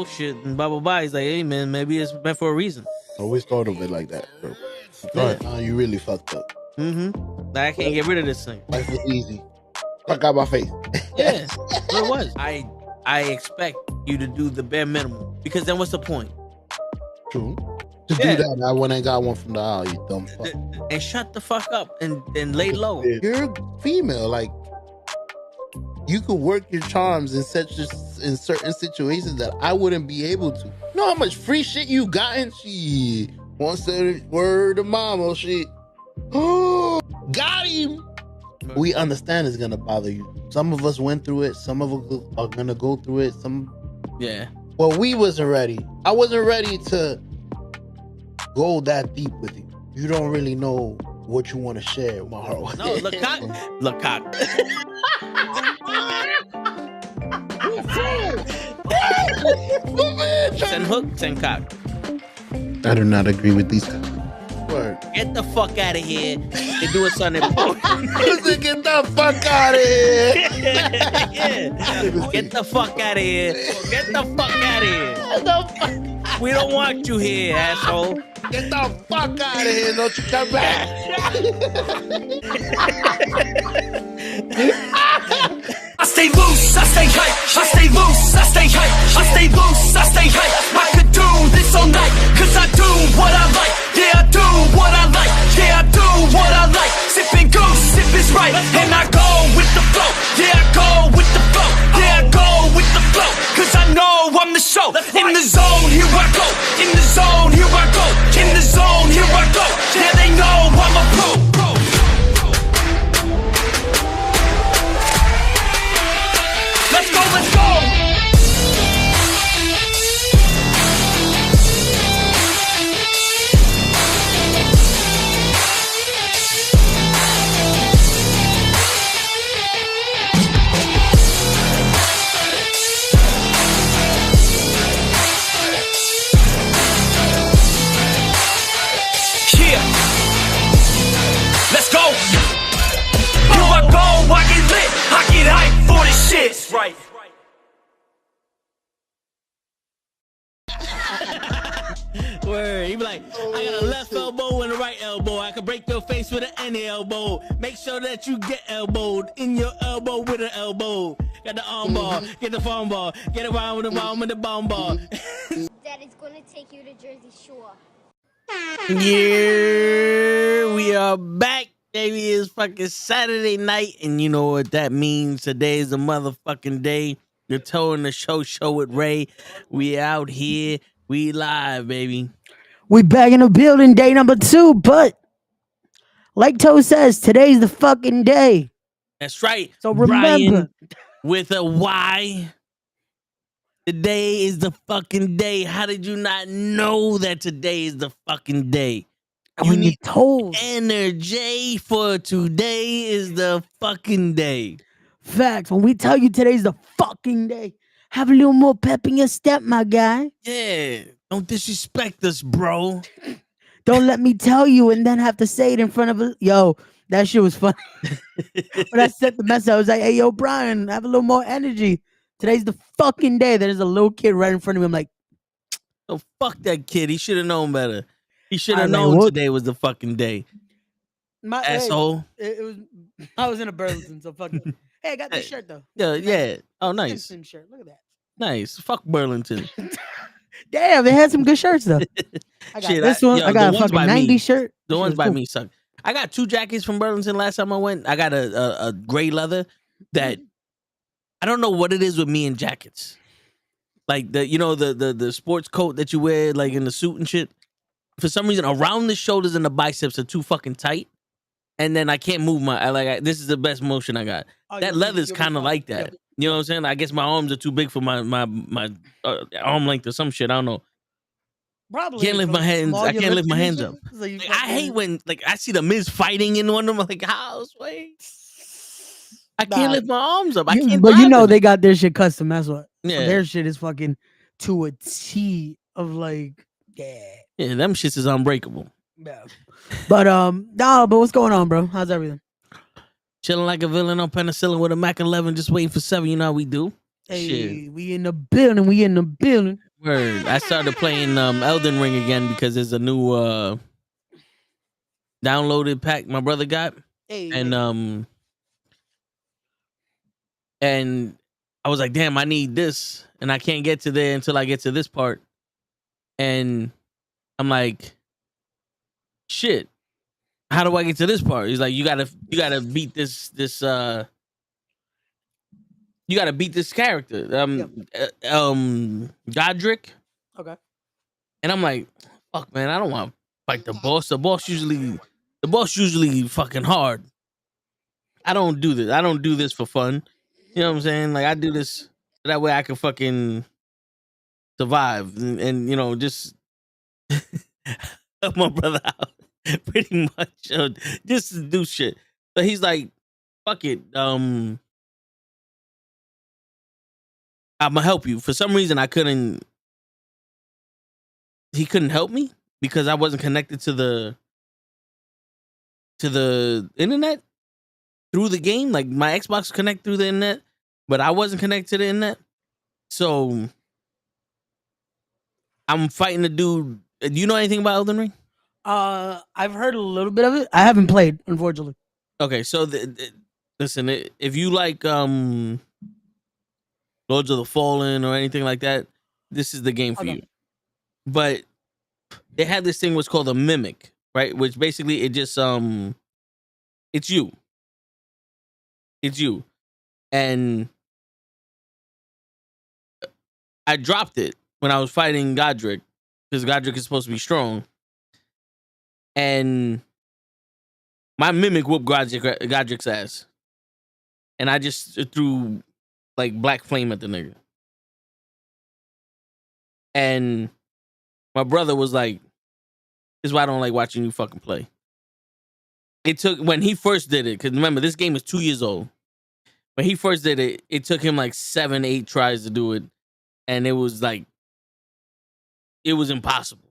shit and blah blah blah. He's like, hey man, maybe it's meant for a reason. I always thought of it like that, bro. You really fucked up. Like, I can't get rid of this thing. Life was easy. Fuck out my face. Yeah, what it was. I expect you to do the bare minimum, because then what's the point? True. To do that, I went and got one from the aisle, you dumb fuck. And shut the fuck up and lay low. You're female, like you could work your charms in certain situations that I wouldn't be able to. You know how much free shit you gotten? She wants to word of mama shit. Oh, got him. We understand it's gonna bother you. Some of us went through it. Some of us are gonna go through it. Well, we wasn't ready. I wasn't ready to go that deep with you. You don't really know what you want to share with my heart. No, look cock. Send hook, send cock. I do not agree with these guys. Word. Get the fuck out of here and do something important. Get the fuck out of here. Get the fuck out of here. Get the fuck out of here. We don't want you here, asshole. Get the fuck out of here. Don't you come back. I stay loose, I stay hype. I stay loose, I stay hype. I stay loose, I stay hype. I could do this all night, cause I do what I like. Yeah, I do what I like. Yeah, I do what I like. Sipping goose, sip is right. And I go with the flow. Yeah, I go with the flow. Yeah, I go with the flow. Cause I know I'm the show. In the zone, here I go. In the zone, here I go. In the zone, here I go. Yeah, they know I'm a pro. Let's go, let's go! Yeah! Let's go! Here I go, I get lit, I get hyped for this shit! Right. Word. He be like, I got a left elbow and a right elbow. I can break your face with an any elbow. Make sure that you get elbowed in your elbow with an elbow. Got the arm ball, get the phone ball, get around with the bomb with the bomb ball. Daddy's gonna take you to Jersey Shore. Yeah, we are back. Baby, it's fucking Saturday night, and you know what that means. Today is a motherfucking day. You're towing the show with Ray. We out here. We live, baby. We back in the building, day number 2, but like Toe says, today's the fucking day. That's right. So remember, Brian with a Y. Today is the fucking day. How did you not know that today is the fucking day? You need told energy for today is the fucking day. Facts. When we tell you today's the fucking day, have a little more pep in your step, my guy. Yeah. Don't disrespect us, bro. Don't let me tell you and then have to say it in front of us. Yo, that shit was funny. When I sent the message, I was like, hey, yo, Brian, have a little more energy. Today's the fucking day. There's a little kid right in front of me. I'm like, oh, fuck that kid. He should have known better. He should have known today was the fucking day. My asshole. I was in a Burlington, so fuck it. Hey, I got this shirt though. Yeah. Oh, nice. Shirt. Look at that. Nice. Fuck Burlington. Damn, they had some good shirts though. I got this one. I got a fucking 90s shirt. The ones by me suck. I got 2 jackets from Burlington last time I went. I got a gray leather that I don't know what it is with me and jackets. Like the sports coat that you wear like in the suit and shit. For some reason, around the shoulders and the biceps are too fucking tight, and then I can't move this is the best motion I got. That leather's kind of like that. You know what I'm saying? I guess my arms are too big for my arm length or some shit. I don't know. Probably Can't lift my hands. I can't lift my hands up. Like, I hate when I see the Miz fighting in one of them. I'm like, how's wait? I can't lift my arms up. I can't. But you know they got their shit custom. That's what. Yeah. Their shit is fucking to a T of like, yeah. Yeah, them shits is unbreakable. Yeah. But but what's going on, bro? How's everything? Chilling like a villain on penicillin with a Mac 11, just waiting for 7. You know how we do. Hey, shit. we in the building. We in the building. Word. I started playing Elden Ring again because there's a new downloaded pack my brother got. Hey, And I was like, damn, I need this. And I can't get to there until I get to this part. And I'm like, shit, how do I get to this part? He's like, you gotta beat this you gotta beat this character. Godric. okay. And I'm like, fuck man, I don't want to fight the boss. The boss usually fucking hard. I don't do this. I don't do this for fun. You know what I'm saying? Like I do this that way I can fucking survive and you know just help my brother out pretty much just to do shit. So he's like, fuck it. I'm gonna help you. For some reason he couldn't help me because I wasn't connected to the internet through the game. Like my Xbox connect through the internet, but I wasn't connected to the internet. So I'm fighting the dude. Do you know anything about Elden Ring? I've heard a little bit of it. I haven't played, unfortunately. Okay, so listen, if you like Lords of the Fallen or anything like that, this is the game for you. But they had this thing what's called a mimic, right? Which basically it just it's you. It's you. And I dropped it when I was fighting Godric because Godric is supposed to be strong. And my mimic whooped Godric's ass. And I just threw like black flame at the nigga. And my brother was like, this is why I don't like watching you fucking play. It took, when he first did it, because remember, this game is 2 years old. When he first did it, it took him like 7-8 tries to do it. And it was like, it was impossible.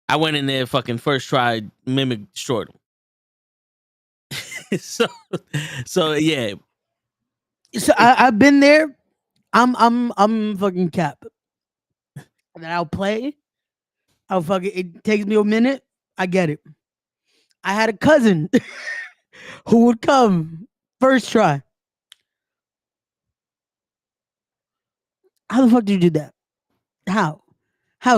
I went in there, fucking first try, mimic destroyed him. so yeah. So I've been there. I'm fucking cap. And then I'll play. I'll fucking. It takes me a minute. I get it. I had a cousin who would come first try. How the fuck did you do that? How,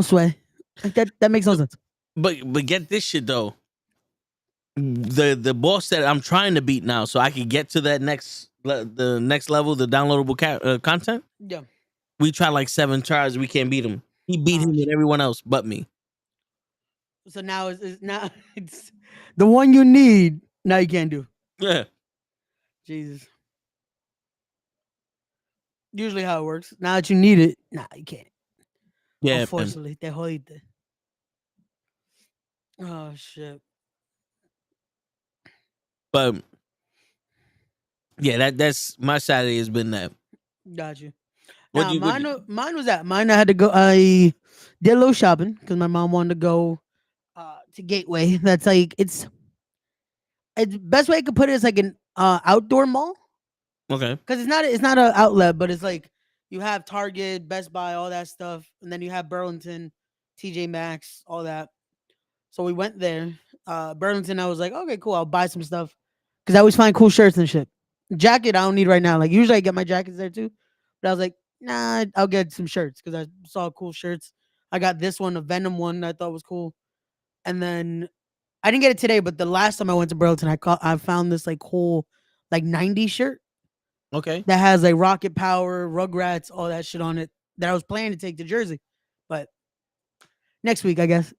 Sway? Like that makes no sense. But get this shit though. The boss that I'm trying to beat now, so I can get to that the next level, the downloadable content. Yeah. We tried like 7 tries, we can't beat him. He beat him and everyone else but me. So now it's the one you need. Now you can't do. Yeah. Jesus. Usually how it works. Now that you need it, nah, you can't. Yeah. Unfortunately, they jodiste. Oh shit. But yeah, that's my Saturday has been that. Got you. What Nah, you mine was that. Mine I had to go. I did a little shopping because my mom wanted to go to Gateway. That's like it's best way I could put it is like an outdoor mall okay. because it's not an outlet, but it's like you have Target, Best Buy, all that stuff, and then you have Burlington, TJ Maxx, all that. So we went there. Burlington, I was like, okay, cool. I'll buy some stuff because I always find cool shirts and shit. Jacket I don't need right now. Like usually I get my jackets there too, but I was like, nah, I'll get some shirts because I saw cool shirts. I got this one, a Venom one, I thought was cool, and then I didn't get it today, but the last time I went to Burlington, I found this like whole like '90s shirt Okay. that has like Rocket Power, Rugrats, all that shit on it that I was planning to take to Jersey, but next week I guess.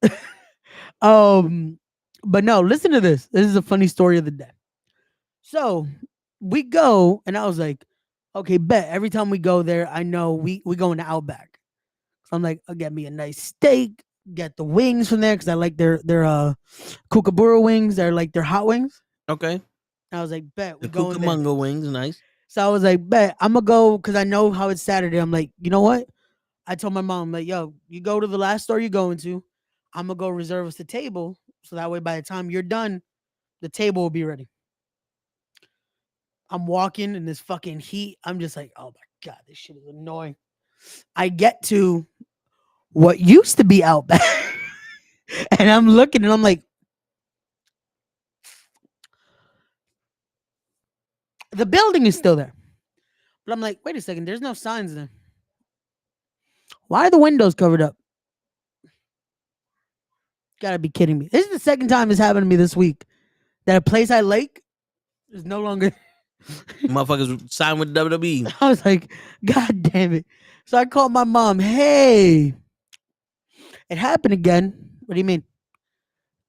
But no, listen to this. This is a funny story of the day. So we go, and I was like, okay, bet. Every time we go there, I know we go into Outback. So I'm like, I'll get me a nice steak, get the wings from there because I like their kookaburra wings. They're like their hot wings. Okay. And I was like, bet we The go in there. Cucamonga wings, nice. So I was like, bet I'm gonna go because I know how it's Saturday. I'm like, you know what? I told my mom, like, yo, you go to the last store you're going to. I'm gonna go reserve us a table so that way by the time you're done, the table will be ready. I'm walking in this fucking heat. I'm just like, oh my god, this shit is annoying. I get to what used to be Outback. And I'm looking and I'm like, the building is still there. But I'm like, wait a second, there's no signs there. Why are the windows covered up? Gotta be kidding me. This is the second time it's happened to me this week that a place I like is no longer. Motherfuckers signed with WWE. I was like, God damn it. So I called my mom. Hey, it happened again. What do you mean?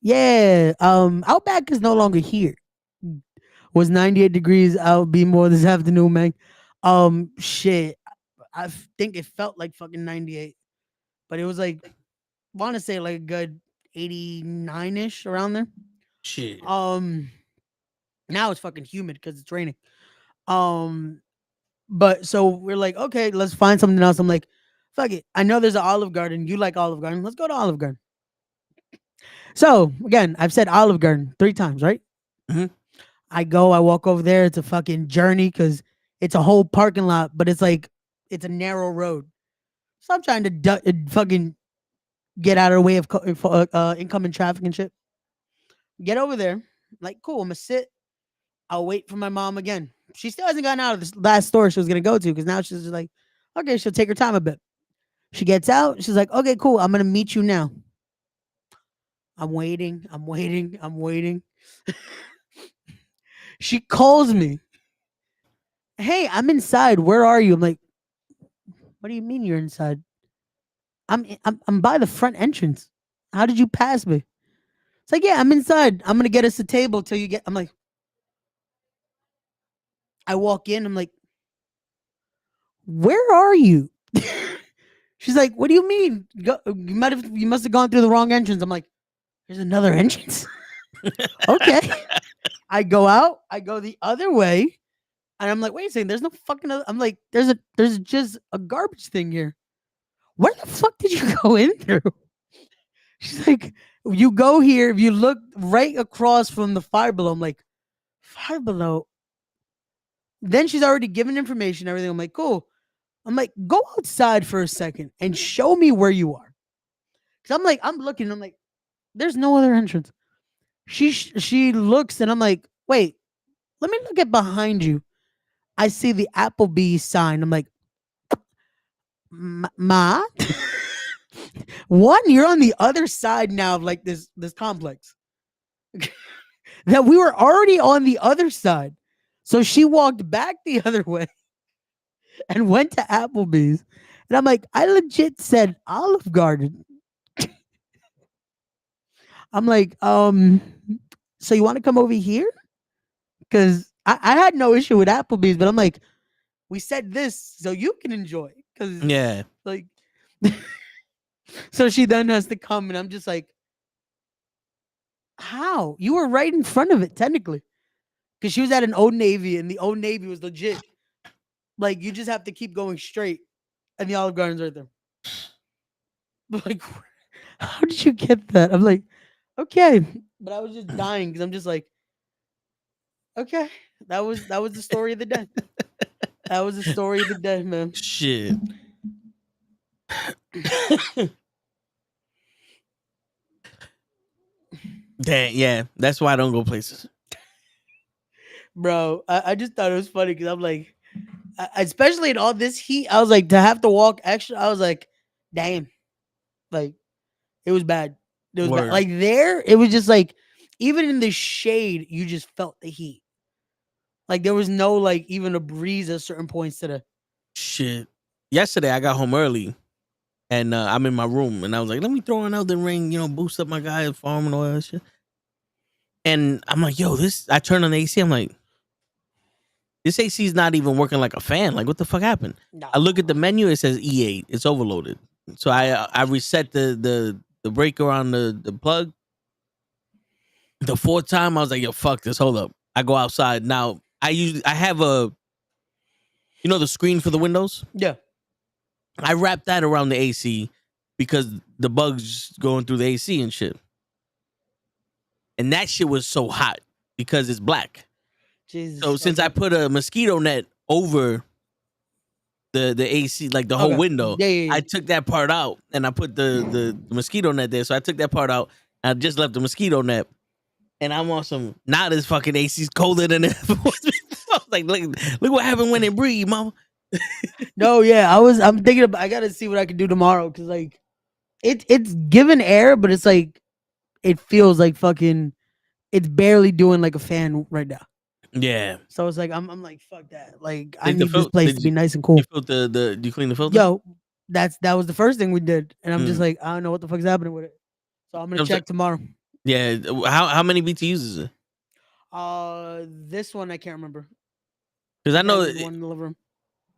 Yeah, Outback is no longer here. Was 98 degrees out be more this afternoon, man. Shit. I think it felt like fucking 98. But it was like, want to say like a good 89-ish around there. Shit. Now it's fucking humid because it's raining. But so we're like, okay, let's find something else. I'm like, fuck it. I know there's an Olive Garden. You like Olive Garden. Let's go to Olive Garden. So again, I've said Olive Garden 3 times, right? Mhm. I walk over there. It's a fucking journey because it's a whole parking lot, but it's like, it's a narrow road. So I'm trying to fucking get out of the way of incoming traffic and shit. Get over there. Like, cool. I'm gonna sit. I'll wait for my mom again. She still hasn't gotten out of this last store she was gonna go to because now she's just like, okay, she'll take her time a bit. She gets out. She's like, okay, cool. I'm gonna meet you now. I'm waiting. I'm waiting. I'm waiting. She calls me. Hey, I'm inside. Where are you? I'm like, what do you mean you're inside? I'm by the front entrance. How did you pass me? It's like, yeah, I'm inside. I'm gonna get us a table till you get. I'm like, I walk in. I'm like, where are you? She's like, what do you mean? You must have gone through the wrong entrance. I'm like, there's another entrance. Okay. I go out. I go the other way, and I'm like, wait a second. There's no fucking. I'm like, there's just a garbage thing here. Where the fuck did you go in through? She's like, you go here. If you look right across from the Five Below, I'm like, Five Below. Then she's already given information, everything. I'm like, cool. I'm like, go outside for a second and show me where you are. Cause I'm like, I'm looking. I'm like, there's no other entrance. She looks and I'm like, wait, let me look at behind you. I see the Applebee's sign. I'm like, Ma, one, you're on the other side now of like this complex. That we were already on the other side. So she walked back the other way and went to Applebee's. And I'm like, I legit said Olive Garden. I'm like, so you want to come over here? Because I had no issue with Applebee's, but I'm like, we said this so you can enjoy. Because Yeah. like, so she then has to come, and I'm just like, how? You were right in front of it, technically. Because she was at an Old Navy, and the Old Navy was legit. Like, you just have to keep going straight, and the Olive Garden's right there. Like, how did you get that? I'm like, okay. But I was just dying because I'm just like, okay. That was the story of the day. That was the story of the day, man. Shit. Damn, yeah. That's why I don't go places. Bro, I just thought it was funny because I'm like, especially in all this heat, I was like, to have to walk extra, I was like, damn. Like, it was bad. It was bad. Word. Like, there, it was just like, even in the shade, you just felt the heat. Like, there was no, like, even a breeze at certain points to the. Shit. Yesterday I got home early and I'm in my room and I was like, let me throw on Elden Ring, boost up my guy farm and all that shit. And I'm like, yo, I turned on the AC. I'm like, this AC is not even working like a fan. Like, what the fuck happened? No. I look at the menu, it says E8. It's overloaded. So I reset the breaker on the plug. The 4th time I was like, yo, fuck this. Hold up. I go outside. Now I have the screen for the windows. Yeah. I wrap that around the AC because the bugs going through the AC and shit. And that shit was so hot because it's black. Jesus. So since I put a mosquito net over the AC, like the whole Okay. window. Yeah. I took that part out and I put the mosquito net there. So I took that part out. I just left the mosquito net. And I'm on some, now this fucking AC's colder than it ever was before. I was like, look what happened when it breathed, mama. No, yeah, I'm thinking about. I gotta see what I can do tomorrow because like it's giving air, but it's like it feels like fucking. It's barely doing like a fan right now. Yeah. So it's like I'm like fuck that. Like I Did the need this fil- place did to you, be nice and cool. you filter you clean the filter? Yo, that was the first thing we did, and I'm just Mm. like I don't know what the fuck's happening with it. So I'm gonna I'm check tomorrow. Yeah. How many BTUs is it? This one I can't remember. Because I That know was the one in the living room.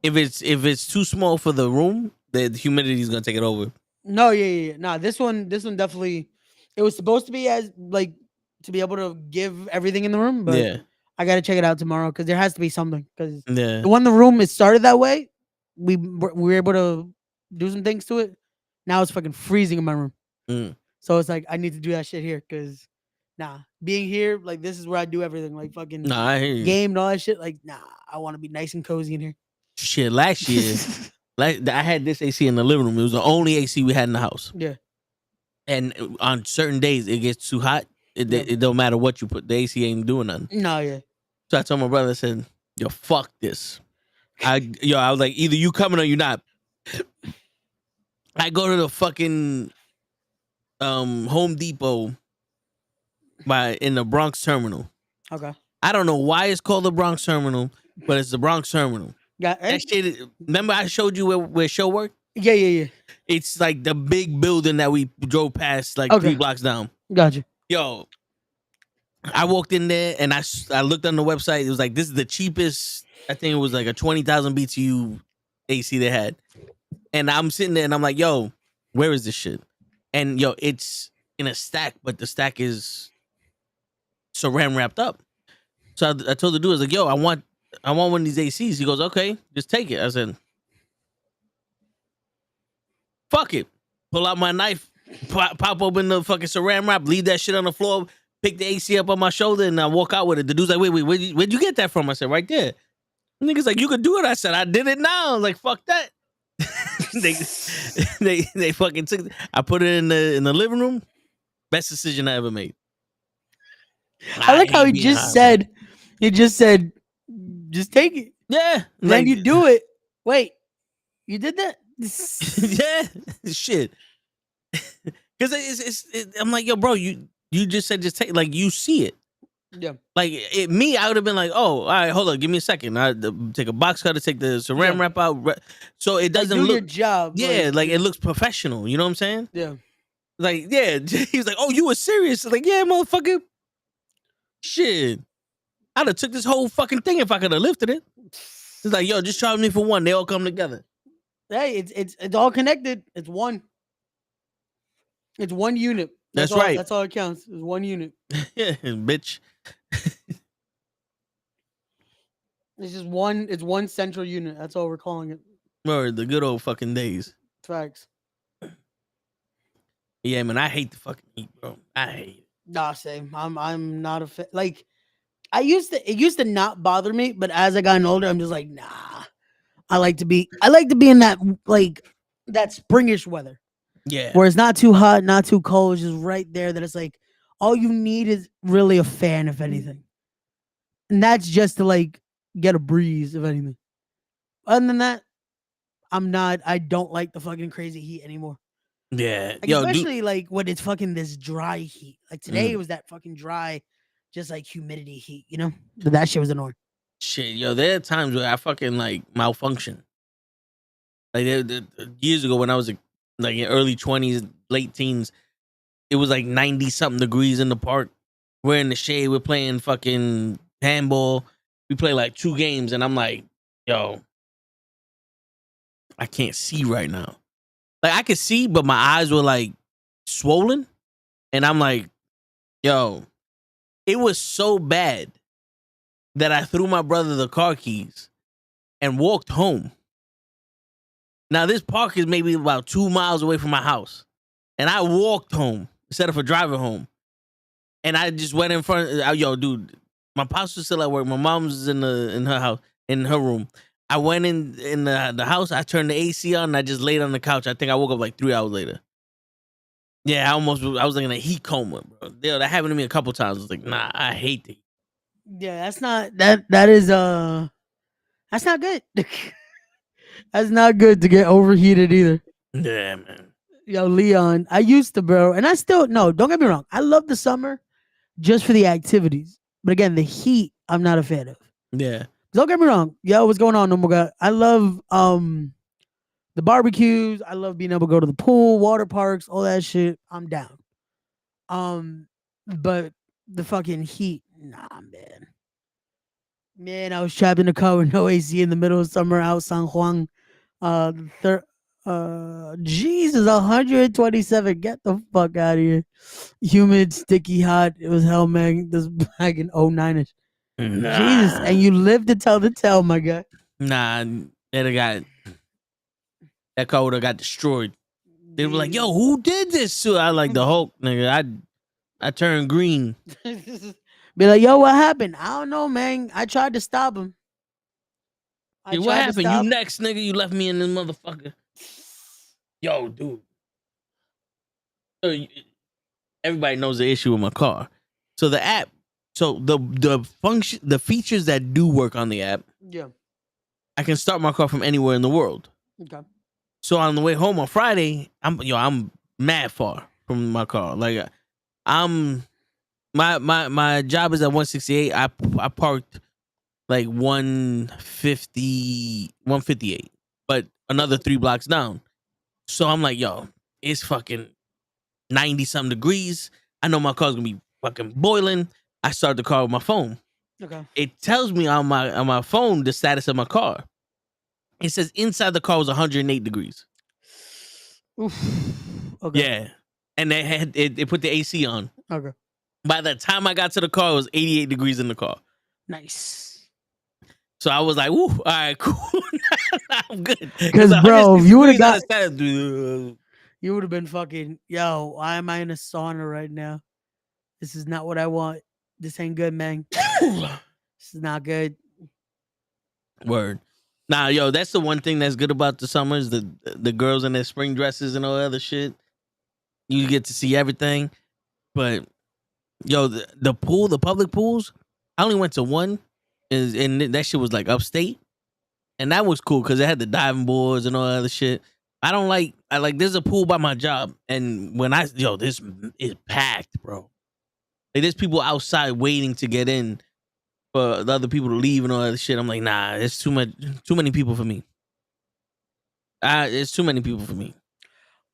if it's too small for the room, the humidity is gonna take it over. No, yeah. Nah, this one definitely. It was supposed to be as like to be able to give everything in the room, but Yeah. I gotta check it out tomorrow because there has to be something. Because Yeah. the one in the room it started that way, we were able to do some things to it. Now it's fucking freezing in my room, Mm. so it's like I need to do that shit here because being here like this is where I do everything like fucking No, I hear you. game and all that shit. Like I want to be nice and cozy in here. Shit, last year, I had this AC in the living room. It was the only AC we had in the house. Yeah. And on certain days, it gets too hot. It don't matter what you put. The AC ain't doing nothing. No, yeah. So I told my brother, I said, yo, fuck this. I was like, either you coming or you not. I go to the fucking Home Depot in the Bronx Terminal. Okay. I don't know why it's called the Bronx Terminal, but it's the Bronx Terminal. Got That shit, remember I showed you where show worked? Yeah. It's like the big building that we drove past like 3 blocks down. Gotcha. Yo, I walked in there and I looked on the website. It was like, this is the cheapest. I think it was like a 20,000 BTU AC they had. And I'm sitting there and I'm like, yo, where is this shit? And yo, it's in a stack, but the stack is saran wrapped up. So I told the dude, I was like, yo, I want one of these ACs. He goes, okay, just take it. I said, fuck it. Pull out my knife, pop open the fucking saran wrap, leave that shit on the floor, pick the AC up on my shoulder, and I walk out with it. The dude's like, wait, where'd you get that from? I said, right there. The nigga's like, you could do it. I said, I did it now. I was like, fuck that. they fucking took it. I put it in the living room. Best decision I ever made. I like how he just said, just take it. Yeah. Then Like, you do it. Wait, you did that? yeah. Shit. Because I'm like, yo, bro, you just said just take, like, you see it. Yeah. Like I would have been like, oh, all right, hold on, give me a second. I take a box cutter, take the saran wrap out, so it doesn't do look your job. Yeah, like it looks professional. You know what I'm saying? Yeah. Like, yeah, he's like, oh, you were serious? Like, yeah, motherfucker. Shit, I'd have took this whole fucking thing if I could have lifted it. It's like, yo, just charge me for one. They all come together. Hey, it's all connected. It's one. It's one unit. That's all, right. That's all it counts. It's one unit. Yeah, bitch. It's just one. It's one central unit. That's all we're calling it. Or the good old fucking days. Facts. Yeah, man, I hate the fucking heat, bro. I hate it. Nah, same. I'm not a fan. Like, it used to not bother me, but as I gotten older, I'm just like, nah. I like to be in that that springish weather. Yeah. Where it's not too hot, not too cold, it's just right there. That it's like all you need is really a fan, if anything. And that's just to like get a breeze, if anything. Other than that, I don't like the fucking crazy heat anymore. Yeah. Like, especially like when it's fucking this dry heat. Like today it was that fucking dry, just like humidity heat, you know? But that shit was annoying. Shit, yo, there are times where I fucking like malfunction. Like years ago when I was like in early 20s, late teens, it was like 90 something degrees in the park. We're in the shade, we're playing fucking handball. We play like 2 games and I'm like, yo, I can't see right now. Like I could see, but my eyes were like swollen. And I'm like, yo, it was so bad that I threw my brother the car keys and walked home. Now, this park is maybe about 2 miles away from my house. And I walked home instead of driving home. And I just went in front. Yo, dude, my pops was still at work. My mom's in her house, in her room. I went in the house. I turned the AC on. And I just laid on the couch. I think I woke up like 3 hours later. Yeah, I was like in a heat coma, bro. That happened to me a couple times. I was like, nah, I hate the heat. Yeah, that's not that is that's not good. That's not good to get overheated either. Yeah, man. Yo, Leon, I used to, bro, and I still no. Don't get me wrong. I love the summer just for the activities, but again, the heat I'm not a fan of. Yeah. Don't get me wrong. Yo, what's going on, Number guy? I love the barbecues. I love being able to go to the pool, water parks, all that shit. I'm down. But the fucking heat, nah, man. Man, I was trapped in the car with no AC in the middle of summer out San Juan. Jesus, 127. Get the fuck out of here. Humid, sticky, hot. It was hell, man. This back in 09ish. Jesus, and you lived to tell the tale, my guy. Nah, that car would have got destroyed. They were like, "Yo, who did this?" To I like the Hulk, nigga. I turned green. Be like, yo, what happened? I don't know, man. I tried to stop him. Hey, what happened? You next, nigga. You left me in this motherfucker. Yo, dude. So, everybody knows the issue with my car. So the app, so the function, the features that do work on the app, Yeah. I can start my car from anywhere in the world. Okay. So on the way home on Friday, I'm mad far from my car. Like I'm my job is at 168. I parked like 158, but another 3 blocks down. So I'm like, yo, it's fucking 90 something degrees. I know my car's gonna be fucking boiling. I start the car with my phone. Okay. It tells me on my phone the status of my car. It says inside the car was 108 degrees. Oof. Okay. Yeah. And they put the AC on. Okay. By the time I got to the car, it was 88 degrees in the car. Nice. So I was like, "Woo, all right, cool. I'm good." Because, bro, if you would have got, you you would have been fucking, yo, why am I in a sauna right now? This is not what I want. This ain't good, man. This is not good. Word. Nah, yo, that's the one thing that's good about the summer is the girls in their spring dresses and all that other shit. You get to see everything. But yo, the pool, the public pools, I only went to one, and that shit was like upstate, and that was cool because it had the diving boards and all that other shit. I like there's a pool by my job, and when this is packed, bro. Like there's people outside waiting to get in for the other people to leave and all that shit. I'm like, nah, it's too many people for me. It's too many people for me.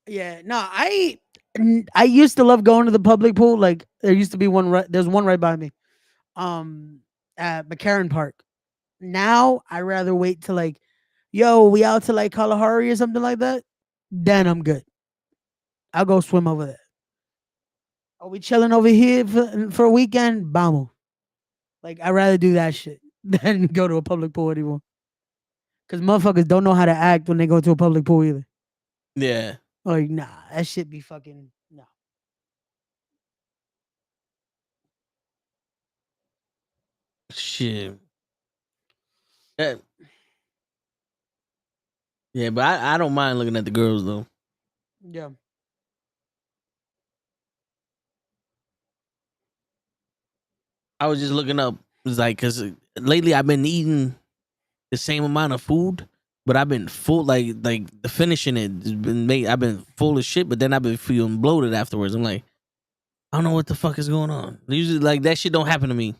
Yeah, no, I used to love going to the public pool. Like there used to be one there's one right by me. At McCarran Park. Now I rather wait till like, yo, we out to like Kalahari or something like that. Then I'm good. I'll go swim over there. Are we chilling over here for a weekend? Vamos. Like I'd rather do that shit than go to a public pool anymore. Cause motherfuckers don't know how to act when they go to a public pool either. Yeah. Like, nah, that shit be fucking no. Shit. Yeah, but I don't mind looking at the girls though. Yeah. I was just looking up. It's like because lately I've been eating the same amount of food, but I've been full. Like the finishing it has been made. I've been full of shit, but then I've been feeling bloated afterwards. I'm like, I don't know what the fuck is going on. Usually, like that shit don't happen to me.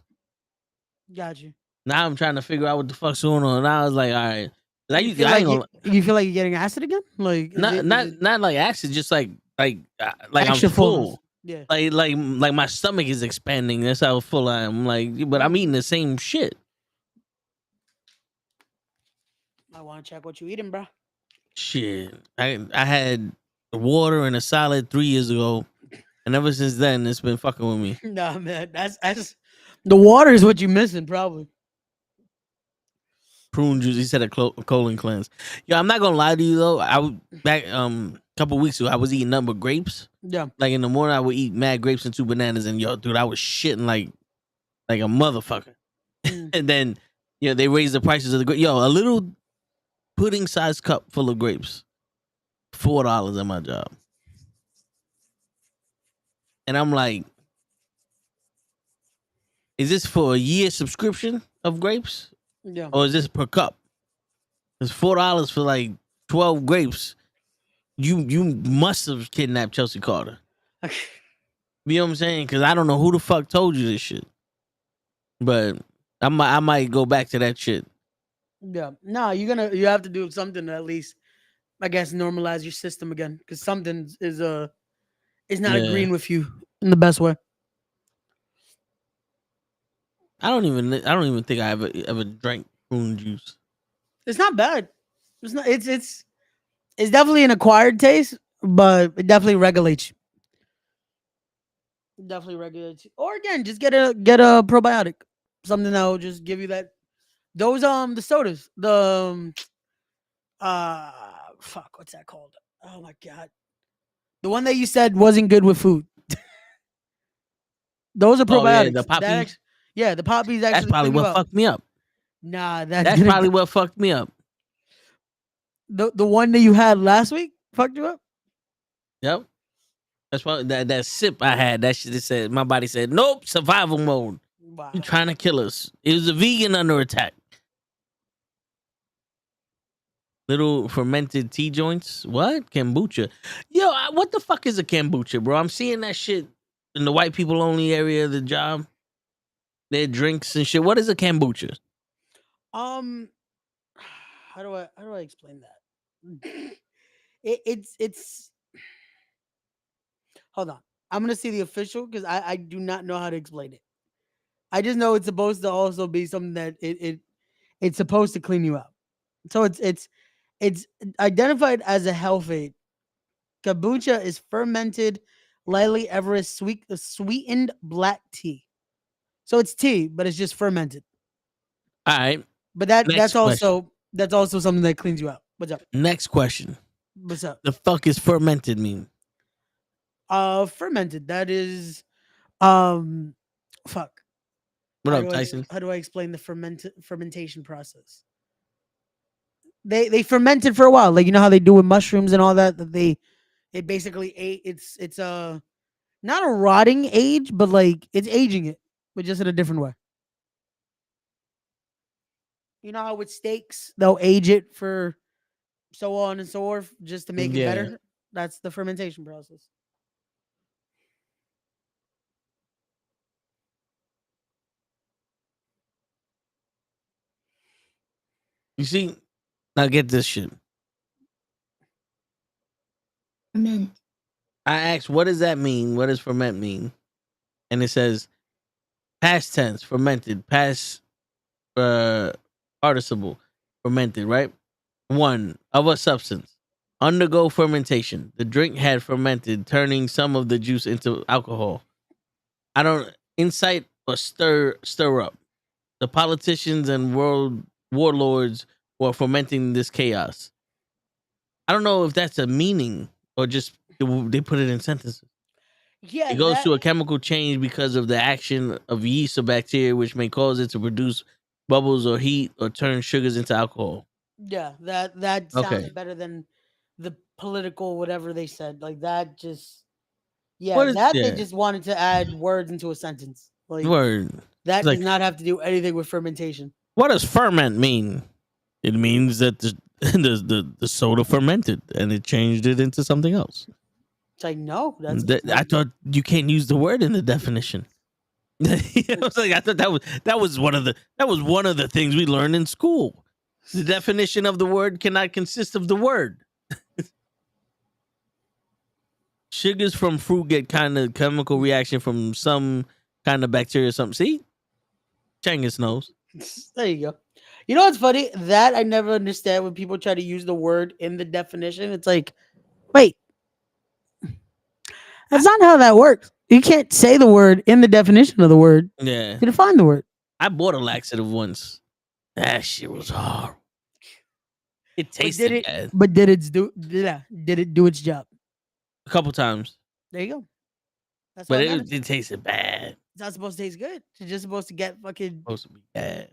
Got you. Now I'm trying to figure out what the fuck's going on. Now I was like, all right. You feel like you're getting acid again? Like Not like acid, just like I'm full. Fullness. Yeah. Like my stomach is expanding. That's how full I am. Like, but I'm eating the same shit. I want to check what you eating, bro. Shit. I had water and a salad 3 years ago, and ever since then it's been fucking with me. Nah, man. That's the water is what you're missing, probably. Prune juice. He said a colon cleanse. Yo, I'm not gonna lie to you though. I was back couple weeks ago. I was eating nothing but grapes. Yeah. Like in the morning, I would eat mad grapes and 2 bananas, and yo, dude, I was shitting like a motherfucker. And then they raised the prices of the grapes. Yo, a little pudding sized cup full of grapes, $4 at my job, and I'm like, is this for a year subscription of grapes, Yeah. or is this per cup? It's $4 for like 12 grapes. You must have kidnapped Chelsea Carter. You know what I'm saying? Because I don't know who the fuck told you this shit, but I might go back to that shit. Yeah. No, you have to do something to at least, I guess, normalize your system again, because something is not Yeah. agreeing with you in the best way. I don't even think I ever drank prune juice. It's not bad. It's not. It's definitely an acquired taste, but it definitely regulates you. It definitely regulates you. Or again, just get a probiotic, something that will just give you that. Those the sodas, uh fuck, what's that called? Oh my god, the one that you said wasn't good with food. Those are Oh yeah, the probiotics. poppy. Yeah, the poppies That's actually probably clean you what out. fucked me up. Nah, That's probably what fucked me up. the one that you had last week fucked you up. Yep. That's why that sip I had, that shit said, my body said, nope, survival mode. Wow. You trying to kill us. It was a vegan under attack. Little fermented tea joints. What? Kombucha. Yo, what the fuck is a kombucha, bro? I'm seeing that shit in the white people only area of the job. Their drinks and shit. What is a kombucha? Um, how do I explain that? It's. Hold on, I'm gonna see the official because I do not know how to explain it. I just know it's supposed to also be something that it's supposed to clean you out. So it's identified as a health aid. Kombucha is fermented, lightly Everest sweetened black tea. So it's tea, but it's just fermented. All right. But Next question. that's also something that cleans you out. What's up? Next question. What's up? The fuck is fermented mean? Fermented. That is um fuck. What up, Tyson? How do I explain the fermentation process? They fermented for a while, like you know how they do with mushrooms and all that. That it basically it's not a rotting age, but like it's aging it, but just in a different way. You know how with steaks they'll age it for so on and so forth just to make it Yeah. better. That's the fermentation process. You see, now get this shit. Ferment. I asked, what does that mean? What does ferment mean? And it says past tense, fermented, past participle, fermented, right? One, of a substance. Undergo fermentation. The drink had fermented, turning some of the juice into alcohol. I don't incite or stir up. The politicians and world warlords were fermenting this chaos. I don't know if that's a meaning or just they put it in sentences. Yeah, It goes through a chemical change because of the action of yeast or bacteria, which may cause it to produce bubbles or heat or turn sugars into alcohol. yeah, that Okay. sounds better than the political whatever they said. Like that just What is they yeah? just wanted to add words into a sentence. Like Word. that It's like, does not have to do anything with fermentation. what does ferment mean? It means that the soda fermented and it changed it into something else. It's like no, that's I thought you can't use the word in the definition. I was like, I thought that was one of the things we learned in school. The definition of the word cannot consist of the word. Sugars from fruit get kind of chemical reaction from some kind of bacteria or something. See? Changus knows. there you go. You know what's funny? That I never understand when people try to use the word in the definition. It's like, wait, that's not how that works. You can't say the word in the definition of the word. Yeah. You define the word. I bought a laxative once. That shit was horrible. It tasted bad. But did it do its job? A couple times. There you go. That's But what it tasted bad. it's not supposed to taste good. It's just supposed to get fucking. Supposed to be bad.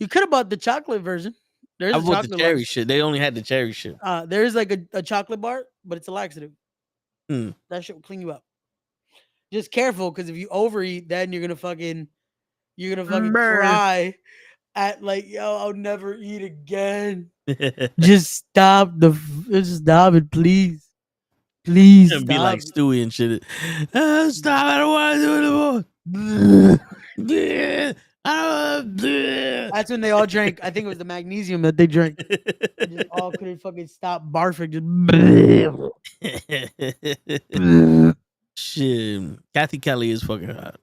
You could have bought the chocolate version. There's I a bought the chocolate cherry laxative. shit. They only had the cherry shit. There's like a chocolate bar, but it's a laxative. Hmm. That shit will clean you up. Just careful, because if you overeat, then you're gonna fucking cry at like, yo, I'll never eat again. Just stop just stop it, please. Please And be like stop. Stewie and shit. Stop! I don't want to do it anymore. I don't. That's when they all drank. I think it was the magnesium that they drank. They just all couldn't fucking stop barfing. Just Shit, Kathy Kelly is fucking hot.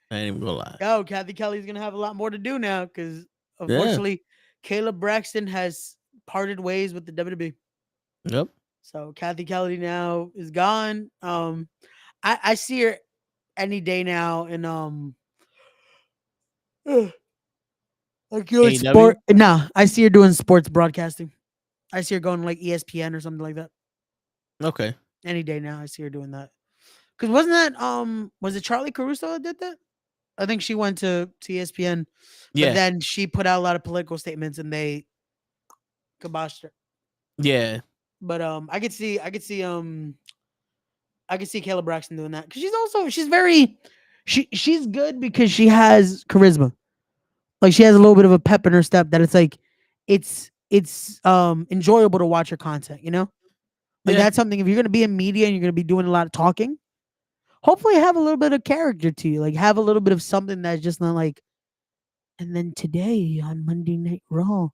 I ain't even gonna lie. yo, Kathy Kelly's gonna have a lot more to do now because Yeah. unfortunately, Caleb Braxton has parted ways with the WWE. Yep. So Kathy Kelly now is gone. I see her any day now in like doing AEW? sport. Nah, I see her doing sports broadcasting. I see her going to, like ESPN or something like that. Okay. Any day now, I see her doing that. Cause wasn't that was it Charlie Caruso that did that? I think she went to ESPN, but Yeah. then she put out a lot of political statements and they kiboshed her. Yeah. But I could see Caleb Braxton doing that because she's very she's good because she has charisma. Like she has a little bit of a pep in her step that it's like it's enjoyable to watch her content, you know? Like Yeah. that's something if you're gonna be in media and you're gonna be doing a lot of talking, hopefully have a little bit of character to you. Like have a little bit of something that's just not like and then today on Monday Night Raw,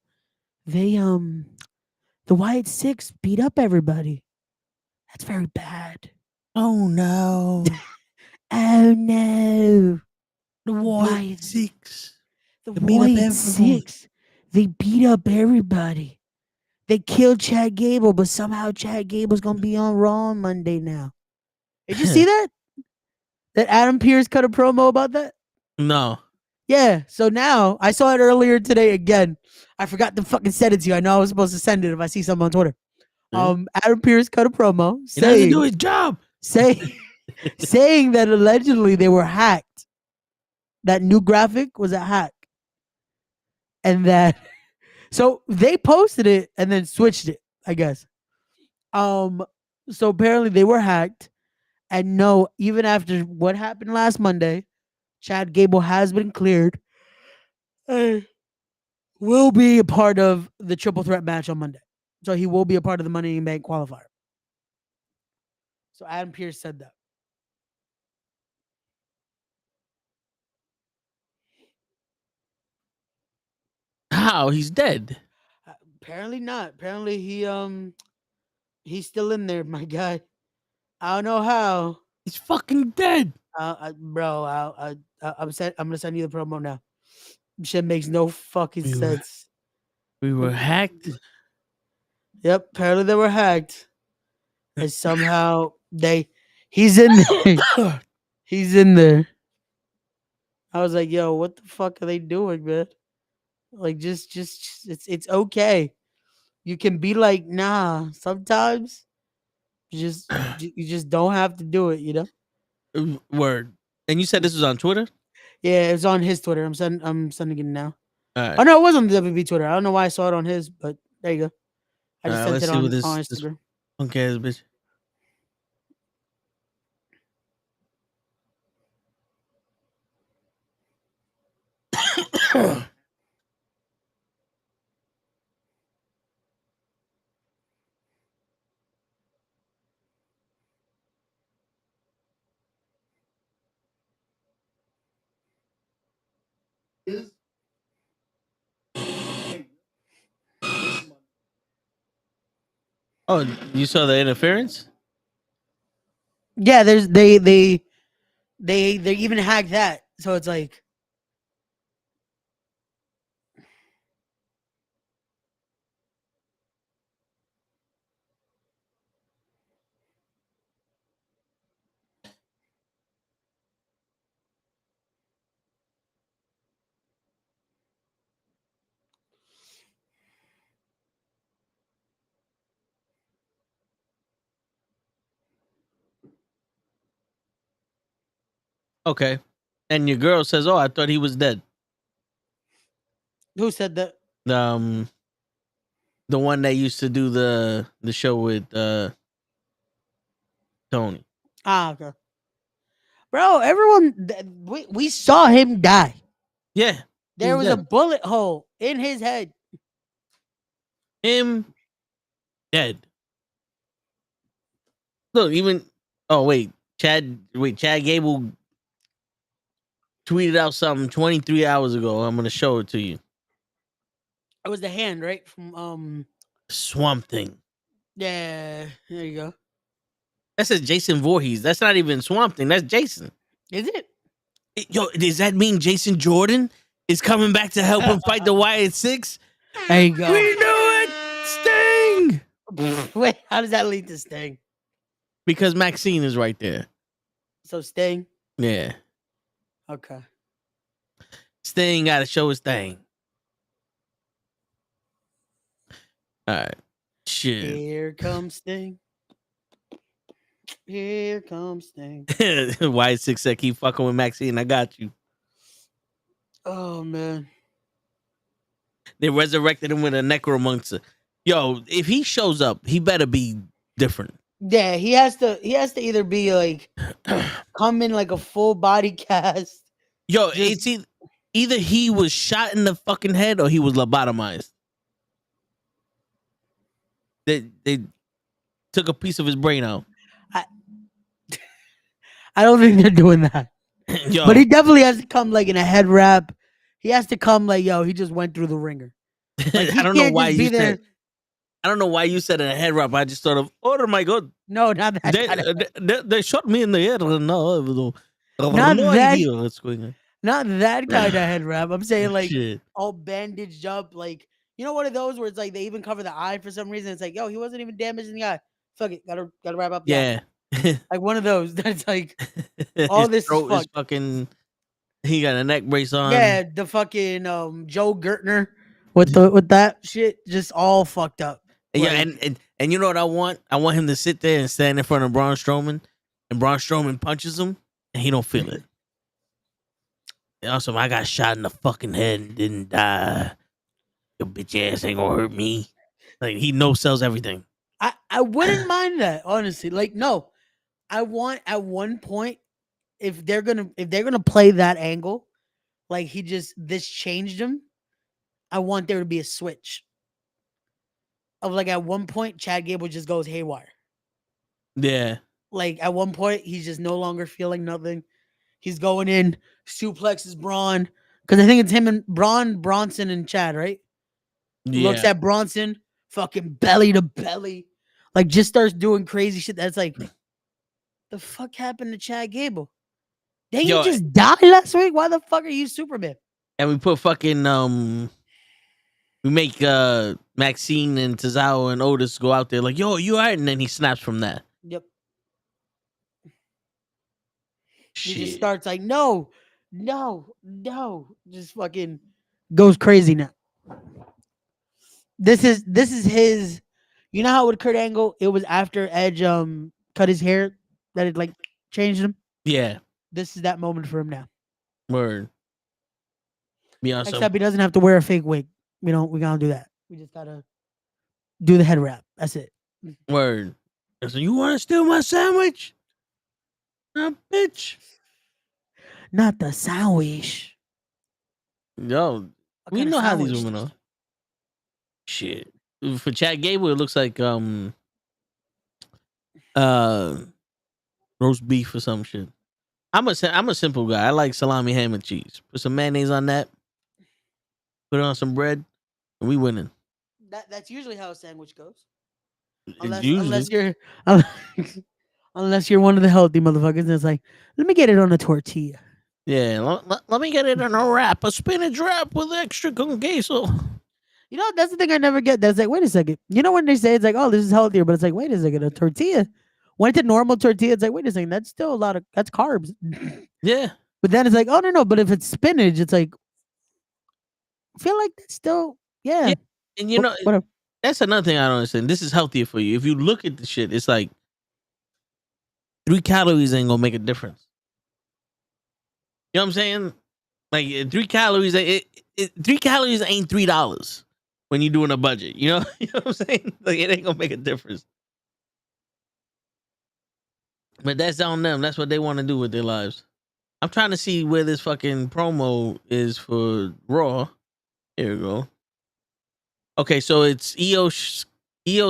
they the Wyatt Six beat up everybody. That's very bad. Oh no. Oh no. The Wyatt White Six. The They beat up Wyatt everyone. Six. They beat up everybody. They killed Chad Gable, but somehow Chad Gable's gonna be on Raw on Monday now. Did you see that? That Adam Pearce cut a promo about that? No. Yeah. So now I saw it earlier today again. I forgot to fucking send it to you. I know I was supposed to send it if I see something on Twitter. Yeah. Adam Pearce cut a promo He doesn't do saying his job. saying that allegedly they were hacked. That new graphic was a hack. And that so they posted it and then switched it, I guess. So apparently they were hacked. And no, even after what happened last Monday, Chad Gable has been cleared. Will be a part of the triple threat match on Monday. So he will be a part of the Money in the Bank qualifier. So Adam Pearce said that. How? He's dead. Apparently not. Apparently he's still in there, my guy. I don't know how. He's fucking dead. Bro, I'm gonna send you the promo now. Shit makes no fucking sense. We were hacked. Yep, apparently they were hacked. And somehow he's in there. He's in there. I was like, yo, what the fuck are they doing, man? Like just it's okay. You can be like, nah, sometimes you just don't have to do it, you know? Word. And you said this was on Twitter? Yeah, it's on his Twitter. I'm sending it now. All Oh right. no, it was on the WB Twitter. I don't know why I saw it on his, but there you go. I just All right, sent let's it see what on this Instagram. punk ass bitch. Oh, you saw the interference? Yeah, there's they even hacked that. So it's like Okay. And your girl says, "Oh, I thought he was dead." who said that? The one that used to do the show with Tony. Ah, okay. Bro, everyone, we saw him die. Yeah, There he's was a dead. bullet hole in his head. Him dead. Look, even Chad Gable tweeted out something 23 hours ago. I'm gonna show it to you. It was the hand, right? From Swamp Thing. yeah, there you go. That says Jason Voorhees. That's not even Swamp Thing. That's Jason. Is it? Yo, does that mean Jason Jordan is coming back to help him fight the Wyatt Six? There you go. We knew it! Sting! Wait, how does that lead to Sting? Because Maxine is right there. So Sting? Yeah. Okay. Sting got to show his thing. All right. Shit. Here comes Sting. Here comes Sting. Wyatt Six said, keep fucking with Maxine. I got you. Oh man. They resurrected him with a necromancer. Yo, if he shows up, he better be different. Yeah, he has to either be like come in like a full body cast. Yo, Just- it's either he was shot in the fucking head or he was lobotomized. They took a piece of his brain out. I don't think they're doing that. Yo, But he definitely has to come like in a head wrap. He has to come like, yo, he just went through the ringer. Like, he I don't know can't why just be you there. said. I don't know why you said in a head wrap. I just thought of, oh my god, No, not that kind of, they shot me in the head. No, Not no that- idea what's going on. not that kind of head wrap. I'm saying like Shit. all bandaged up, like you know one of those where it's like they even cover the eye for some reason. It's like, yo, he wasn't even damaged in the eye. Fuck it, gotta wrap up. The eye. Yeah. Like one of those. That's like all His this is throat fucked. fucking. He got a neck brace on. Yeah, the fucking Joe Gertner with that shit just all fucked up. Yeah, Like, and you know what I want? I want him to sit there and stand in front of Braun Strowman, and Braun Strowman punches him, and he don't feel it. And also, I got shot in the fucking head and didn't die. Your bitch ass ain't gonna hurt me. Like he no sells everything. I wouldn't mind that, honestly. Like, no. I want at one point, if they're gonna play that angle, like this changed him. I want there to be a switch. Of like at one point, Chad Gable just goes haywire. Yeah, Like at one point, he's just no longer feeling nothing. He's going in, suplexes Braun. Because I think it's him and Bronson and Chad, right? yeah. Looks at Bronson, fucking belly to belly. Like just starts doing crazy shit. That's like, the fuck happened to Chad Gable? Didn't Yo, you just die last week? Why the fuck are you Superman? And we put fucking we make Maxine and Tozawa and Otis go out there like, yo, you alright? And then he snaps from that. Yep. Shit. He just starts like, no. Just fucking goes crazy now. This is his. You know how with Kurt Angle, it was after Edge cut his hair that it like changed him. Yeah, This is that moment for him now. word. Beyonce. Except he doesn't have to wear a fake wig. We gotta do that. We just gotta do the head wrap. That's it. Word. So you want to steal my sandwich? Nah, bitch. Not the sandwich. Yo, What we kind of know how these sandwich? women are. Shit. For Chad Gable, it looks like roast beef or some shit. I'm a simple guy. I like salami, ham, and cheese. Put some mayonnaise on that. Put it on some bread, and we winning. That's usually how a sandwich goes. Usually. Unless you're one of the healthy motherfuckers that's like, let me get it on a tortilla. Yeah, let me get it in a wrap, a spinach wrap with extra con queso. You know, that's the thing I never get. That's like, wait a second. You know when they say it's like, oh, this is healthier, but it's like, wait a second, a tortilla. When it's a normal tortilla, it's like, wait a second, that's still that's carbs. Yeah. But then it's like, oh no, but if it's spinach, it's like, I feel like that's still, yeah. And you know, Whatever. that's another thing I don't understand. This is healthier for you. If you look at the shit, it's like 3 calories ain't gonna make a difference. You know what I'm saying? Like 3 calories, 3 calories ain't $3. when you're doing a budget. You know, you know what I'm saying? Like it ain't gonna make a difference. But that's on them. That's what they want to do with their lives. I'm trying to see where this fucking promo is for Raw. Here we go. Okay, so it's Io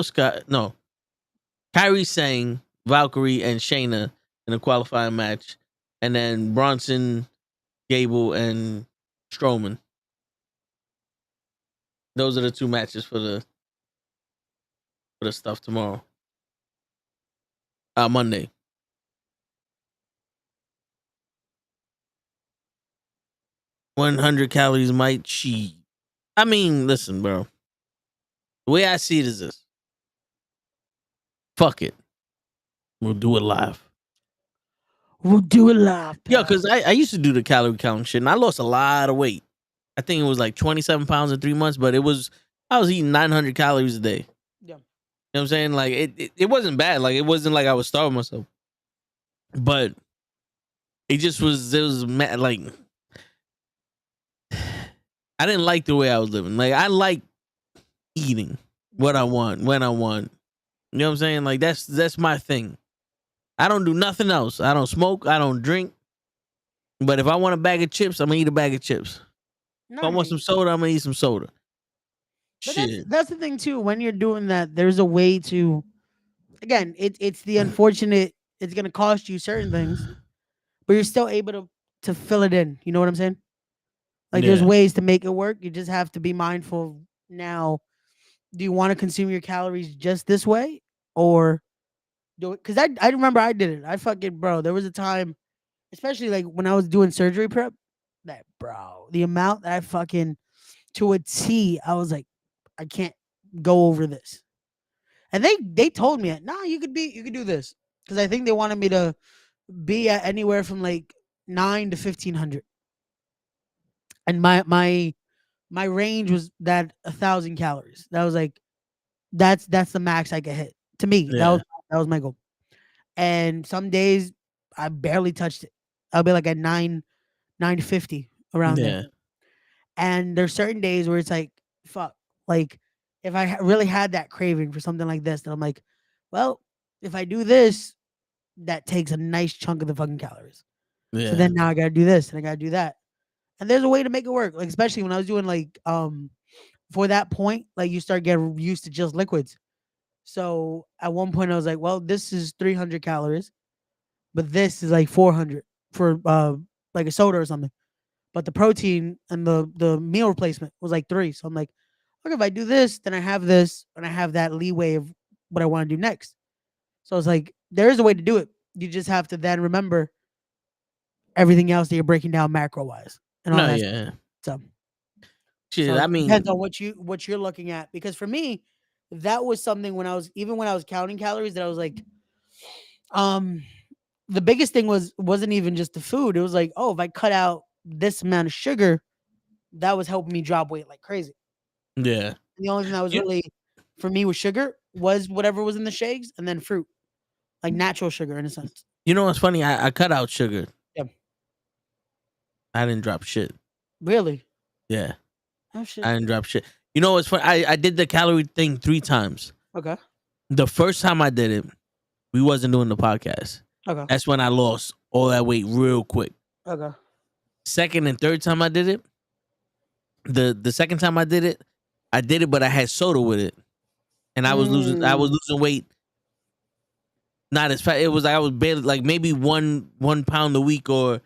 Scott. No, Kyrie Sane, Valkyrie, and Shayna in a qualifying match, and then Bronson, Gable, and Strowman. Those are the two matches for the stuff tomorrow. Monday. $100 might cheat. I mean, listen, bro. The way I see it is this. Fuck it. We'll do it live. We'll do it live. Yo, because I used to do the calorie count shit, and I lost a lot of weight. I think it was like 27 pounds in 3 months, but I was eating 900 calories a day. Yeah. You know what I'm saying? Like, it wasn't bad. Like, it wasn't like I was starving myself. But it just was, like, I didn't like the way I was living. Like, I like eating what I want, when I want. You know what I'm saying? Like, that's my thing. I don't do nothing else. I don't smoke. I don't drink. But if I want a bag of chips, I'm going to eat a bag of chips. If I want some soda, I'm going to eat some soda. But Shit. that's the thing, too. When you're doing that, there's a way to, again, it's the unfortunate, it's going to cost you certain things, but you're still able to fill it in. You know what I'm saying? Like, there's Yeah. ways to make it work. You just have to be mindful now. Do you want to consume your calories just this way? Or do it? Because I remember I did it. I fucking, bro, there was a time, especially like when I was doing surgery prep, that, bro, the amount that I fucking, to a T, I was like, I can't go over this. And they told me, nah, you could do this. Because I think they wanted me to be at anywhere from like 9 to 1500. And my range was that 1,000 calories. That was like, that's the max I could hit. To me, Yeah. that was my goal. And some days I barely touched it. I'll be like at 950 around there. And there's certain days where it's like, fuck. Like, if I really had that craving for something like this, then I'm like, well, if I do this, that takes a nice chunk of the fucking calories. Yeah. So then now I gotta do this and I gotta do that. And there's a way to make it work. Like, especially when I was doing like for that point, like you start getting used to just liquids. So at one point I was like, well, this is 300 calories, but this is like 400 for like a soda or something. But the protein and the meal replacement was like 3. So I'm like, okay, if I do this, then I have this and I have that leeway of what I want to do next. So it's like, there is a way to do it. You just have to then remember everything else that you're breaking down macro wise and all No, that. yeah. So Shit, so I it mean, depends on what you're looking at. Because for me, that was something when I was counting calories that I was like, the biggest thing wasn't even just the food. It was like, oh, if I cut out this amount of sugar, that was helping me drop weight like crazy. yeah. And the only thing that was You- really for me with sugar was whatever was in the shakes and then fruit, like natural sugar in a sense. You know what's funny? I cut out sugar. Yeah. I didn't drop shit. Really? Yeah. Oh shit. I didn't drop shit. You know what's funny? I did the calorie thing 3 times. Okay. The first time I did it, we wasn't doing the podcast. Okay. That's when I lost all that weight real quick. Okay. Second and third time I did it, the second time I did it, but I had soda with it, and I was losing weight. Not as fast. It was like I was barely like maybe 1 pound a week or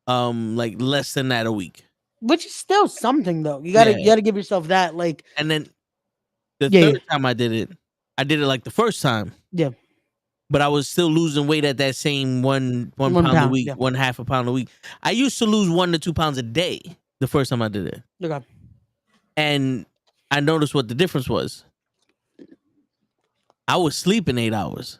like less than that a week. Which is still something though. You gotta give yourself that. Like, And then the Yeah, third time I did it like the first time. yeah. But I was still losing weight at that same one One pound a pound, week, yeah. 1/2 pound a week. I used to lose 1 to 2 pounds a day the first time I did it. Okay. And I noticed what the difference was. I was sleeping 8 hours.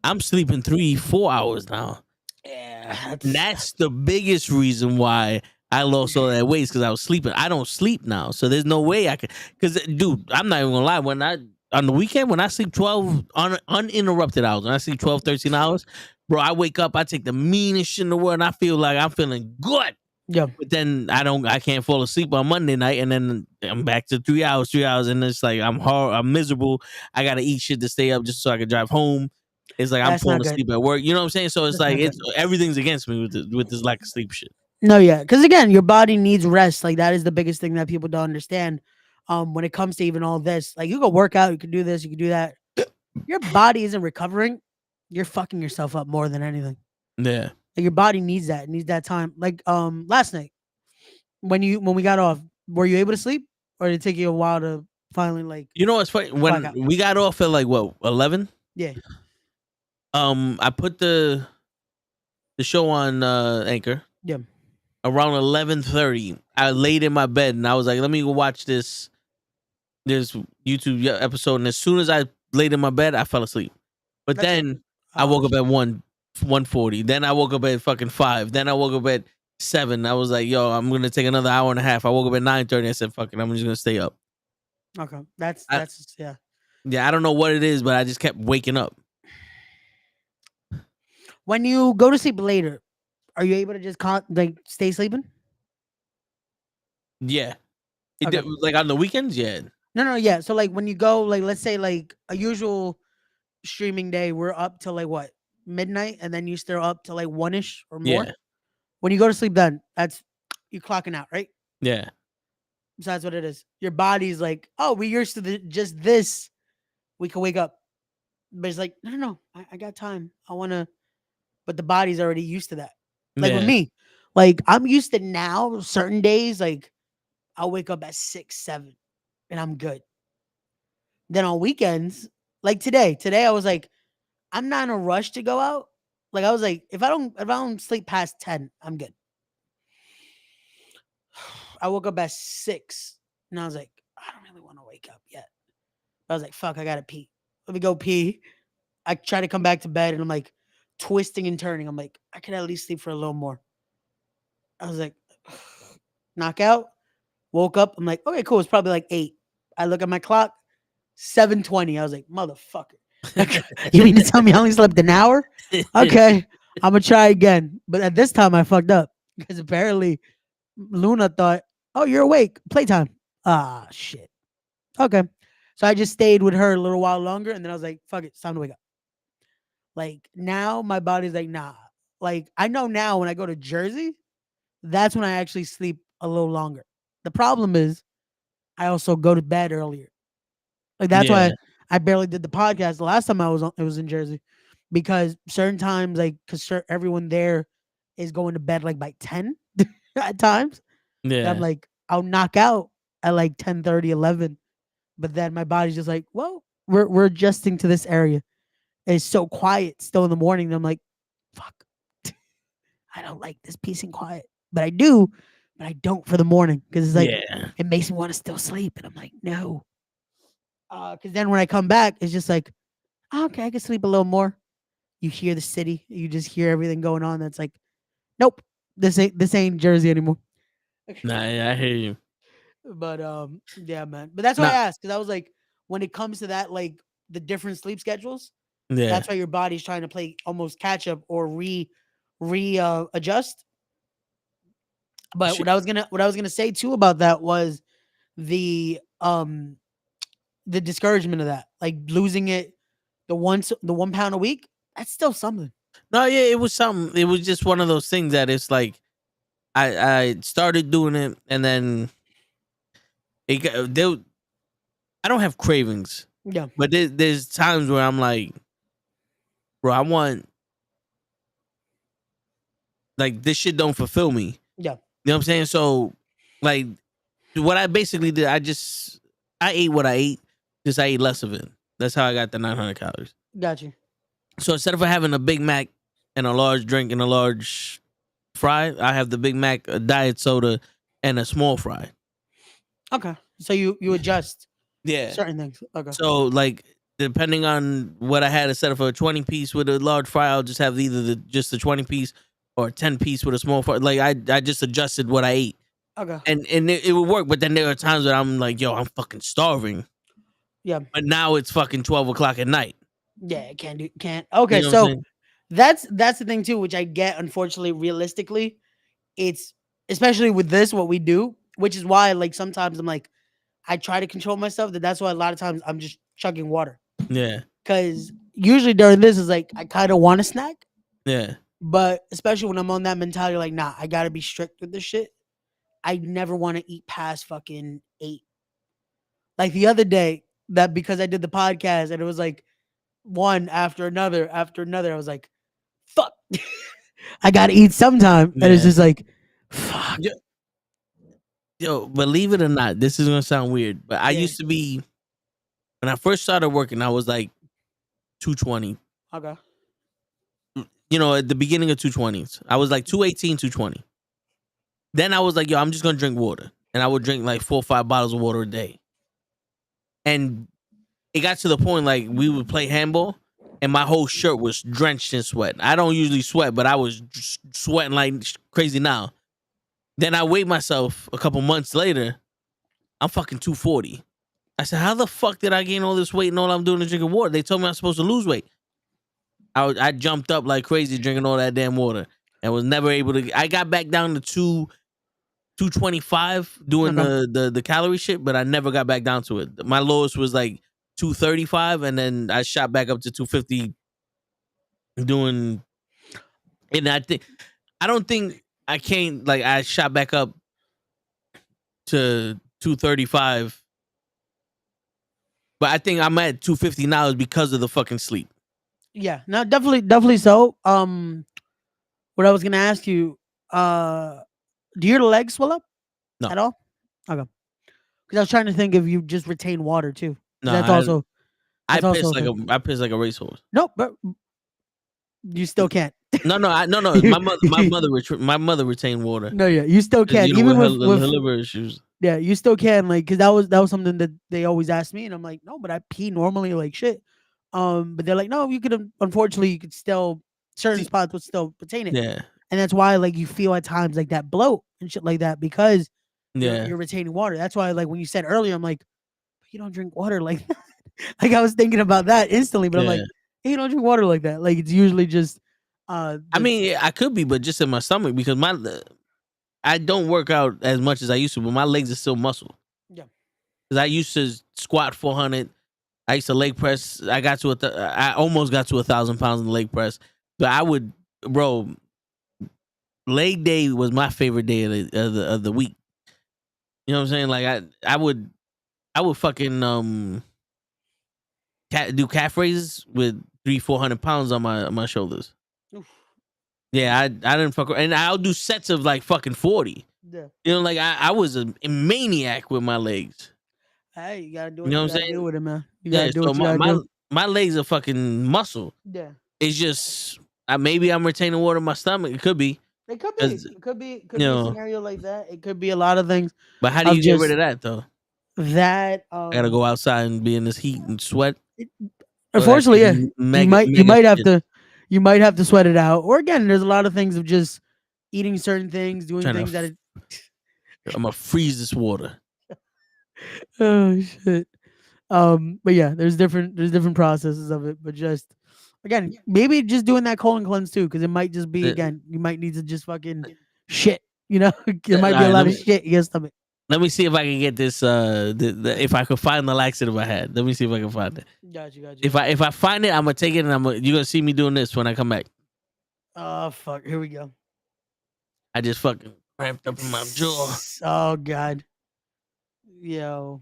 I'm sleeping 3-4 hours now. Yeah. And that's the biggest reason why I lost all that weight, because I was sleeping. I don't sleep now, so there's no way I could. Because, dude, I'm not even gonna lie. On the weekend, when I sleep 12 uninterrupted hours, when I sleep 12, 13 hours, bro, I wake up, I take the meanest shit in the world, and I feel like I'm feeling good. Yeah. But then I can't fall asleep on Monday night, and then I'm back to 3 hours, and it's like I'm miserable. I gotta eat shit to stay up just so I can drive home. It's like I'm That's falling not good. asleep at work. You know what I'm saying? So it's That's like not good. everything's against me with this lack of sleep shit. No, yeah, because again, your body needs rest. Like that is the biggest thing that people don't understand. When it comes to even all this, like you can work out, you can do this, you can do that. Your body isn't recovering. You're fucking yourself up more than anything. Yeah. Like, your body needs that. It needs that time. Like last night when we got off, were you able to sleep, or did it take you a while to finally like You know what's funny? clock When out? we got off at like what 11, Yeah, I put the show on Anchor yeah. around 11:30. I laid in my bed and I was like, let me go watch this YouTube episode. And as soon as I laid in my bed, I fell asleep. But That's it. then I Oh, woke up shit. at 1:40. Then I woke up at fucking 5. Then I woke up at 7. I was like, yo, I'm gonna take another hour and a half. I woke up at 9:30. I said, fuck it, I'm just gonna stay up. Okay, that's I, yeah. yeah, I don't know what it is, but I just kept waking up. When you go to sleep later, are you able to just like stay sleeping? Yeah. Okay. Like on the weekends, yeah. No, yeah. So like when you go, like let's say like a usual streaming day, we're up till like what, midnight, and then you still up till like 1ish or more. Yeah. When you go to sleep, then that's you clocking out, right? Yeah. So that's what it is. Your body's like, oh, we used to just this. We can wake up, but it's like, no. I got time. I want to, but the body's already used to that. Like with Yeah. me, like I'm used to now. Certain days, like I'll wake up at 6, 7, and I'm good. Then on weekends, like today I was like, I'm not in a rush to go out. Like I was like, if I don't sleep past 10, I'm good. I woke up at 6 and I was like, I don't really want to wake up yet. I was like, fuck, I gotta pee. Let me go pee. I try to come back to bed and I'm like twisting and turning. I'm like, I could at least sleep for a little more. I was like, knockout. Woke up. I'm like, okay, cool. It's probably like 8. I look at my clock, 7:20. I was like, motherfucker. You mean to tell me I only slept an hour? Okay, I'm gonna try again. But at this time, I fucked up because apparently Luna thought, "Oh, you're awake. Playtime." Ah, shit. Okay, so I just stayed with her a little while longer, and then I was like, "Fuck it, it's time to wake up." Like now, my body's like, "Nah." Like I know now when I go to Jersey, that's when I actually sleep a little longer. The problem is, I also go to bed earlier. Like that's Yeah. why I barely did the podcast the last time it was in Jersey, because certain times like because everyone there is going to bed like by 10 at times. And I'm Yeah. like I'll knock out at like 10:30, 11, but then my body's just like, well, we're adjusting to this area. And it's so quiet still in the morning. And I'm like, fuck, I don't like this peace and quiet, but I do, but I don't for the morning because it's like Yeah. it makes me want to still sleep, and I'm like, no. Because then when I come back, it's just like, oh, okay, I can sleep a little more. You hear the city, you just hear everything going on. That's like, nope, this ain't Jersey anymore. Nah, yeah, I hear you. But yeah, man. But that's why I Nah, asked, because I was like, when it comes to that, like the different sleep schedules, yeah. that's why your body's trying to play almost catch up or re adjust. But Shit. what I was gonna say too about that was the um the discouragement of that, like losing it, the 1 pound a week. That's still something. No, yeah, it was something. It was just one of those things that it's like I started doing it and then it got, there, I don't have cravings, Yeah, but there's times where I'm like, bro, I want like this shit don't fulfill me. yeah, You know what I'm saying? So like what I basically did, I ate what I ate, just I ate less of it. That's how I got the 900 calories. got you. So instead of having a Big Mac and a large drink and a large fry, I have the Big Mac, a diet soda, and a small fry. Okay, so you adjust Yeah. certain things. Okay, So like depending on what I had, instead of a 20 piece with a large fry, I'll just have either just the 20 piece or a 10 piece with a small fry. Like I just adjusted what I ate. okay, And it would work, but then there are times where I'm like, yo, I'm fucking starving. yeah, But now it's fucking 12 o'clock at night. yeah. Can't. You Okay, know what I'm so saying? that's the thing too, which I get. Unfortunately, realistically, it's especially with this, what we do, which is why like sometimes I'm like, I try to control myself. That's why a lot of times I'm just chugging water. Yeah. Because usually during this is like I kind of want a snack, Yeah. but especially when I'm on that mentality, like, nah, I gotta be strict with this shit. I never want to eat past fucking 8. Like the other day, that because I did the podcast and it was like one after another, I was like, fuck, I gotta eat sometime. And it's Yeah. just like, fuck. Yo, believe it or not, this is gonna sound weird, but I Yeah. used to be when I first started working, I was like 220. Okay. You know, at the beginning of 220s, I was like 218, 220. Then I was like, yo, I'm just gonna drink water, and I would drink like 4 or 5 bottles of water a day. And it got to the point like we would play handball, and my whole shirt was drenched in sweat. I don't usually sweat, but I was just sweating like crazy now. Then I weighed myself a couple months later. I'm fucking 240. I said, how the fuck did I gain all this weight and all I'm doing is drinking water? They told me I'm supposed to lose weight. I jumped up like crazy drinking all that damn water and was never able to. I got back down to 225 doing Okay. the calorie shit, but I never got back down to it. My lowest was like 235, and then I shot back up to 250 doing. And I don't think I came like I shot back up to 235, but I think I'm at 250 now is because of the fucking sleep. Yeah. No, definitely so. What I was gonna ask you, do your legs swell up No. at all? Okay. Because I was trying to think if you just retain water too. 'Cause No, that's also I that's also piss a like thing. I piss like a racehorse. Nope, but you still can't. No, no. You- My mother retained water. no, yeah, you still 'Cause, can. you know, Even with her, with her liver issues. yeah, you still can. Like, because that was something that they always asked me, and I'm like, no, but I pee normally like shit. But they're like, no, you could unfortunately you could still certain See, spots would still retain it, yeah, and that's why like you feel at times like that bloat and shit like that because yeah, you're retaining water. That's why like when you said earlier, I'm like, but you don't drink water like that. Like I was thinking about that instantly, but I'm yeah. like, hey, you don't drink water like that. Like it's usually just I mean, I could be, but just in my stomach because I don't work out as much as I used to, but my legs are still muscle. yeah. Because I used to squat 400. I used to leg press. I almost got to 1,000 pounds in the leg press, but bro. Leg day was my favorite day of the week. You know what I'm saying? Like I would fucking do calf raises with 300-400 pounds on my shoulders. Oof. Yeah, I didn't fuck, and I'll do sets of like fucking 40. Yeah. You know, like I was a maniac with my legs. Hey, you gotta do You what know you what I'm gotta do saying? with it, man. You Yeah. gotta do So what you gotta do. my legs are fucking muscle. Yeah. It's just maybe I'm retaining water in my stomach. It could be It could be. because It could you be a know. scenario like that. It could be a lot of things But how do of you get rid just of that though? that. I gotta go outside and be in this heat and sweat. Or that Unfortunately, shit's yeah, mega you mega might have shit. to sweat it out. Or again, there's a lot of things of just eating certain things, doing Trying to, things that. I'm gonna freeze this water. Oh shit. But yeah, there's different processes of it. But just again, maybe just doing that colon cleanse too, because it might just be Uh, again, you might need to just fucking shit. You know, All there might be a right, lot of shit in your stomach. let me see if I can get this. If I could find the laxative I had, let me see if I can find it. Got you. If I find it, I'm gonna take it and you're gonna see me doing this when I come back. Oh fuck, here we go. I just fucking cramped up in my jaw. Oh god. Yo.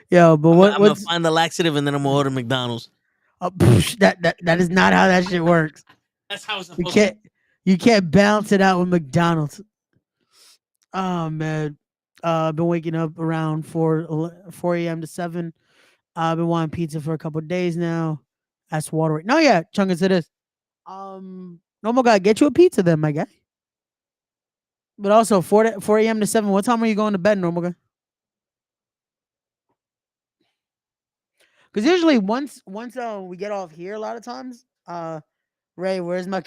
Yo, but I'm gonna what's find the laxative and then I'm gonna order McDonald's. that is not how that shit works. That's how it's You supposed to. you can't balance it out with McDonald's. Oh man. I've been waking up around 4 a.m. to 7. I've been wanting pizza for a couple of days now. That's water. No, yeah, chunk into this. Normal guy, get you a pizza then, my guy. But also 4 a.m. to 7. What time are you going to bed, normal guy? Because usually once we get off here, a lot of times, Ray, where's my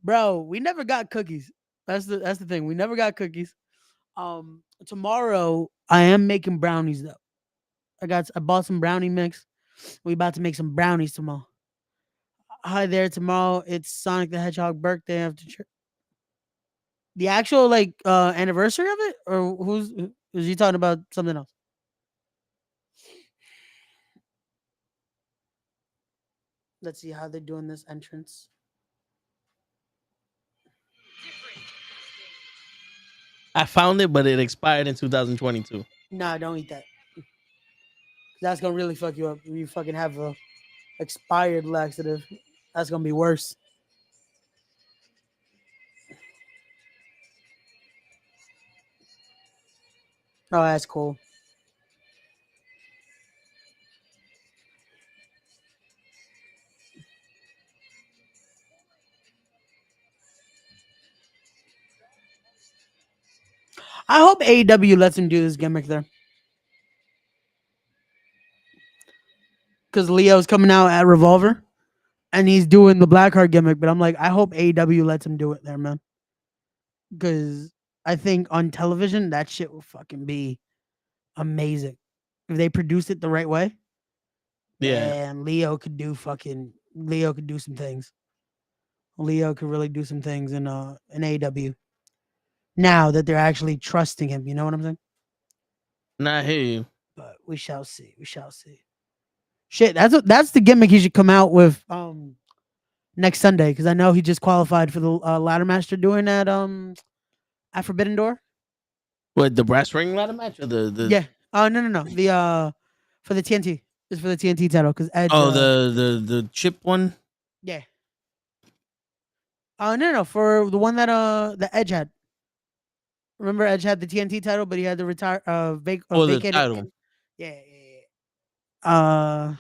bro? We never got cookies. That's the thing. We never got cookies. Tomorrow I am making brownies though. I bought some brownie mix. We about to make some brownies tomorrow. Hi there, tomorrow it's Sonic the Hedgehog birthday after church. The actual like anniversary of it, or is he talking about something else? Let's see how they're doing this entrance. I found it, but it expired in 2022. Nah, don't eat that. That's gonna really fuck you up. If you fucking have a expired laxative, that's gonna be worse. Oh, that's cool. I hope AEW lets him do this gimmick there. Because Leo's coming out at Revolver and he's doing the Blackheart gimmick, but I'm like, I hope AEW lets him do it there, man. Because I think on television, that shit will fucking be amazing. If they produce it the right way, Yeah. man, Leo could do some things. Leo could really do some things in AEW. Now that they're actually trusting him, you know what I'm saying? Not here. But we shall see. We shall see. Shit, that's the gimmick he should come out with next Sunday, because I know he just qualified for the ladder match they're doing at Forbidden Door. What, the brass ring ladder match or the Yeah. No. The for the TNT. It's for the TNT title because Edge. oh the chip one? Yeah. No. For the one that the Edge had. Remember, Edge had the TNT title, but he had to retire. Oh, the Vacated. title. Yeah. Uh,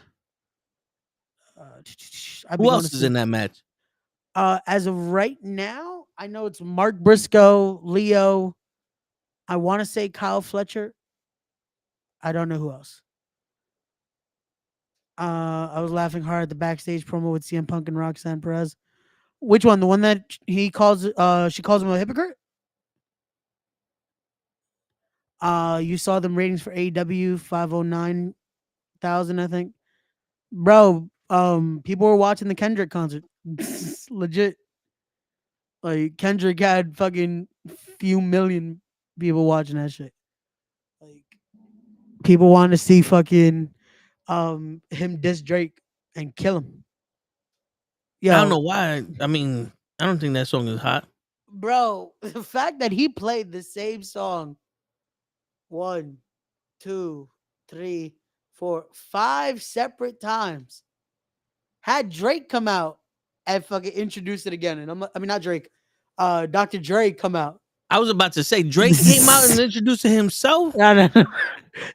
I'd be Who going to else is see. in that match? As of right now, I know it's Mark Briscoe, Leo. I want to say Kyle Fletcher. I don't know who else. I was laughing hard at the backstage promo with CM Punk and Roxanne Perez. Which one? The one that she calls him a hypocrite? You saw them ratings for AEW 509,000, I think. Bro, people were watching the Kendrick concert. Legit. Like Kendrick had fucking few million people watching that shit. Like people want to see fucking him diss Drake and kill him. I don't Yo, know why. I mean, I don't think that song is hot. bro, the fact that he played the same song 1, 2, 3, 4, 5 separate times, had Drake come out and fucking introduce it again. And I mean, not Drake, Dr. Dre come out. I was about to say Drake came out and introduced himself. No.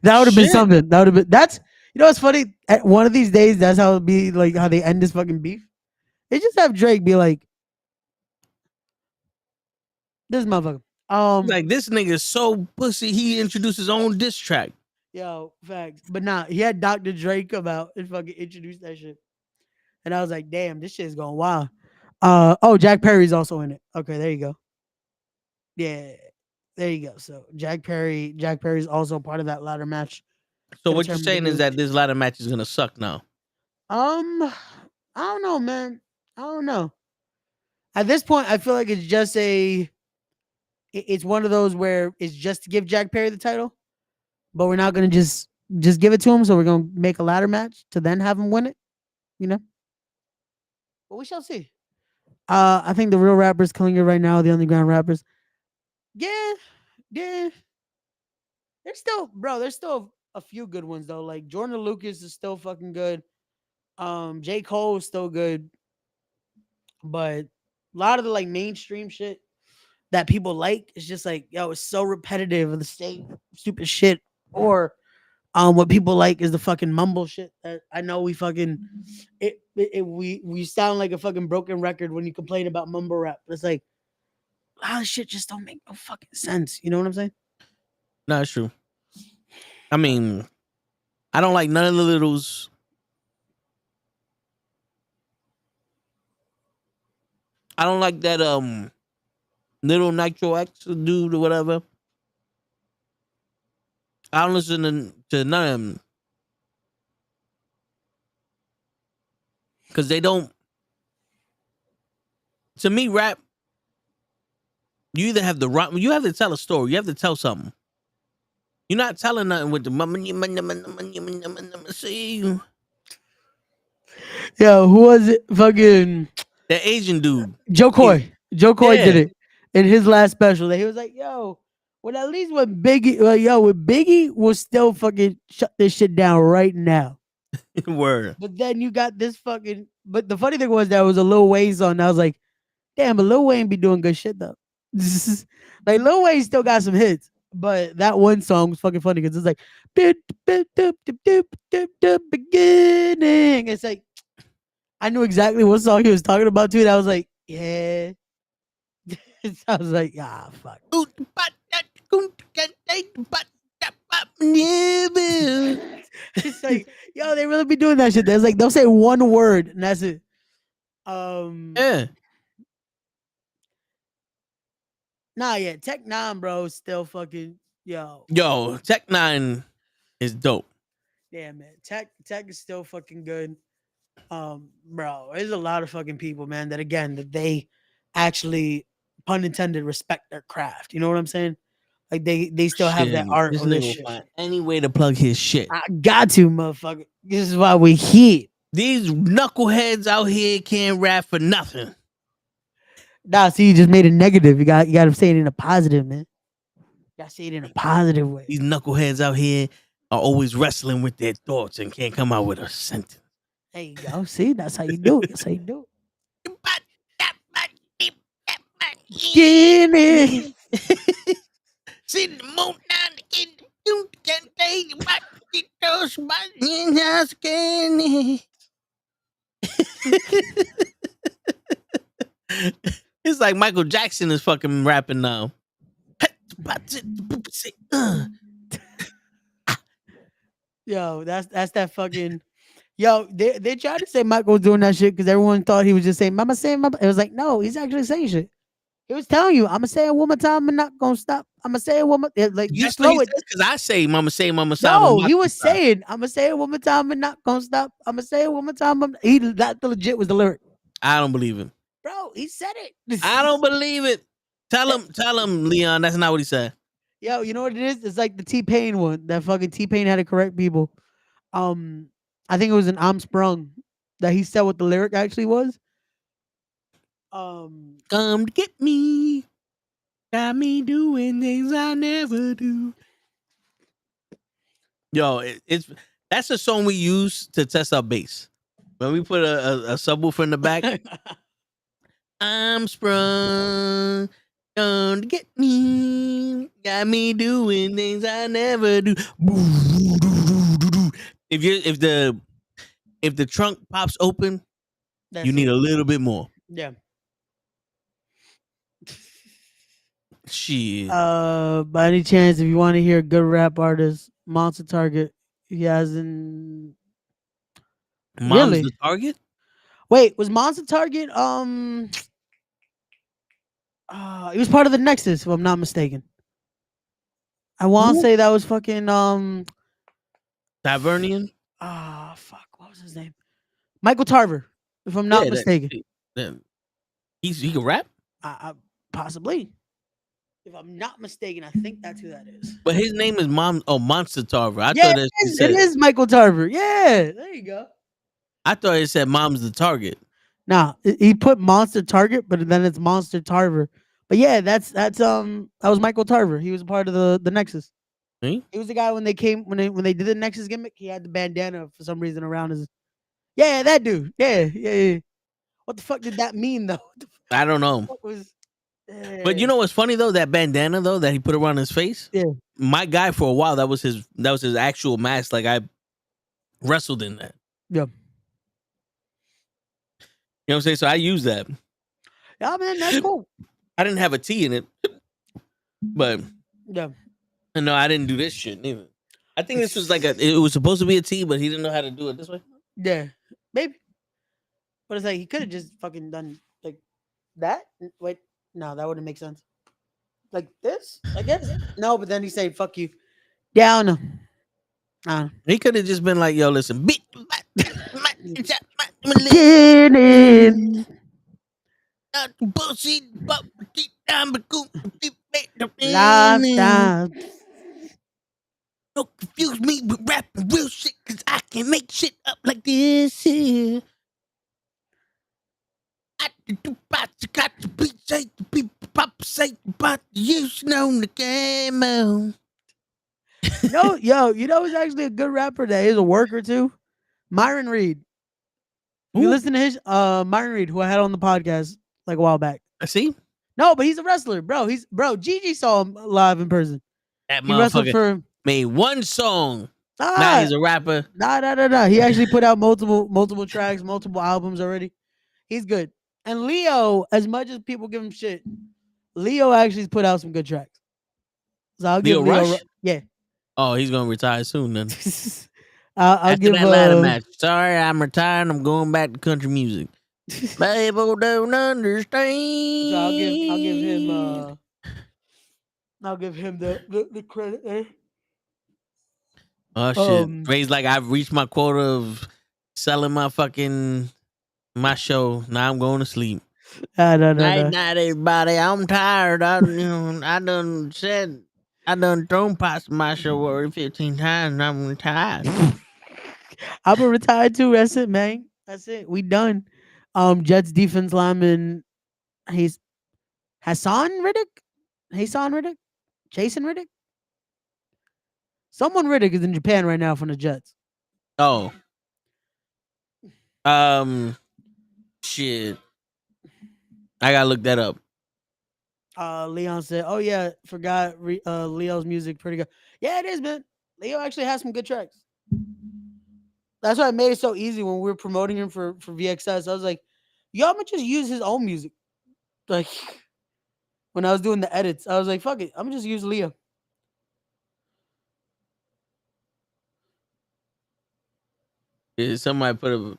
That would have been Shit. something. That would have been. That's, you know what's funny? At one of these days, that's how it'd be, like how they end this fucking beef. They just have Drake be like, "This motherfucker." Like this nigga so pussy. He introduced his own diss track. Yo, facts. But nah, he had Dr. Dre come out and fucking introduce that shit. And I was like, damn, this shit's going wild. Oh, Jack Perry's also in it. Okay, there you go. Yeah, there you go. So Jack Perry's also part of that ladder match. So To what you're determine the saying is new that this ladder match is gonna suck now. I don't know, man. I don't know. At this point, I feel like it's just it's one of those where it's just to give Jack Perry the title, but we're not gonna just give it to him. So we're gonna make a ladder match to then have him win it. You know. But we shall see. I think the real rappers killing it right now, the underground rappers. Yeah. There's still a few good ones though. Like Jordan Lucas is still fucking good. J. Cole is still good. But a lot of the like mainstream shit that people like is just like, yo, it's so repetitive of the same stupid shit. Or what people like is the fucking mumble shit that I know we fucking we sound like a fucking broken record when you complain about mumble rap. It's like a lot of shit just don't make no fucking sense. You know what I'm saying? No, it's true. I mean, I don't like none of the littles. I don't like that little Nitro X dude or whatever. I don't listen to none of them because they don't. To me, rap You either have the right. You have to tell a story. You have to tell something. You're not telling nothing with the see you. Yo, who was it? Fucking That Asian dude. Joe Coy. Joe Coy did Yeah. it in his last special. He was like, "Yo, well, at least when Biggie, with Biggie, will still fucking shut this shit down right now." Word. But then you got this fucking. But the funny thing was that was a Lil Wayne song. I was like, "Damn, but Lil Wayne be doing good shit though." Like Lil Wayne still got some hits, but that one song was fucking funny because it's like, "Doop, doop, doop, doop, doop, doop, doop, beginning." It's like I knew exactly what song he was talking about too. And I was like, yeah. I was like, ah, fuck. It's like, yo, they really be doing that shit. There's like they'll say one word and that's it. Yeah. Nah, yeah, Tech Nine, bro, still fucking yo. Yo, Tech Nine is dope. Yeah, man. Tech is still fucking good. Bro, there's a lot of fucking people, man, that again that they actually, pun intended, respect their craft. You know what I'm saying? Like they still have that Shit, art this of this nigga will shit. find any way to plug his shit. I got to, motherfucker. This is why we here. These knuckleheads out here can't rap for nothing. Nah, see, you just made it negative. You got to say it in a positive, man. You got to say it in a positive way. These knuckleheads out here are always wrestling with their thoughts and can't come out with a sentence. There you go. See, that's how you do it. That's how you do it. Get it. See the moon down the you can't take about those in your skin. It's like Michael Jackson is fucking rapping now. Yo, that's that fucking. Yo, they tried to say Michael was doing that shit because everyone thought he was just saying "Mama saying Mama." It was like, no, he's actually saying shit. He was telling you, "I'm gonna say it one more time. I'm not gonna stop. I'm gonna say it one more." Like you That's what he slow it. says because I say Mama No, Sama. he was saying, "I'm gonna say it one more time. I'm not gonna stop. I'm gonna say it one more time." That legit was the lyric, I don't believe him. bro. He said it. I don't believe it. Tell him, Leon. That's not what he said. Yo, you know what it is? It's like the T-Pain one. That fucking T-Pain had to correct people. I think it was an I'm Sprung that he said what the lyric actually was. Come to get me. Got me doing things I never do. Yo, that's a song we use to test our bass. When we put a subwoofer in the back, I'm sprung. Come to get me. Got me doing things I never do. If the trunk pops open, That's you need it. a little bit more. Yeah. Shit. By any chance, if you want to hear a good rap artist, Monster Target, he hasn't. Mom's really? the target? Wait, was Monster Target? He was part of the Nexus, if I'm not mistaken. I want to say that was fucking Tavernian? fuck, what was his name? Michael Tarver, if I'm not mistaken. He can rap? Possibly. If I'm not mistaken, I think that's who that is. But his name is Monster Tarver. I Yeah, thought it is Michael Tarver. Yeah, there you go. I thought it said Mom's the target. Nah, he put Monster Target, but then it's Monster Tarver. But yeah, that was Michael Tarver. He was a part of the Nexus. See? He was the guy when they did the Nexus gimmick. He had the bandana for some reason around his. Yeah, that dude. Yeah. What the fuck did that mean though? I don't know. But you know what's funny though? That bandana though that he put around his face. Yeah. My guy for a while that was his actual mask. Like I wrestled in that. Yeah. You know what I'm saying? So I use that. Yeah, man, that's cool. I didn't have a T in it, but yeah. No, I didn't do this shit neither. I think this was it was supposed to be a T, but he didn't know how to do it this way. Yeah, maybe. But it's like he could have just fucking done like that. Wait, no, that wouldn't make sense. Like this, I guess. No, but then he said, "Fuck you." Down. He could have just been like, "Yo, listen, get in." Not bullshit, but Lifestyle. don't confuse me with rapping real shit, cause I can make shit up like this here. I do got to be say the people pop say about you know the camo. No, yo, you know who's actually a good rapper that is a worker too? Myron Reed. You Who? listen to his Myron Reed, who I had on the podcast like a while back. I see No, but he's a wrestler, bro. Gigi saw him live in person. that He wrestled motherfucker for made one song. Now he's a rapper. Nah. He actually put out multiple tracks, multiple albums already. He's good. And Leo, as much as people give him shit, Leo actually put out some good tracks. So I'll give Leo Leo. Rush? Yeah. Oh, he's gonna retire soon then. I'll After give that ladder match. Sorry, I'm retired. I'm going back to country music. People don't understand. So I'll give him the credit there. Oh shit. Ray's like, I've reached my quota of selling my show. Now I'm going to sleep. No. Night, everybody. I'm tired. I done thrown pots in my show already 15 times and I'm retired. I'm a retired too. That's it, man. That's it. We done. Jets defense lineman. He's Hassan Riddick. Jason Riddick. Someone Riddick is in Japan right now from the Jets. Oh. Shit. I gotta look that up. Leon said, "Oh yeah, forgot Leo's music pretty good. Yeah, it is, man. Leo actually has some good tracks. That's why I made it so easy when we were promoting him for VXS. I was like, y'all gonna just use his own music. Like when I was doing the edits, I was like, fuck it, I'm gonna just use Leo. Yeah, somebody put up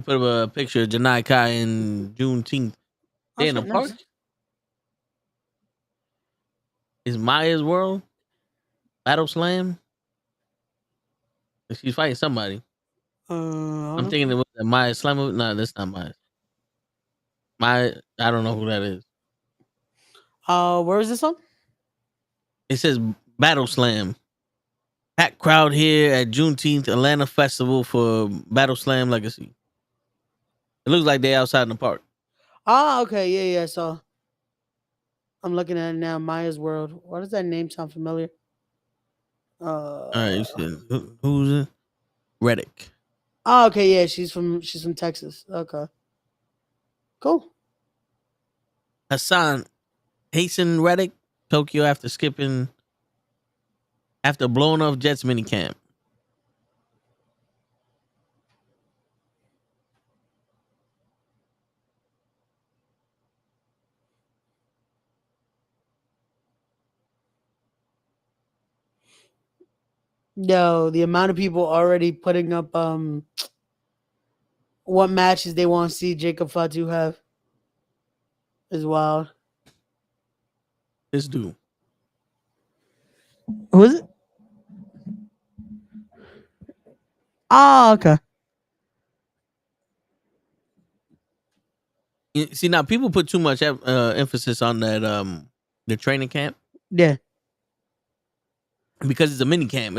a picture of Janai Kai in Juneteenth. They in the park. Is Maya's World Battle Slam? She's fighting somebody. I'm thinking it was Maya Slam. No, that's not Maya. I don't know who that is. Where is this one? It says Battle Slam. Packed crowd here at Juneteenth Atlanta Festival for Battle Slam Legacy. It looks like they're outside in the park. Okay, yeah. So I'm looking at it now. Maya's World. Why does that name sound familiar? All right, you said who's it? Reddick. Oh, okay, yeah. She's from Texas. Okay, cool. Hassan Hasten Reddick, Tokyo after blowing off Jets minicamp. Yo, the amount of people already putting up what matches they want to see Jacob Fatu have is wild. This dude. Who is it? Oh, okay. See, now people put too much emphasis on that the training camp. Yeah. Because it's a mini camp.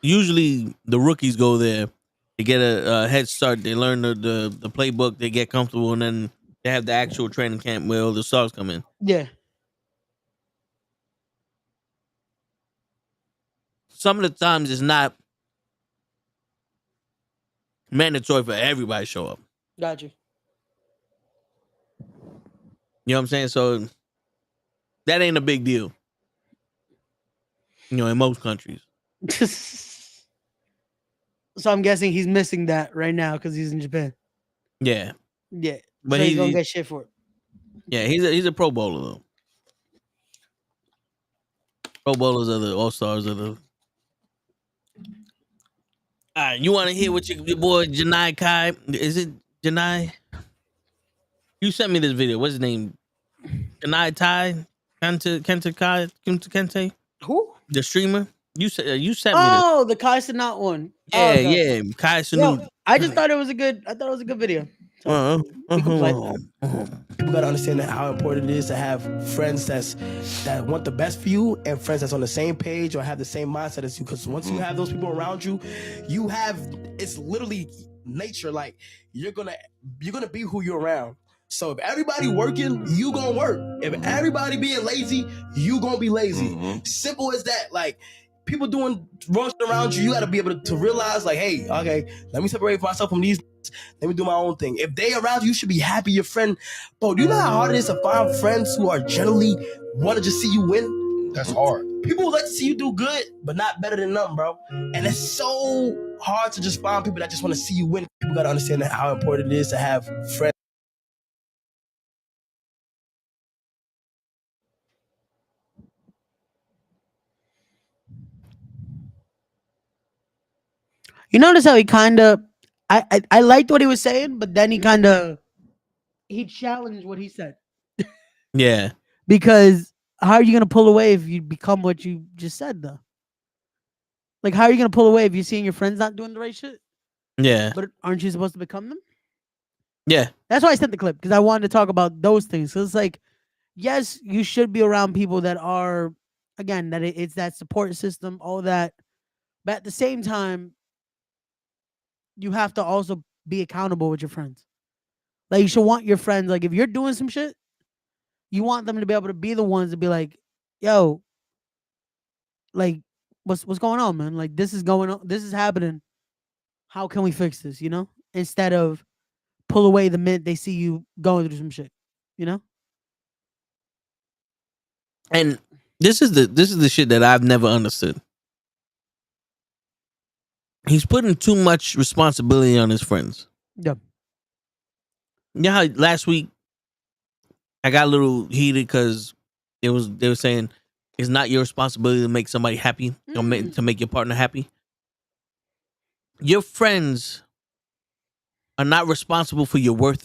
Usually the rookies go there to get a head start. They learn the playbook. They get comfortable, and then they have the actual training camp where all the stars come in. Yeah. Some of the times it's not mandatory for everybody to show up. Got you. You know what I'm saying? So that ain't a big deal. You know, in most countries. So I'm guessing he's missing that right now because he's in Japan. Yeah. Yeah. But so he's gonna get shit for it. Yeah, he's a Pro Bowler though. Pro Bowlers are the All Stars of the. All right, you want to hear what your boy Janai Kai? Is it Janai? You sent me this video. What's his name? Janai Tai Kente. Who? The streamer. You sent me this. Oh, the Kai Cenat one. Yeah, okay. yeah, Kai Cenat. I just thought it was a good. I thought it was a good video. We can play. People gotta understand that how important it is to have friends that want the best for you and friends that's on the same page or have the same mindset as you. Because once you have those people around you, it's literally nature. Like you're gonna be who you're around. So if everybody working, you gonna work. If everybody being lazy, you gonna be lazy. Simple as that. Like people doing wrong shit around you, you gotta be able to realize, like, hey, okay, let me separate myself from these. Let me do my own thing. If they around you, you should be happy your friend. Bro, do you know how hard it is to find friends who are generally want to just see you win? That's hard. People would like to see you do good, but not better than them, bro. And it's so hard to just find people that just want to see you win. People gotta understand that how important it is to have friends. You notice how he kind of, I liked what he was saying, but then he challenged what he said. Yeah. Because how are you gonna pull away if you become what you just said though? Like how are you gonna pull away if you're seeing your friends not doing the right shit? Yeah. But aren't you supposed to become them? Yeah. That's why I sent the clip, because I wanted to talk about those things. So it's like, yes, you should be around people that are, again, that it's that support system, all that. But at the same time, you have to also be accountable with your friends. Like you should want your friends, like if you're doing some shit, you want them to be able to be the ones to be like, yo, like what's going on, man? Like this is going on, this is happening. How can we fix this, you know? Instead of pull away the minute they see you going through some shit, you know? And this is the shit that I've never understood. He's putting too much responsibility on his friends. Yeah. You know how last week I got a little heated because they were saying it's not your responsibility to make somebody happy or to make your partner happy. Your friends are not responsible for your work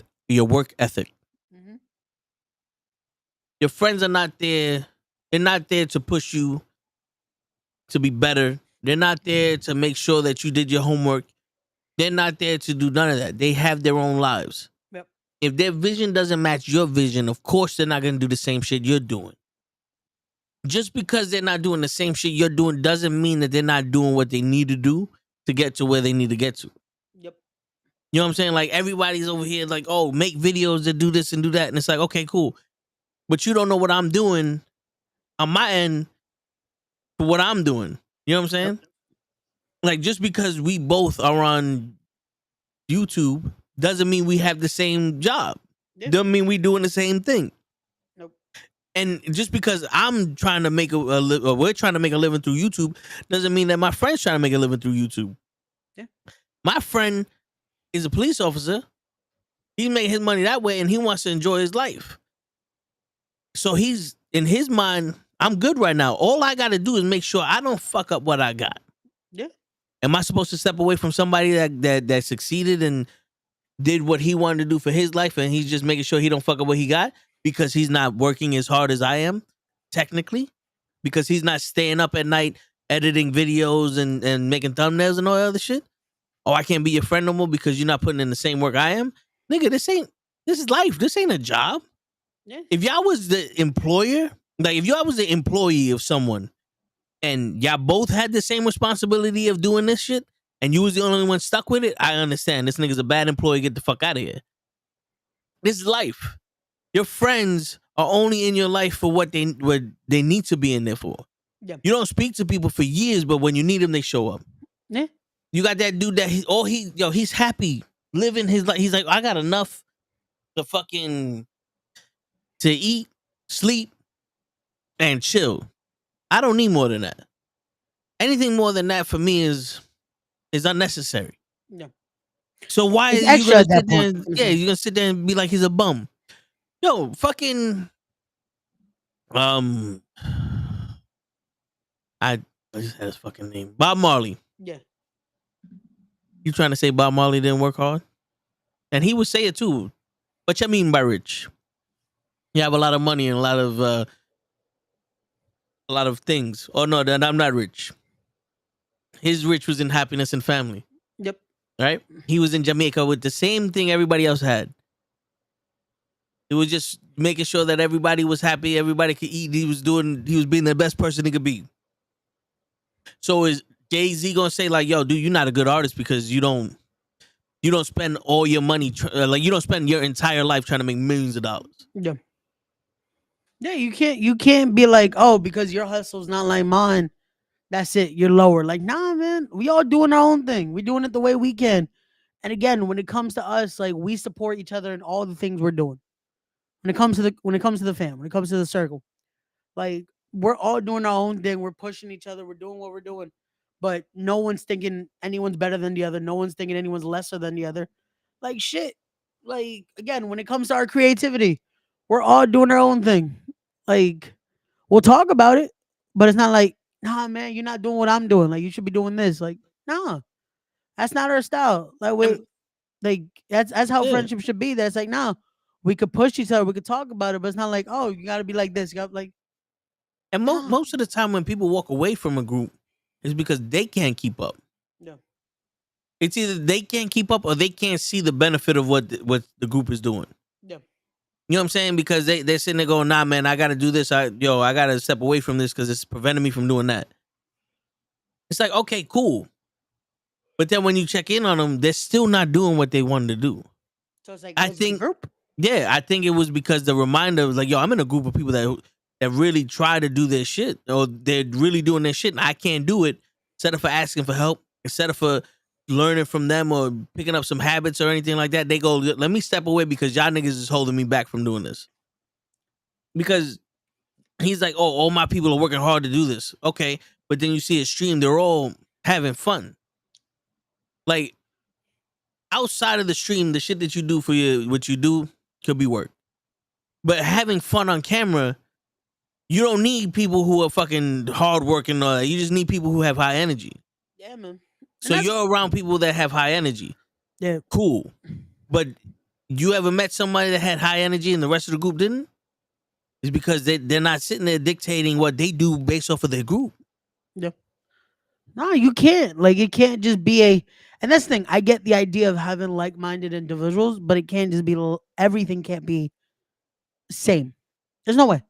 ethic. Mhm. Your friends are not there. They're not there to push you to be better. They're not there to make sure that you did your homework. They're not there to do none of that. They have their own lives. Yep. If their vision doesn't match your vision, of course they're not going to do the same shit you're doing. Just because they're not doing the same shit you're doing doesn't mean that they're not doing what they need to do to get to where they need to get to. Yep. You know what I'm saying? Like everybody's over here like, oh, make videos that do this and do that. And it's like, okay, cool. But you don't know what I'm doing on my end for what I'm doing. You know what I'm saying? Yep. Like just because we both are on YouTube doesn't mean we have the same job. Yeah. Doesn't mean we doing the same thing. Nope. And just because I'm trying to make or we're trying to make a living through YouTube doesn't mean that my friend's trying to make a living through YouTube. Yeah. My friend is a police officer. He's making his money that way and he wants to enjoy his life. So he's in his mind, I'm good right now. All I got to do is make sure I don't fuck up what I got. Yeah. Am I supposed to step away from somebody that succeeded and did what he wanted to do for his life and he's just making sure he don't fuck up what he got because he's not working as hard as I am, technically? Because he's not staying up at night editing videos and making thumbnails and all that other shit? Oh, I can't be your friend no more because you're not putting in the same work I am? Nigga, this is life. This ain't a job. Yeah. If y'all was the employer, like if y'all was the employee of someone and y'all both had the same responsibility of doing this shit and you was the only one stuck with it, I understand. This nigga's a bad employee. Get the fuck out of here. This is life. Your friends are only in your life for what they need to be in there for. Yeah. You don't speak to people for years, but when you need them, they show up. Yeah. You got that dude that he's happy living his life. He's like, I got enough to eat, sleep, and chill. I don't need more than that. Anything more than that for me is unnecessary. Yeah. So why It's are you extra gonna at that sit there? point. Yeah, you're gonna sit there and be like he's a bum. Yo, fucking I just had his fucking name. Bob Marley. Yeah. You trying to say Bob Marley didn't work hard? And he would say it too. What you mean by rich? You have a lot of money and a lot of things. Oh no, then I'm not rich. His rich was in happiness and family. Yep. right? He was in Jamaica with the same thing everybody else had. It was just making sure that everybody was happy, everybody could eat. He was being the best person he could be. So is Jay-Z gonna say like, yo, dude, you're not a good artist because you don't spend all your money, like you don't spend your entire life trying to make millions of dollars. Yeah. Yeah, you can't be like, oh, because your hustle's not like mine, that's it, you're lower. Like, nah, man, we all doing our own thing. We doing it the way we can. And again, when it comes to us, like we support each other in all the things we're doing. When it comes to the fam, when it comes to the circle, like we're all doing our own thing. We're pushing each other. We're doing what we're doing, but no one's thinking anyone's better than the other. No one's thinking anyone's lesser than the other. Like shit. Like again, when it comes to our creativity, we're all doing our own thing. Like we'll talk about it, but it's not like, nah, man, you're not doing what I'm doing. Like you should be doing this. Like, nah, that's not our style. Like we, And, like that's how yeah. friendship should be. That's like, nah, we could push each other. We could talk about it, but it's not like, oh, you got to be like this. You got like, And nah. most of the time when people walk away from a group, it's because they can't keep up. Yeah. It's either they can't keep up or they can't see the benefit of what the group is doing. Yeah. You know what I'm saying? Because they're sitting there going, nah, man, I got to do this. I got to step away from this because it's preventing me from doing that. It's like, okay, cool. But then when you check in on them, they're still not doing what they wanted to do. So it's like, I was the think, group? yeah, I think it was because the reminder was like, yo, I'm in a group of people that really try to do their shit, or they're really doing their shit, and I can't do it. Instead of for asking for help, instead of for learning from them or picking up some habits or anything like that, they go, let me step away because y'all niggas is holding me back from doing this. Because he's like, oh, all my people are working hard to do this. Okay, but then you see a stream, they're all having fun. Like, outside of the stream, the shit that you do for what you do could be work. But having fun on camera, you don't need people who are fucking hardworking. You just need people who have high energy. Yeah, man. So you're around people that have high energy. Yeah. Cool. But you ever met somebody that had high energy and the rest of the group didn't? It's because they're not sitting there dictating what they do based off of their group. Yeah. No, you can't. Like it can't just be a. And that's the thing. I get the idea of having like-minded individuals, but it can't just be. Everything can't be same. There's no way.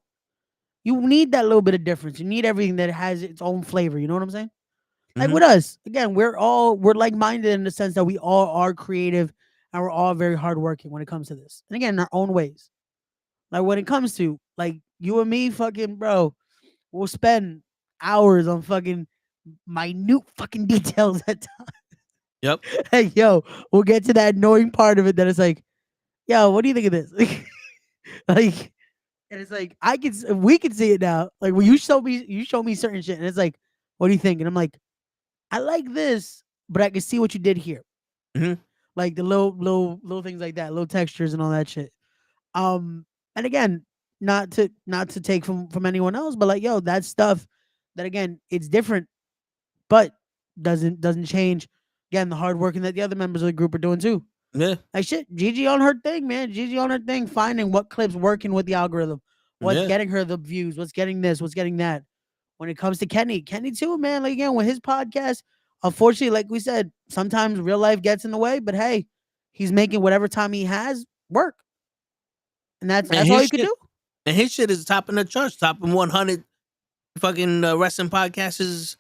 You need that little bit of difference. You need everything that has its own flavor. You know what I'm saying? Like Mhm. with us, again, we're like-minded in the sense that we all are creative and we're all very hardworking when it comes to this. And again, in our own ways. Like when it comes to like you and me, fucking bro, we'll spend hours on fucking minute fucking details at times. Yep. Like, yo, we'll get to that annoying part of it that it's like, yo, what do you think of this? Like, and it's like we can see it now. Like when you show me certain shit, and it's like, what do you think? And I'm like, I like this, but I can see what you did here. Mhm. Like the little things like that, little textures and all that shit. And again, not to take from anyone else, but like, yo, that stuff that again, it's different, but doesn't change. Again, the hard working that the other members of the group are doing too. Yeah. Like shit, Gigi on her thing, man. Gigi on her thing, finding what clips working with the algorithm, what's Yeah. getting her the views, what's getting this, what's getting that. When it comes to Kenny too, man. Like again, with his podcast, unfortunately, like we said, sometimes real life gets in the way. But hey, he's making whatever time he has work, and that's all his you could shit- do. And his shit is topping the charts, topping 100 fucking wrestling podcasts is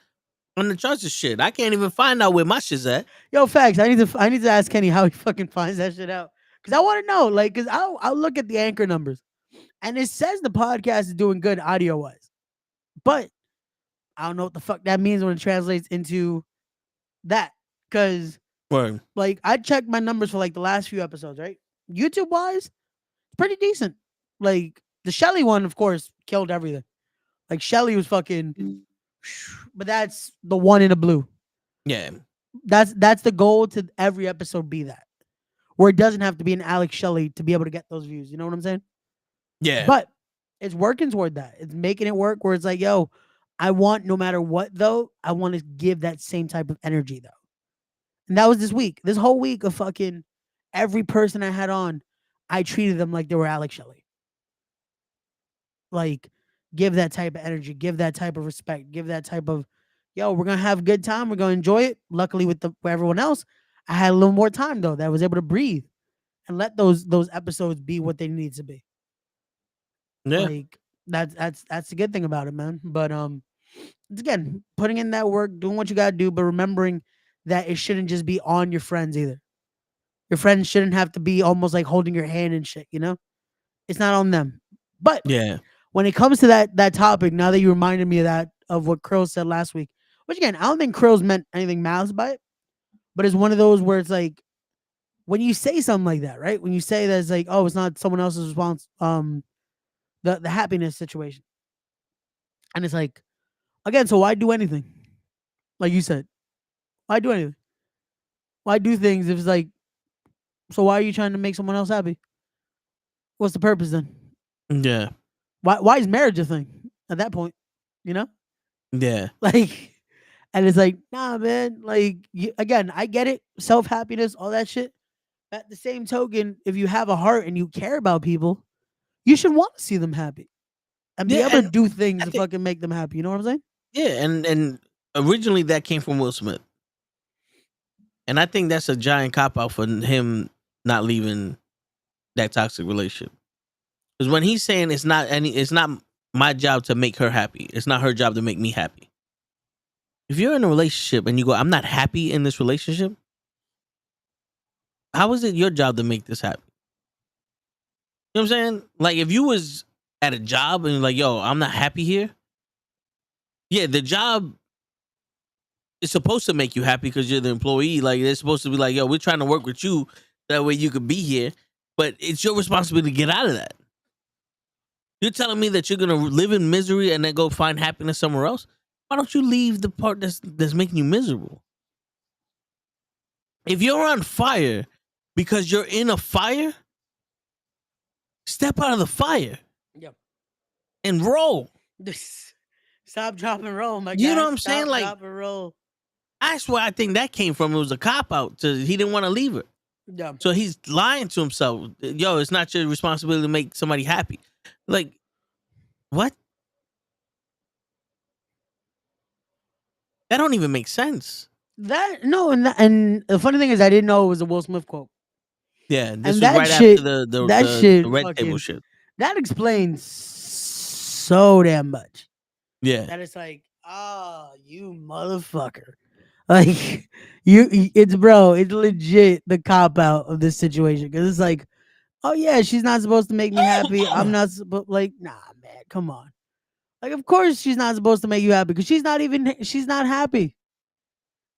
on the charts of shit. I can't even find out where my shit's at. Yo, facts. I need to ask Kenny how he fucking finds that shit out. Cause I want to know, like, cause I'll look at the anchor numbers, and it says the podcast is doing good audio wise, but I don't know what the fuck that means when it translates into that. Cause Word. like I checked my numbers for like the last few episodes, right? YouTube wise, pretty decent. Like the Shelly one, of course, killed everything. Like Shelly was fucking, but that's the one in a blue. Yeah. That's the goal to every episode be that. Where it doesn't have to be an Alex Shelley to be able to get those views. You know what I'm saying? Yeah. But it's working toward that. It's making it work where it's like, yo, I want no matter what though, I want to give that same type of energy though. And that was this week. This whole week of fucking every person I had on, I treated them like they were Alex Shelley. Like, give that type of energy, give that type of respect, give that type of, yo, we're gonna have a good time, we're gonna enjoy it. Luckily with everyone else, I had a little more time though that I was able to breathe and let those episodes be what they need to be. Yeah. Like that's the good thing about it, man. But it's again putting in that work, doing what you gotta do, but remembering that it shouldn't just be on your friends either. Your friends shouldn't have to be almost like holding your hand and shit, you know? It's not on them. But Yeah. when it comes to that topic, now that you reminded me of that of what Krill said last week, which again, I don't think Krill's meant anything malice by it, but it's one of those where it's like when you say something like that, right? When you say that it's like, oh, it's not someone else's response, the happiness situation. And it's like, again, so why do anything? Like you said, why do anything? Why do things if it's like, so why are you trying to make someone else happy? What's the purpose then? Yeah. Why is marriage a thing at that point? You know? Yeah. Like, and it's like, nah, man. Like, again, I get it, self happiness, all that shit. At the same token, if you have a heart and you care about people, you should want to see them happy and be Yeah. able to And do things I to think, fucking make them happy. You know what I'm saying? yeah, and originally that came from Will Smith. And I think that's a giant cop out for him not leaving that toxic relationship. Because when he's saying it's not my job to make her happy. It's not her job to make me happy. If you're in a relationship and you go, I'm not happy in this relationship, how is it your job to make this happen? You know what I'm saying? Like if you was at a job and you're like, yo, I'm not happy here. Yeah, the job is supposed to make you happy because you're the employee. Like they're supposed to be like, yo, we're trying to work with you that way you could be here. But it's your responsibility to get out of that. You're telling me that you're gonna live in misery and then go find happiness somewhere else? Why don't you leave the part that's making you miserable? If you're on fire because you're in a fire, step out of the fire Yep. and roll. Stop, drop, and roll, my guy. You know what I'm saying? Stop, Like drop, and roll. that's where I think that came from. It was a cop out. He didn't want to leave her. Yeah. So he's lying to himself. Yo, it's not your responsibility to make somebody happy. Like, what? That don't even make sense. That no, and the funny thing is, I didn't know it was a Will Smith quote. Yeah, this And was that right after shit, the the that the, shit, the red table fucking, shit. that explains so damn much. Yeah, That it's like, oh, you motherfucker. Like it's bro, it's legit the cop out of this situation because it's like, oh yeah, she's not supposed to make me happy. I'm not supposed like, nah, man, come on. Like, of course she's not supposed to make you happy because she's not happy.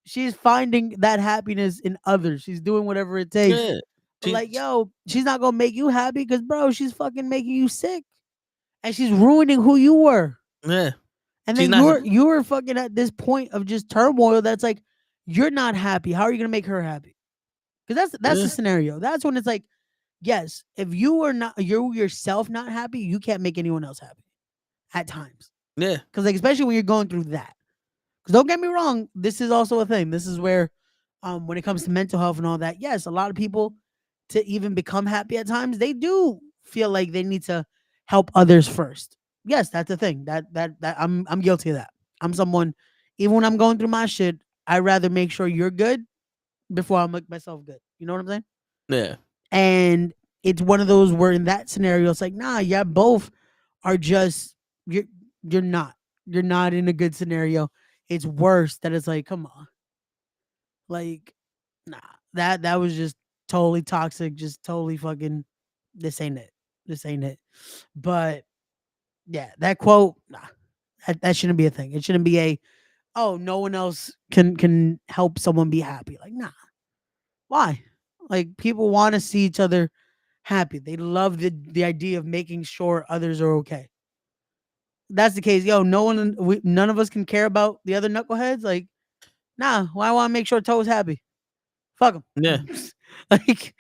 She's finding that happiness in others. She's doing whatever it takes. yeah. But She, like, yo, she's not gonna make you happy because, bro, she's fucking making you sick, and she's ruining who you were. yeah. And She's then not. you're fucking at this point of just turmoil. That's like, you're not happy. How are you gonna make her happy? Because that's the Yeah, scenario. That's when it's like, yes, if you are not you're yourself not happy, you can't make anyone else happy at times. yeah, Because like especially when you're going through that. Because don't get me wrong, this is also a thing. This is where, when it comes to mental health and all that, yes, a lot of people to even become happy at times, they do feel like they need to help others first. Yes, that's a thing. That I'm guilty of that. I'm someone, even when I'm going through my shit, I rather make sure you're good before I make myself good. You know what I'm saying? yeah, And it's one of those where in that scenario, it's like, nah, yeah, both are just you're you're not. You're not in a good scenario. It's worse that it's like, come on. Like, nah. That was just totally toxic, just totally fucking this ain't it. This ain't it. But yeah, that quote, nah. That shouldn't be a thing. It shouldn't be a, oh, no one else can help someone be happy. Like, nah. Why? Like people want to see each other happy. They love the idea of making sure others are okay. That's the case. Yo, none of us can care about the other knuckleheads. Like, nah, why want to make sure Toe's happy? Fuck him. yeah. Like,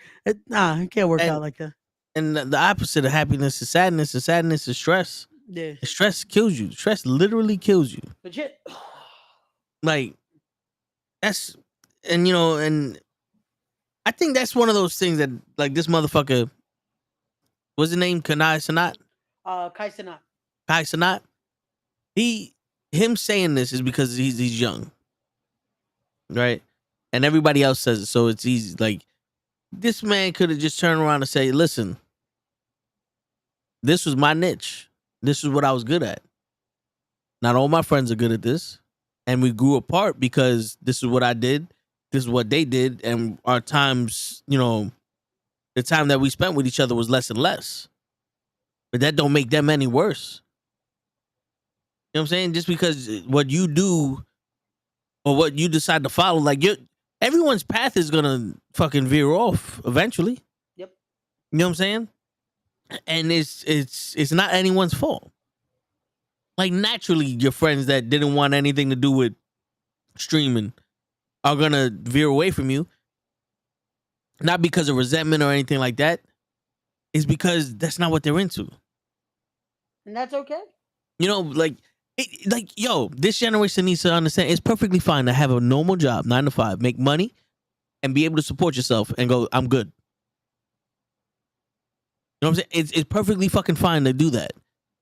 nah, it can't work And out like that. and the opposite of happiness is sadness, and sadness is stress. Yeah, And stress kills you. Stress literally kills you. legit. Like that's and I think that's one of those things that like this motherfucker. What's his name? Kanai Sanat. Kai Cenat. Kai Sanat. Him saying this is because he's young, right? and everybody else says it, so it's easy. Like this man could have just turned around and say, "Listen, this was my niche. This is what I was good at. Not all my friends are good at this, and we grew apart because this is what I did, this is what they did, and our times, the time that we spent with each other was less and less. But that don't make them any worse. You know what I'm saying? Just because what you do or what you decide to follow, like everyone's path is gonna fucking veer off eventually. Yep. You know what I'm saying? And it's not anyone's fault. Like naturally, your friends that didn't want anything to do with streaming are gonna veer away from you. Not because of resentment or anything like that. It's because that's not what they're into. And that's okay. This generation needs to understand it's perfectly fine to have a normal job, 9 to 5, make money, and be able to support yourself and go, I'm good. You know what I'm saying? It's perfectly fucking fine to do that.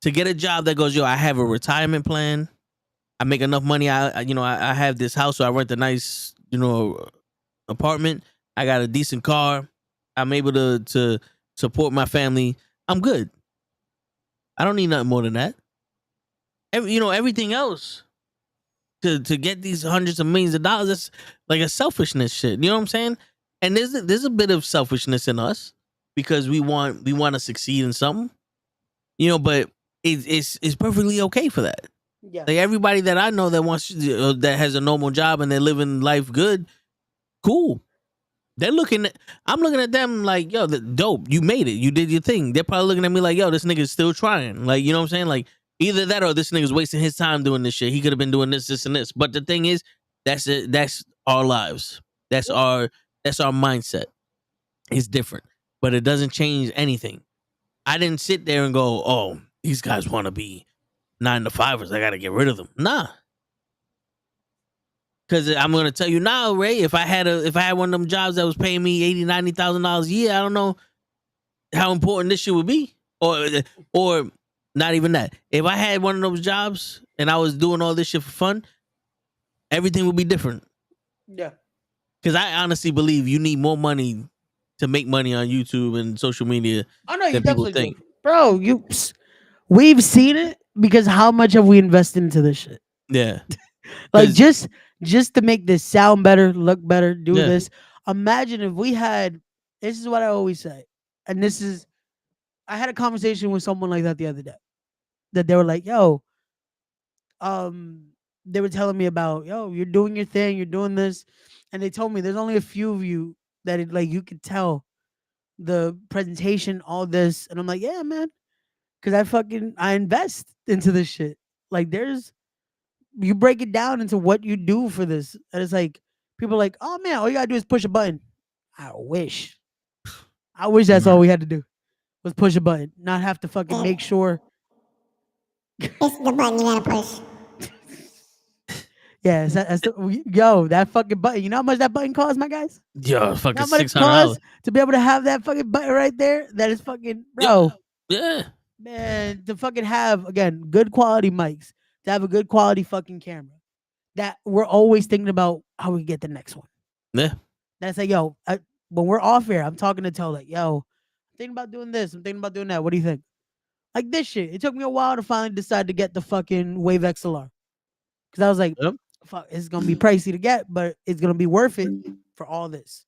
To get a job that goes, I have a retirement plan. I make enough money. I have this house, so I rent a nice, apartment. I got a decent car. I'm able to support my family. I'm good. I don't need nothing more than that. Everything else to get these hundreds of millions of dollars, that's like a selfishness shit. You know what I'm saying? And there's a bit of selfishness in us because we want to succeed in something. But it's perfectly okay for that. Yeah. Like everybody that I know that wants that has a normal job and they're living life good, cool. I'm looking at them like, yo, dope. You made it. You did your thing. They're probably looking at me like, yo, this nigga's still trying. Like, you know what I'm saying? Like either that or this nigga's wasting his time doing this shit. He could have been doing this, and this. But the thing is, that's it. That's our lives. That's our mindset. It's different, but it doesn't change anything. I didn't sit there and go, oh, these guys want to be 9 to 5ers. I got to get rid of them. Nah. Because I'm gonna tell you now, Ray. If I had one of them jobs that was paying me $80,000-$90,000 a year, I don't know how important this shit would be, or not even that. If I had one of those jobs and I was doing all this shit for fun, everything would be different. Yeah. Because I honestly believe you need more money to make money on YouTube and social media. Oh no, you than people definitely think. do. Bro, we've seen it because how much have we invested into this shit? Yeah. Like 'Cause- just to make this sound better, look better, do Yeah. this. Imagine if we had, this is what I always say. And I had a conversation with someone like that the other day. That they were like, yo, they were telling me about, yo, you're doing your thing, you're doing this. And they told me there's only a few of you that you could tell the presentation, all this. And I'm like, yeah, man. Cause I invest into this shit. Like you break it down into what you do for this. And it's like, people are like, oh man, all you gotta do is push a button. I wish that's all we had to do was push a button, not have to fucking make sure. It's the button you gotta push. Yeah, that fucking button. You know how much that button costs, my guys? Yo, fucking How much it $600. costs to be able to have that fucking button right there? That is fucking, bro. Yeah. Man, to fucking have, again, good quality mics, to have a good quality fucking camera, that we're always thinking about how we get the next one. Yeah. That's like, yo, when we're off air, I'm talking to Toe like, yo, I'm thinking about doing this. I'm thinking about doing that. What do you think? Like this shit. It took me a while to finally decide to get the fucking Wave XLR. Because I was like, Yep. fuck, it's going to be pricey to get, but it's going to be worth it for all this.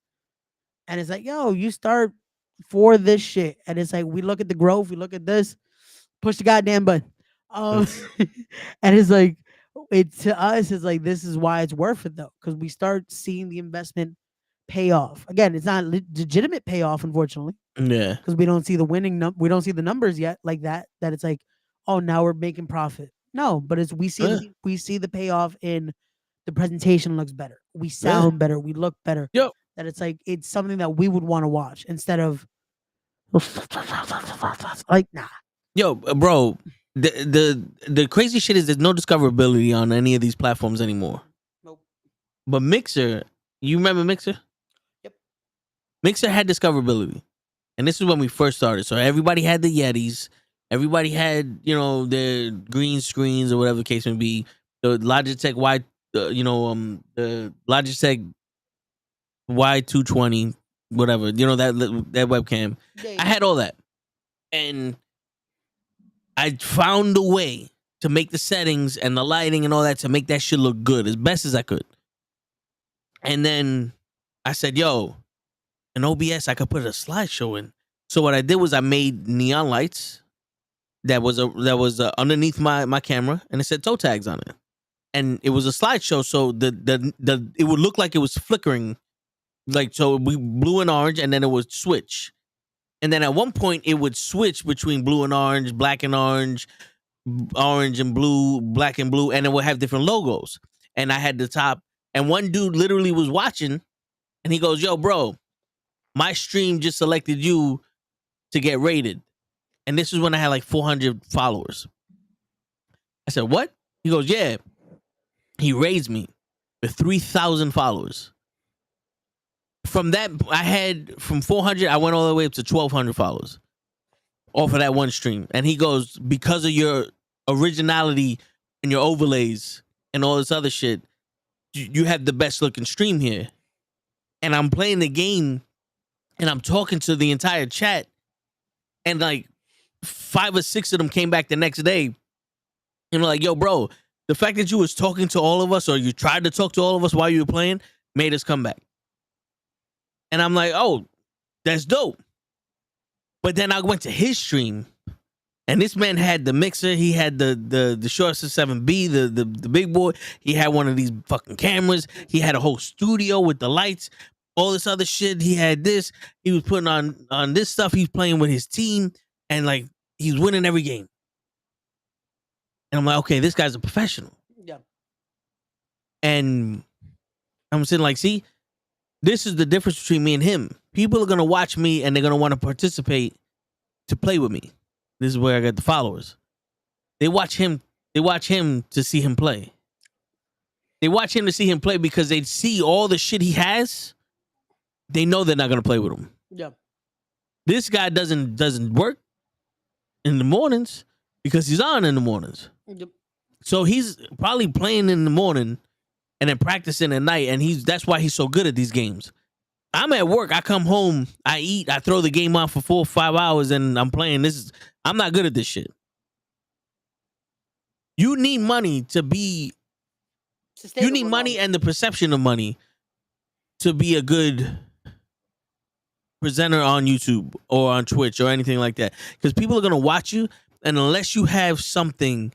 And it's like, yo, you start for this shit. And it's like, we look at the growth, we look at this, push the goddamn button. And it's like, to us, it's like, this is why it's worth it though. Because we start seeing the investment pay off. Again, it's not legitimate payoff, unfortunately. Yeah. Because we don't see the we don't see the numbers yet like that it's like, oh, now we're making profit. No, but we see the payoff in the presentation looks better. We sound better. We look better. Yo. That it's like, it's something that we would want to watch instead of like, nah. Yo, bro, the crazy shit is there's no discoverability on any of these platforms anymore. Nope. But Mixer, you remember Mixer? Yep. Mixer had discoverability. And this is when we first started. So everybody had the Yetis. Everybody had, their green screens or whatever the case may be. The Logitech the Logitech Y220, whatever. You know that webcam. I had all that, and I found a way to make the settings and the lighting and all that to make that shit look good as best as I could. And then I said, "Yo, in OBS, I could put a slideshow in." So what I did was I made neon lights that was underneath my camera, and it said toe tags on it, and it was a slideshow. So the it would look like it was flickering, like so we blue and orange, and then it would switch. And then at one point, it would switch between blue and orange, black and orange, orange and blue, black and blue, and it would have different logos. And I had the top, and one dude literally was watching, and he goes, "Yo, bro, my stream just selected you to get rated." And this was when I had like 400 followers. I said, "What?" He goes, "Yeah." He raised me with 3,000 followers. From that, I had from 400, I went all the way up to 1,200 followers off of that one stream. And he goes, "Because of your originality and your overlays and all this other shit, you have the best looking stream here." And I'm playing the game and I'm talking to the entire chat. And like 5 or 6 of them came back the next day and were like, "Yo, bro, the fact that you was talking to all of us, or you tried to talk to all of us while you were playing, made us come back." And I'm like, "Oh, that's dope." But then I went to his stream, and this man had the mixer. He had the Short 7B, the big boy. He had one of these fucking cameras. He had a whole studio with the lights, all this other shit. He had this. He was putting on this stuff. He's playing with his team, and like he's winning every game. And I'm like, okay, this guy's a professional. Yeah. And I'm sitting like, see, this is the difference between me and him. People are gonna watch me and they're gonna want to participate to play with me. This is where I got the followers. They watch him. They watch him to see him play. They watch him to see him play because they see all the shit he has. They know they're not gonna play with him. Yeah. This guy doesn't work in the mornings because he's on in the mornings. Yep. So he's probably playing in the morning and then practicing at night, and that's why he's so good at these games. I'm at work, I come home, I eat, I throw the game on for 4 or 5 hours, and I'm playing. I'm not good at this shit. You need money to be. You need money and the perception of money to be a good presenter on YouTube or on Twitch or anything like that, because people are gonna watch you, and unless you have something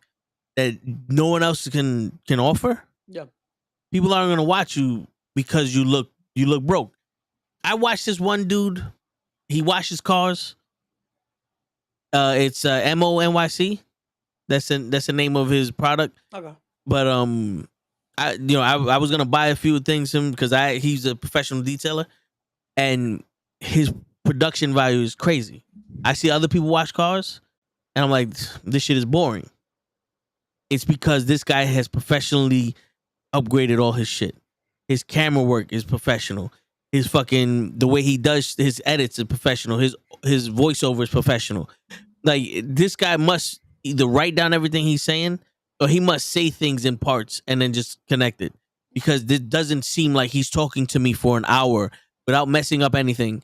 that no one else can offer, Yeah. people aren't gonna watch you because you look broke. I watched this one dude. He washes cars. It's MONYC. That's the name of his product. Okay. But I was gonna buy a few things from him because he's a professional detailer, and his production value is crazy. I see other people wash cars, and I'm like, this shit is boring. It's because this guy has professionally upgraded all his shit. His camera work is professional. The way he does his edits is professional. His voiceover is professional. Like, this guy must either write down everything he's saying, or he must say things in parts and then just connect it, because this doesn't seem like he's talking to me for an hour without messing up anything,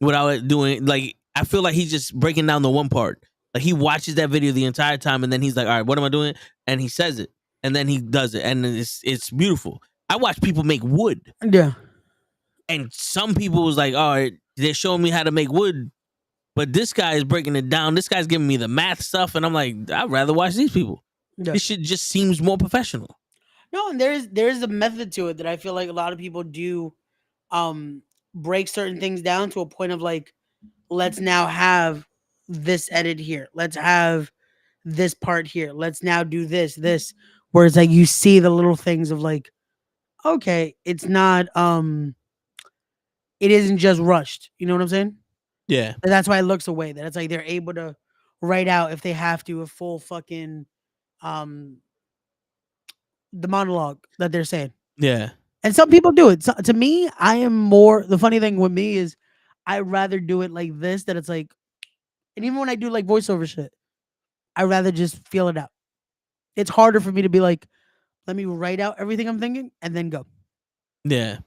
without doing, like, I feel like he's just breaking down the one part. Like, he watches that video the entire time, and then he's like, all right, what am I doing? And he says it, and then he does it, and it's beautiful. I watch people make wood. Yeah. And some people was like, all right, they're showing me how to make wood, but this guy is breaking it down. This guy's giving me the math stuff, and I'm like, I'd rather watch these people. Yeah. This shit just seems more professional. No, and there's a method to it that I feel like a lot of people do break certain things down to a point of like, let's now have this edit here. Let's have this part here. Let's now do this. Where it's like you see the little things of like, okay, it's not it isn't just rushed. You know what I'm saying? Yeah. And that's why it looks away. That it's like they're able to write out, if they have to, a full fucking the monologue that they're saying. Yeah. And some people do it. So, to me, I am more, the funny thing with me is I rather do it like this, that it's like, and even when I do like voiceover shit, I rather just feel it out. It's harder for me to be like, let me write out everything I'm thinking and then go. Yeah.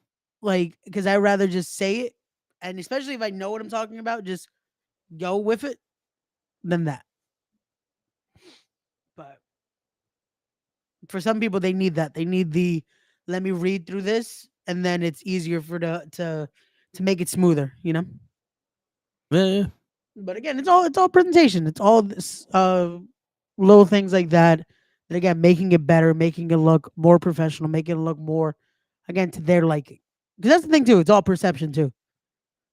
like because I rather just say it, and especially if I know what I'm talking about, just go with it than that. But for some people, they need that. They need the let me read through this, and then it's easier for to make it smoother. You know. Yeah. But again, it's all presentation. It's all this little things like that. And again, making it better, making it look more professional, making it look more again to their liking. Because that's the thing too. It's all perception too.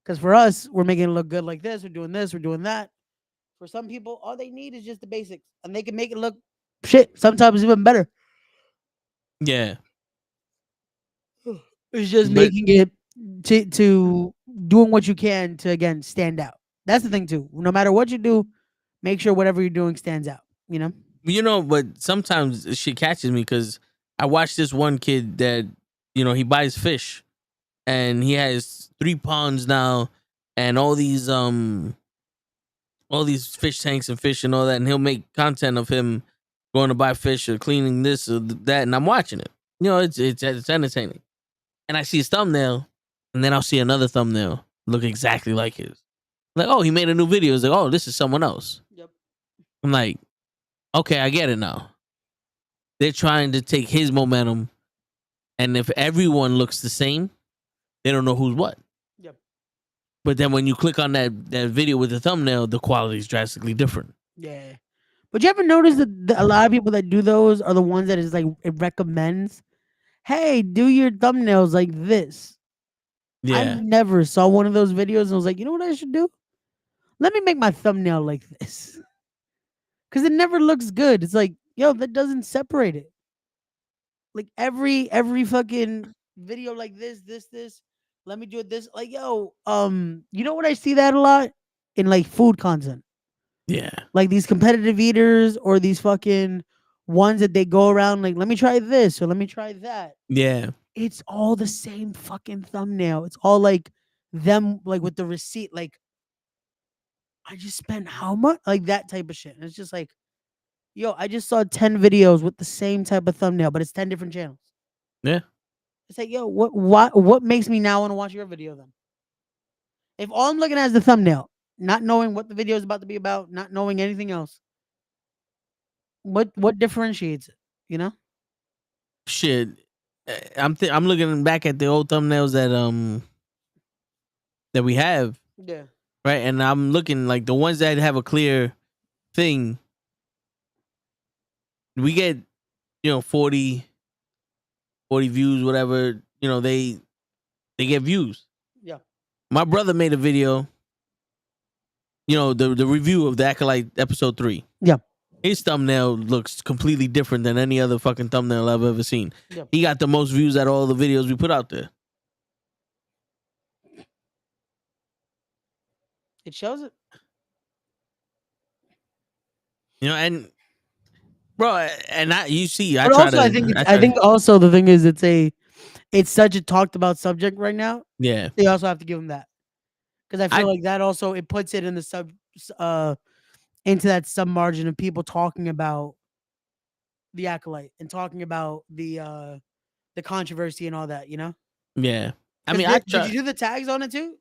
Because for us, we're making it look good like this, we're doing that. For some people, all they need is just the basics, and they can make it look shit. Sometimes even better. Yeah. It's just But making it to doing what you can to again stand out. That's the thing too. No matter what you do, make sure whatever you're doing stands out. You know. but sometimes shit catches me because I watched this one kid that he buys fish and he has 3 ponds now and all these fish tanks and fish and all that, and he'll make content of him going to buy fish or cleaning this or that, and I'm watching it. It's entertaining. And I see his thumbnail, and then I'll see another thumbnail look exactly like his. Like, oh, he made a new video. It's like, oh, this is someone else. Yep. I'm like, okay, I get it now. They're trying to take his momentum, and if everyone looks the same, they don't know who's what. Yep. But then when you click on that video with the thumbnail, the quality is drastically different. Yeah. But you ever notice that a lot of people that do those are the ones that is like it recommends, hey, do your thumbnails like this. I Yeah, never saw one of those videos and was like, you know what I should do? Let me make my thumbnail like this. Cause it never looks good. It's like, yo, that doesn't separate it. Like every fucking video like this. Let me do it this. Like, yo, you know what I see that a lot? In like food content. yeah, Like these competitive eaters or these fucking ones that they go around like, let me try this or let me try that. yeah, It's all the same fucking thumbnail. It's all like them like with the receipt, like I just spent how much? Like that type of shit. And it's just like, yo, I just saw 10 videos with the same type of thumbnail, but it's 10 different channels. yeah. It's like, yo, what makes me now want to watch your video then? If all I'm looking at is the thumbnail, not knowing what the video is about to be about, not knowing anything else, what differentiates it? You know? Shit, I'm looking back at the old thumbnails that we have, Yeah. right? And I'm looking like the ones that have a clear thing. We get 40 views, whatever. They get views. Yeah. My brother made a video. The review of the Acolyte episode 3. Yeah. His thumbnail looks completely different than any other fucking thumbnail I've ever seen. Yep. He got the most views out of all the videos we put out there. It shows it. And bro, and you see, But also I think also the thing is it's such a talked about subject right now. yeah, They also have to give them that. Because I feel I like that also it puts it in the into that sub margin of people talking about the acolyte and talking about the controversy and all that, you know? yeah. I 'Cause mean, I did try. you do the tags on it too?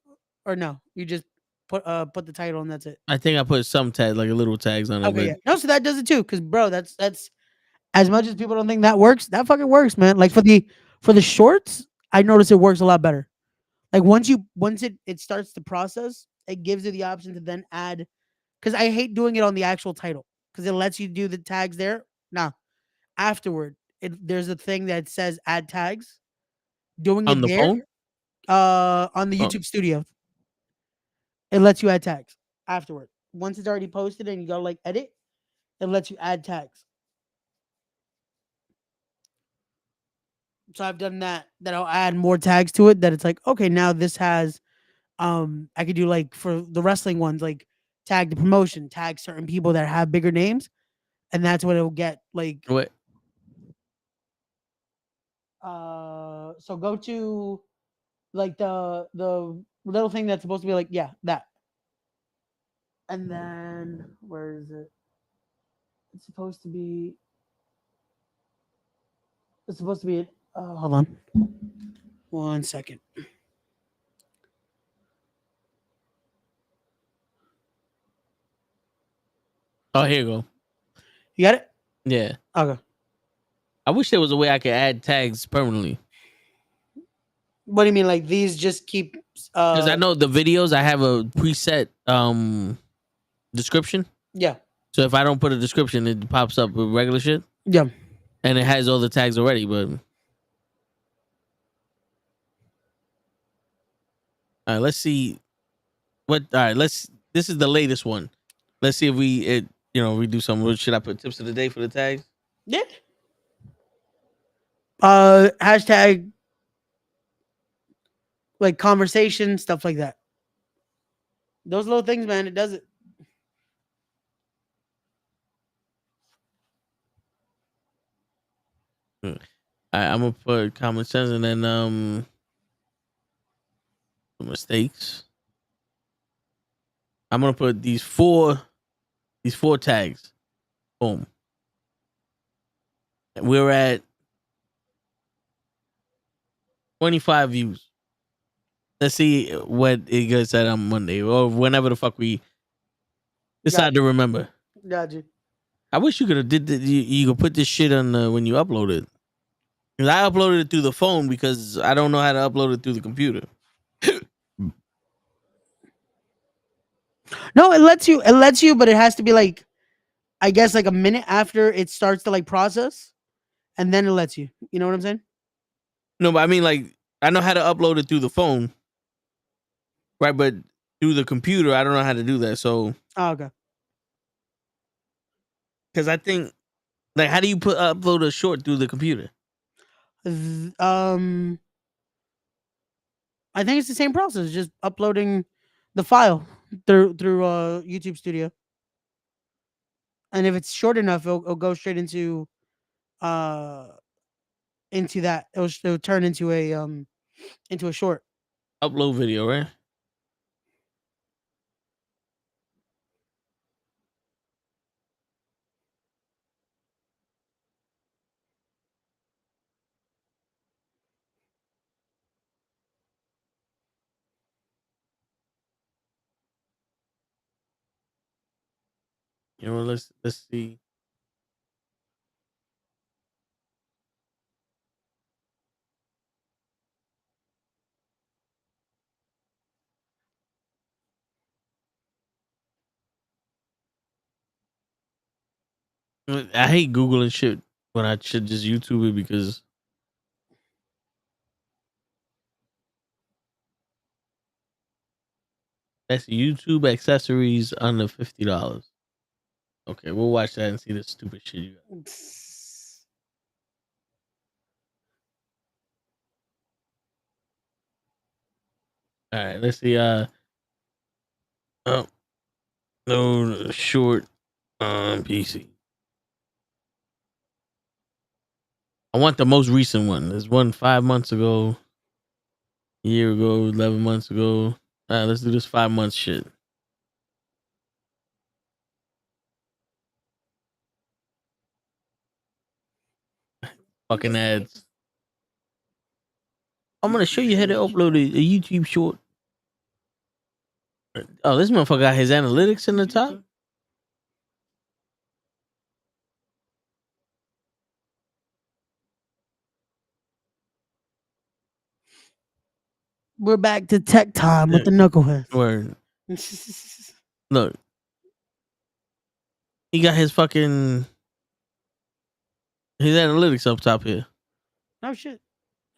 Or no? You just put the title and that's it. I think I put some tag, like a little tags on it, Okay, but yeah. No, so that does it too. Cause bro, that's as much as people don't think that works, that fucking works, man. Like for the shorts, I notice it works a lot better. Like once it starts the process, it gives you the option to then add because I hate doing it on the actual title because it lets you do the tags there. Nah, afterward, there's a thing that says add tags. Doing on it the there, phone. on the Oh, YouTube Studio, it lets you add tags afterward. Once it's already posted and you go like edit, it lets you add tags. So I've done that. That I'll add more tags to it. That it's like okay, now this has I could do like for the wrestling ones like tag the promotion, tag certain people that have bigger names, and that's what it'll get like what? so go to like the little thing that's supposed to be like yeah that and then where is it it's supposed to be hold on 1 second. Oh, here you go. You got it? Yeah. Okay. I wish there was a way I could add tags permanently. What do you mean? Like these just keep Because I know the videos, I have a preset description. Yeah. So if I don't put a description, it pops up with regular shit. Yeah. And it has all the tags already, but all right, let's see what this is the latest one. Let's see if we do something. Should I put tips of the day for the tags? Yeah. Hashtag like conversation, stuff like that. Those little things, man, it does it. All right, I'm gonna put common sense and then mistakes. I'm gonna put these four tags. Boom. We're at 25 views. Let's see what it gets at on Monday or whenever the fuck we decide to remember. Gotcha. I wish you could have did you could put this shit on when you upload it. Because I uploaded it through the phone because I don't know how to upload it through the computer. No, it lets you, but it has to be like, I guess like a minute after it starts to like process, and then it lets you. You know what I'm saying? No, but I mean, like, I know how to upload it through the phone, right? But through the computer, I don't know how to do that. So, Oh, okay. because I think, like, how do you upload a short through the computer? I think it's the same process, just uploading the file through YouTube Studio. And if it's short enough, it'll go straight into that. It'll turn into a short. Upload video, right? You know, let's see. I hate Googling shit when I should just YouTube it because that's YouTube accessories under $50. Okay, we'll watch that and see the stupid shit you got. All right, let's see. Oh, no short on PC. I want the most recent one. There's one 5 months ago, a year ago, 11 months ago. All right, let's do this 5 months shit. Fucking ads. I'm gonna show you how to upload a YouTube short. Oh, this motherfucker got his analytics in the top. We're back to tech time with the knuckleheads. Word. Look, he got his analytics up top here. Oh shit.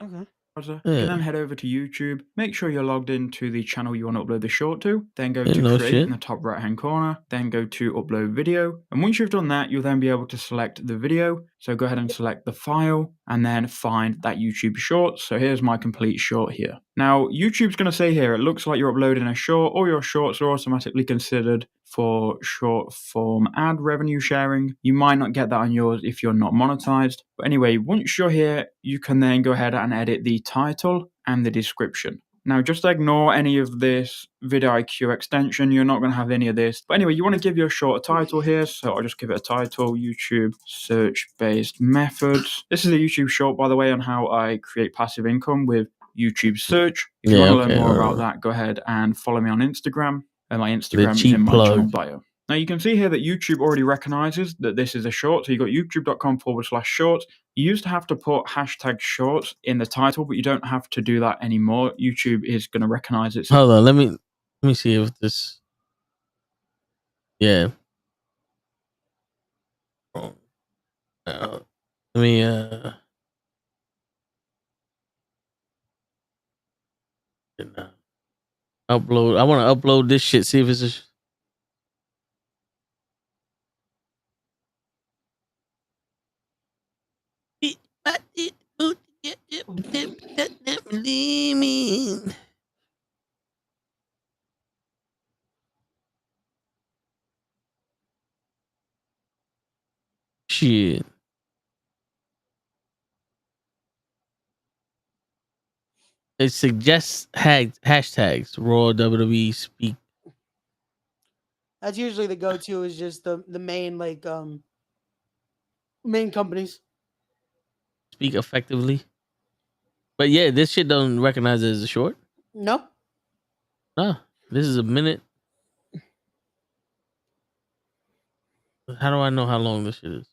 Okay. You can then head over to YouTube, make sure you're logged into the channel you want to upload the short to, then go to create in the top right hand corner, then go to upload video, and once you've done that, you'll then be able to select the video. So go ahead and select the file and then find that YouTube short. So here's my complete short here. Now YouTube's going to say here, it looks like you're uploading a short. All your shorts are automatically considered for short form ad revenue sharing. You might not get that on yours if you're not monetized. But anyway, once you're here, you can then go ahead and edit the title and the description. Now, just ignore any of this vidIQ extension. You're not going to have any of this. But anyway, you want to give your short a title here. So I'll just give it a title, YouTube search-based methods. This is a YouTube short, by the way, on how I create passive income with YouTube search. If you want to learn more about that, go ahead and follow me on Instagram. And my Instagram is in my channel bio. Now you can see here that YouTube already recognizes that this is a short. So you got youtube.com/short. You used to have to put hashtag short in the title, but you don't have to do that anymore. YouTube is going to recognize it. Hold on, let me see if this. Yeah. Let me upload. I want to upload this shit. See if it's a. Shit. It suggests hashtags. Raw WWE speak. That's usually the go-to. Is just the main main companies Speak effectively. But yeah, this shit don't recognize it as a short. No. No, this is a minute. How do I know how long this shit is?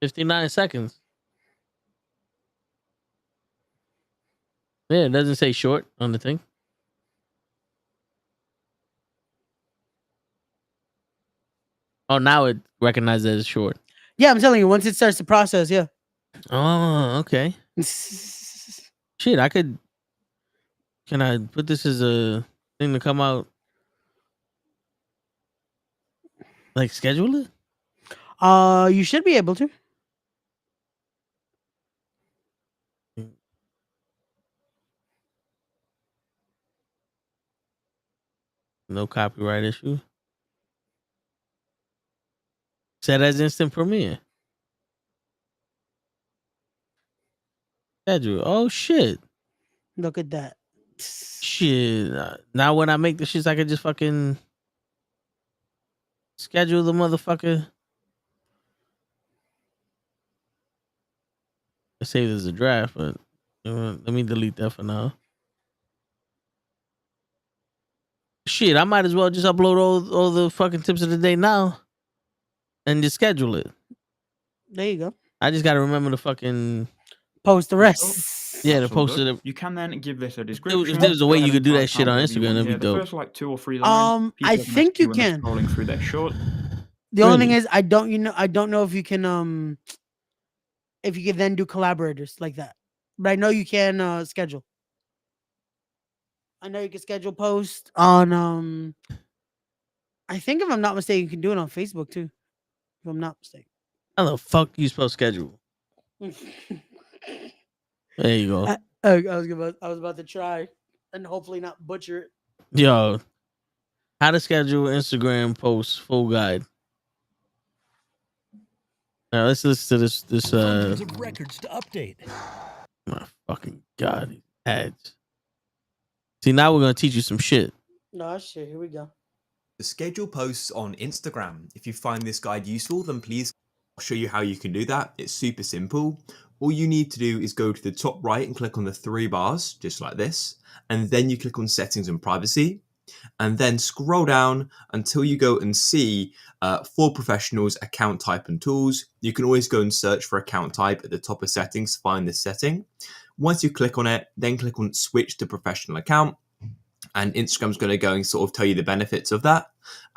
$59 seconds. Yeah, it doesn't say short on the thing. Oh, now it recognizes it as short. Yeah, I'm telling you, once it starts to process, yeah. Oh, okay. Shit, I could. Can I put this as a thing to come out? Like schedule it? You should be able to. No copyright issue. Set as instant premiere. Schedule. Oh shit. Look at that. Shit. Now when I make the shits, I could just fucking schedule the motherfucker. I save it as a draft, but let me delete that for now. Shit, I might as well just upload all the fucking tips of the day now and just schedule it. There you go. I just gotta remember to fucking post the rest. Yeah, to post it. You can then give this a description. If there's a way you could do that shit on Instagram, that'd be dope. The first like 2 or 3 lines. I think you can. Scrolling through their short. The only thing is, I don't know if you can then do collaborators like that. But I know you can schedule. I know you can schedule post on I think if I'm not mistaken, you can do it on Facebook too. If I'm not mistaken. How the fuck you supposed to schedule? There you go. I was about to try and hopefully not butcher it. Yo, how to schedule Instagram posts full guide. Now let's listen to this Hundreds of records to update. My fucking god, these ads. See, now we're gonna teach you some shit. No shit, here we go. To schedule posts on Instagram. If you find this guide useful, then please I'll show you how you can do that. It's super simple. All you need to do is go to the top right and click on the 3 bars, just like this. And then you click on settings and privacy. And then scroll down until you go and see for professionals, account type and tools. You can always go and search for account type at the top of settings, find this setting. Once you click on it, then click on switch to professional account. And Instagram's going to go and sort of tell you the benefits of that.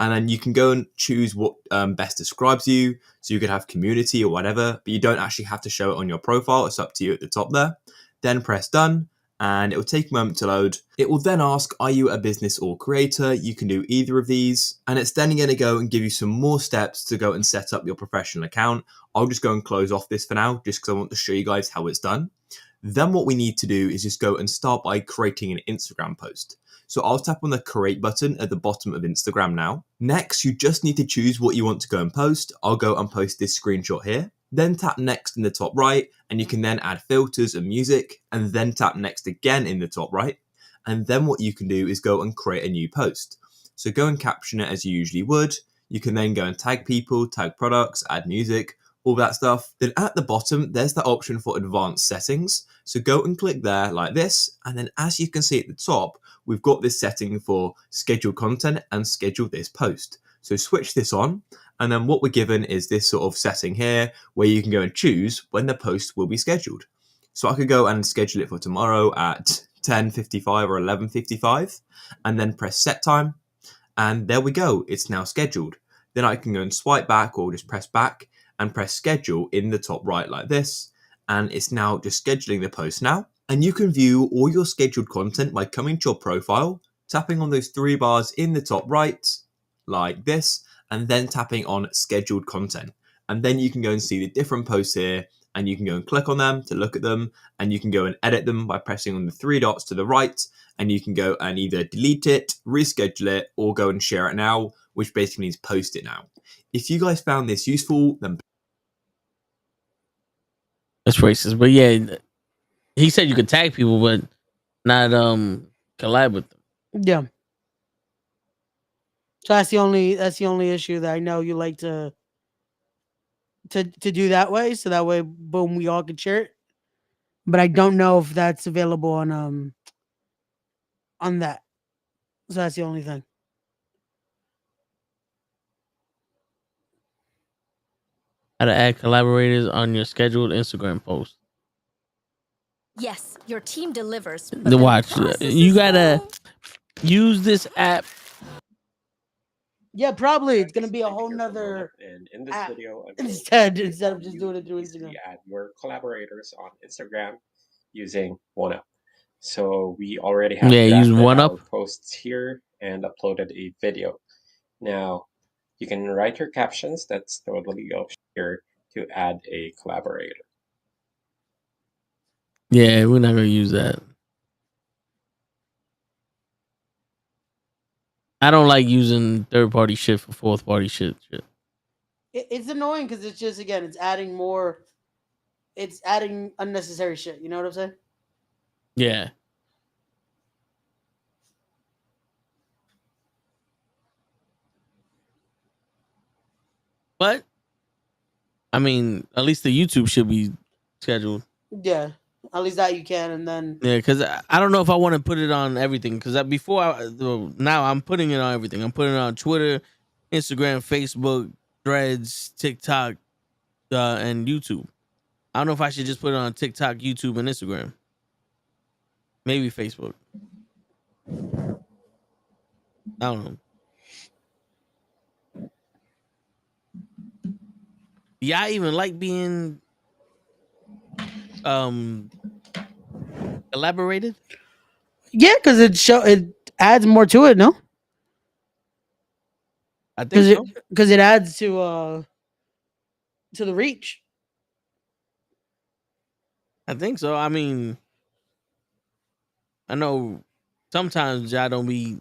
And then you can go and choose what best describes you. So you could have community or whatever, but you don't actually have to show it on your profile. It's up to you at the top there. Then press done and it will take a moment to load. It will then ask, are you a business or creator? You can do either of these. And it's then going to go and give you some more steps to go and set up your professional account. I'll just go and close off this for now, just because I want to show you guys how it's done. Then what we need to do is just go and start by creating an Instagram post. So I'll tap on the create button at the bottom of Instagram now. Next, you just need to choose what you want to go and post. I'll go and post this screenshot here. Then tap next in the top right, and you can then add filters and music, and then tap next again in the top right. And then what you can do is go and create a new post. So go and caption it as you usually would. You can then go and tag people, tag products, add music, all that stuff. Then at the bottom, there's the option for advanced settings. So go and click there like this. And then as you can see at the top, we've got this setting for schedule content and schedule this post. So switch this on. And then what we're given is this sort of setting here where you can go and choose when the post will be scheduled. So I could go and schedule it for tomorrow at 10:55 or 11:55 and then press set time. And there we go. It's now scheduled. Then I can go and swipe back or just press back and press schedule in the top right like this. And it's now just scheduling the post now. And you can view all your scheduled content by coming to your profile, tapping on those three bars in the top right like this, and then tapping on scheduled content. And then you can go and see the different posts here, and you can go and click on them to look at them, and you can go and edit them by pressing on the three dots to the right, and you can go and either delete it, reschedule it, or go and share it now, which basically means post it now. If you guys found this useful, then that's racist. But yeah, he said you could tag people, but not collab with them. Yeah. So that's the only issue that I know you like to do that way. So that way, boom, we all can share it. But I don't know if that's available on that. So that's the only thing. How to add collaborators on your scheduled Instagram post. Yes, your team delivers. The watch. You gotta use this app. Yeah, probably it's gonna be a whole nother. And in this app video, instead of just doing it through Instagram. Add more collaborators on Instagram using OneUp. So we already have use OneUp posts here and uploaded a video. Now you can write your captions. That's totally optional here to add a collaborator. Yeah, we're not gonna use that. I don't like using third-party shit for fourth-party shit. It's annoying because it's just again, it's adding more. It's adding unnecessary shit. You know what I'm saying? Yeah. But I mean, at least the YouTube should be scheduled. Yeah, at least that you can, and then yeah, because I don't know if I want to put it on everything. Because now I'm putting it on everything. I'm putting it on Twitter, Instagram, Facebook, Threads, TikTok, and YouTube. I don't know if I should just put it on TikTok, YouTube, and Instagram. Maybe Facebook. I don't know. Yeah, I even like being elaborated. Yeah, because it adds more to it. No, I think so. Because it adds to the reach. I think so. I mean, I know sometimes y'all don't be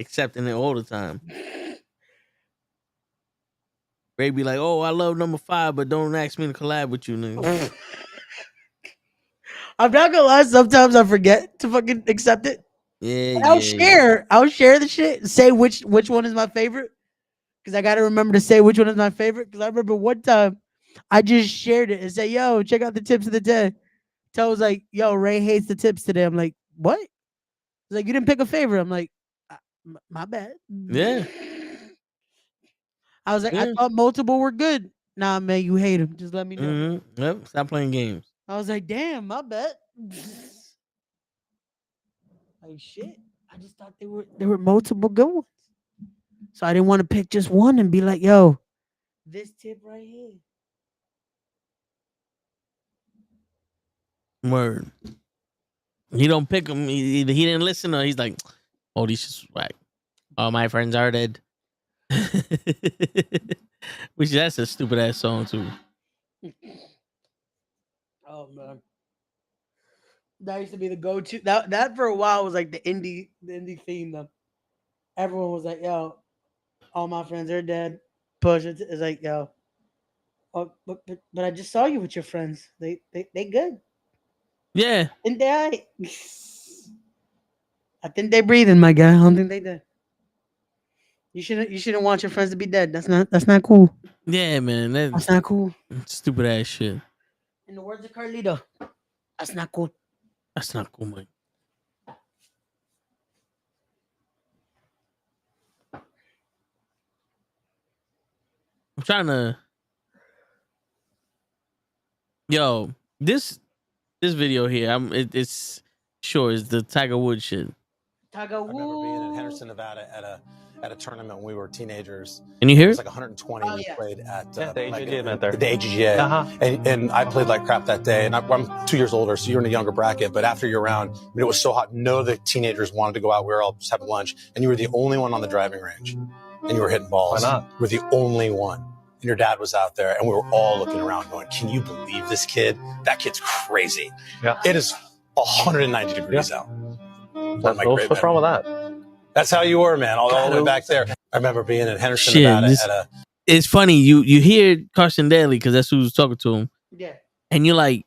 accepting it all the time. Ray be like, "Oh, I love number 5, but don't ask me to collab with you, nigga." I'm not gonna lie. Sometimes I forget to fucking accept it. Yeah, I'll share the shit. Say which one is my favorite. Because I gotta remember to say which one is my favorite. Because I remember one time I just shared it and said, "Yo, check out the tips of the day." Tell was like, "Yo, Ray hates the tips today." I'm like, "What?" He's like, "You didn't pick a favorite." I'm like, "My bad." Yeah. I was like, "I thought multiple were good." Nah, man, you hate them. Just let me know. Mm-hmm. Yep. Stop playing games. I was like, "Damn, my bad." Like shit. I just thought there were multiple good ones. So I didn't want to pick just one and be like, "Yo, this tip right here." Word. He don't pick him. Either he didn't listen or he's like, "Oh, these just whack. All my friends are dead." Which that's a stupid ass song too. Oh man, that used to be the go-to. That for a while was like the indie theme though. Everyone was like, "Yo, all my friends are dead." Push it is like, "Yo, oh, but I just saw you with your friends. They good." Yeah. And they, I think they breathing, my guy. I don't think they did. You shouldn't want your friends to be dead. That's not cool. Yeah, man. That's not cool. Stupid ass shit. In the words of Carlito, that's not cool. That's not cool, man. I'm trying to. Yo, this video here, it's sure is the Tiger Woods shit. Tiger Woods. I remember being in Henderson, Nevada at a tournament when we were teenagers. Can you hear it? Was it? like 120. We played at the HeDD event there. The HeDD. And I played like crap that day. And I'm 2 years older, so you're in a younger bracket. But after your round, I mean, it was so hot. None of the teenagers wanted to go out. We were all just having lunch. And you were the only one on the driving range. And you were hitting balls. Why not? You were the only one. And your dad was out there. And we were all looking around going, can you believe this kid? That kid's crazy. Yeah. It is 190 degrees out. What's wrong with that? That's how you were, man, all the way back there. I remember being in Henderson, Shit, Nevada. It's funny. You hear Carson Daly because that's who was talking to him. Yeah. And you're like,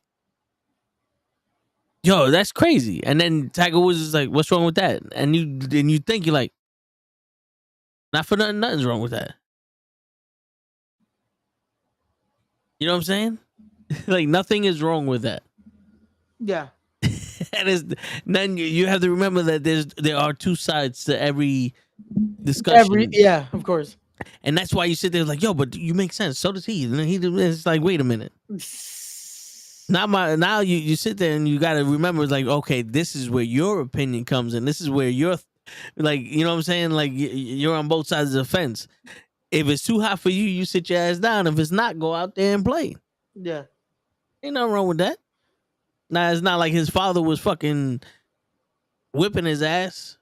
yo, that's crazy. And then Tiger Woods is like, what's wrong with that? And you think you're like, not for nothing, nothing's wrong with that. You know what I'm saying? Like nothing is wrong with that. Yeah. And then you have to remember that there are two sides to every discussion. Yeah, of course. And that's why you sit there like, yo, but you make sense. So does he. And then it's like, wait a minute. Now you sit there and you got to remember, like, okay, this is where your opinion comes in. This is where you're, like, you know what I'm saying? Like, you're on both sides of the fence. If it's too hot for you, you sit your ass down. If it's not, go out there and play. Yeah. Ain't nothing wrong with that. Now, it's not like his father was fucking whipping his ass,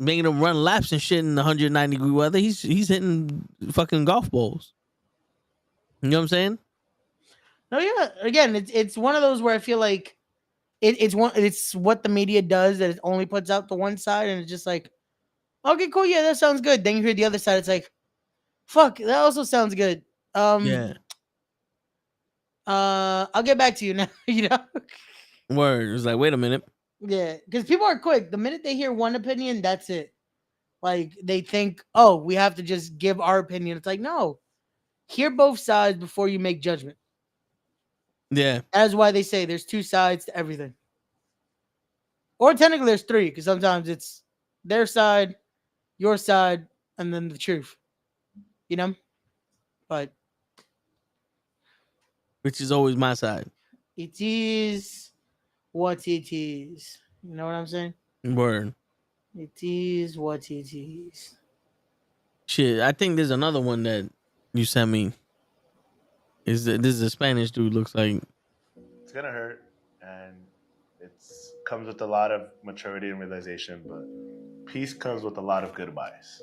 making him run laps and shit in 190-degree weather. He's hitting fucking golf balls. You know what I'm saying? No, yeah. Again, it's one of those where I feel like it's what the media does, that it only puts out the one side, and it's just like, okay, cool, yeah, that sounds good. Then you hear the other side, it's like, fuck, that also sounds good. Yeah. I'll get back to you now. You know. Word. It was like, wait a minute. Yeah, because people are quick. The minute they hear one opinion, that's it. Like they think, oh, we have to just give our opinion. It's like, no, hear both sides before you make judgment. Yeah. That's why they say there's two sides to everything. Or technically there's three, because sometimes it's their side, your side, and then the truth. You know? But which is always my side. It is what it is. You know what I'm saying? Word. It is what it is. Shit, I think there's another one that you sent me. This is a Spanish dude, looks like. It's gonna hurt, and it comes with a lot of maturity and realization, but peace comes with a lot of goodbyes.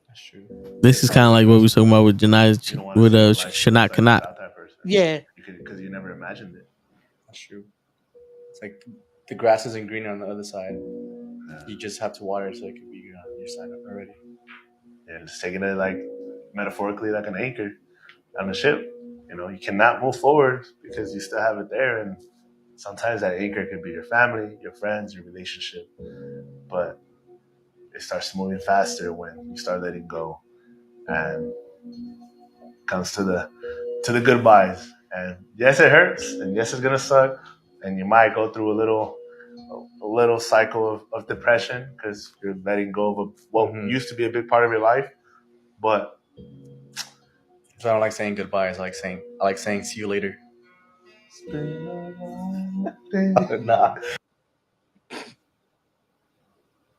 That's true. This is kind of like what we were talking about with Janai, with Shanat Kanat. Yeah. Because you never imagined it. That's true. It's like the grass isn't greener on the other side. Yeah. You just have to water it so it can be green on your side already. Yeah, just taking it like metaphorically like an anchor on a ship. You know, you cannot move forward because you still have it there, and sometimes that anchor could be your family, your friends, your relationship. But it starts moving faster when you start letting go, and it comes to the goodbyes. And yes, it hurts, and yes, it's gonna suck, and you might go through a little cycle of depression because you're letting go of what used to be a big part of your life. But so I don't like saying goodbyes. I like saying see you later. Nah.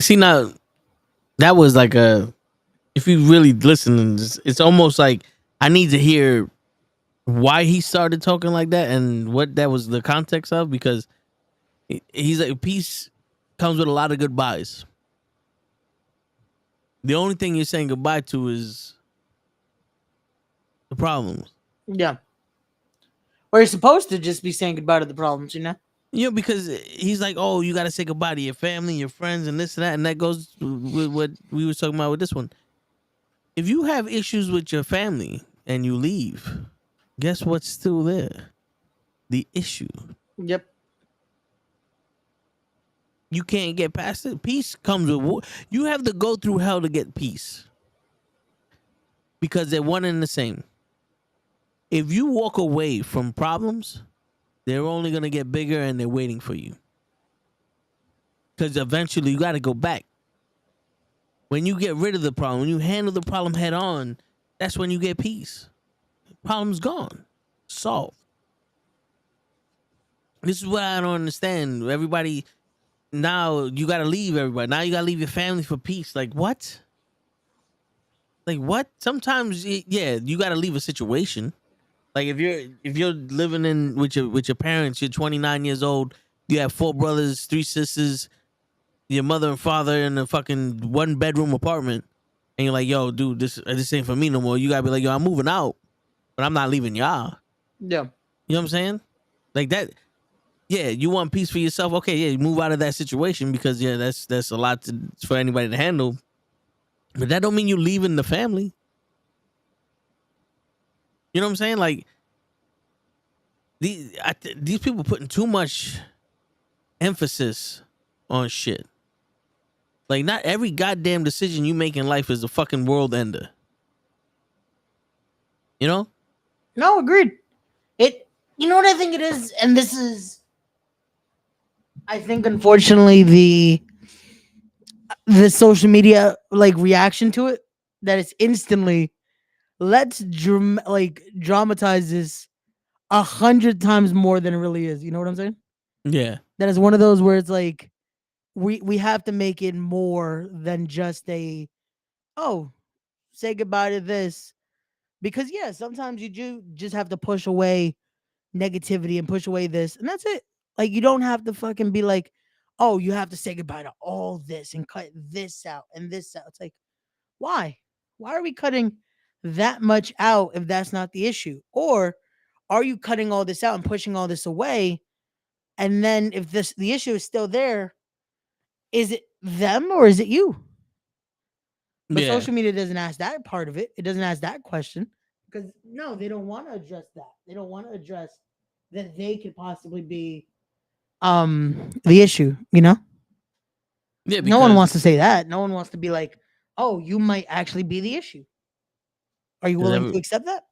See, now that was like if you really listen, it's almost like I need to hear why he started talking like that and what that was the context of, because he's like, peace comes with a lot of goodbyes. The only thing you're saying goodbye to is the problems. Yeah. Or you're supposed to just be saying goodbye to the problems, you know? Yeah, because he's like, oh, you got to say goodbye to your family, your friends, and this and that. And that goes with what we were talking about with this one. If you have issues with your family and you leave, guess what's still there? The issue. Yep. you can't get past it. Peace comes with you have to go through hell to get peace because they're one and the same. If you walk away from problems, they're only gonna get bigger and they're waiting for you. Because eventually you got to go back. When you get rid of the problem, when you handle the problem head on, that's when you get peace. Problem's gone, solved. This is what I don't understand. Everybody now you got to leave everybody. Now you got to leave your family for peace. Like what? Like what? Sometimes yeah, you got to leave a situation. Like if you're living in with your parents, you're 29 years old, you have 4 brothers, 3 sisters, your mother and father in a fucking 1-bedroom apartment, and you're like, yo, dude, this ain't for me no more. You gotta be like, yo, I'm moving out, but I'm not leaving y'all. Yeah. You know what I'm saying? Like that. Yeah, you want peace for yourself. Okay, yeah, you move out of that situation because yeah, that's a lot for anybody to handle. But that don't mean you leaving the family. You know what I'm saying? Like these people putting too much emphasis on shit. Like not every goddamn decision you make in life is a fucking world ender. You know? No, agreed. You know what I think it is, and this is, I think, unfortunately, the social media like reaction to it, that it's instantly let's dramatize this 100 times more than it really is. You know what I'm saying? Yeah. That is one of those where it's like we have to make it more than just a, oh, say goodbye to this, because yeah, sometimes you do just have to push away negativity and push away this, and that's it. Like you don't have to fucking be like, oh, you have to say goodbye to all this and cut this out and this out. It's like, why? Why are we cutting that much out if that's not the issue? Or are you cutting all this out and pushing all this away? And then if the issue is still there, is it them or is it you? But Yeah. social media doesn't ask that part of it. It doesn't ask that question because no, they don't want to address that. They don't want to address that they could possibly be the issue, you know? Yeah, No one wants because to say that. No one wants to be like, "Oh, you might actually be the issue." Are you willing to accept that?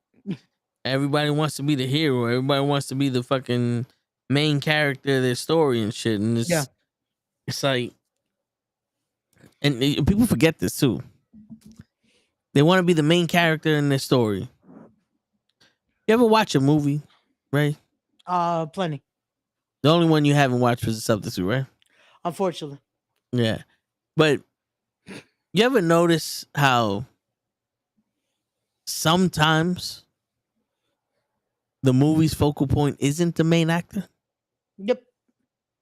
everybody wants to be the hero. Everybody wants to be the fucking main character of their story and shit. And Yeah. it's like, and people forget this too. They want to be the main character in their story. You ever watch a movie, right? Plenty. The only one you haven't watched was The Substitute, right? Unfortunately. Yeah. But you ever notice how sometimes the movie's focal point isn't the main actor? Yep.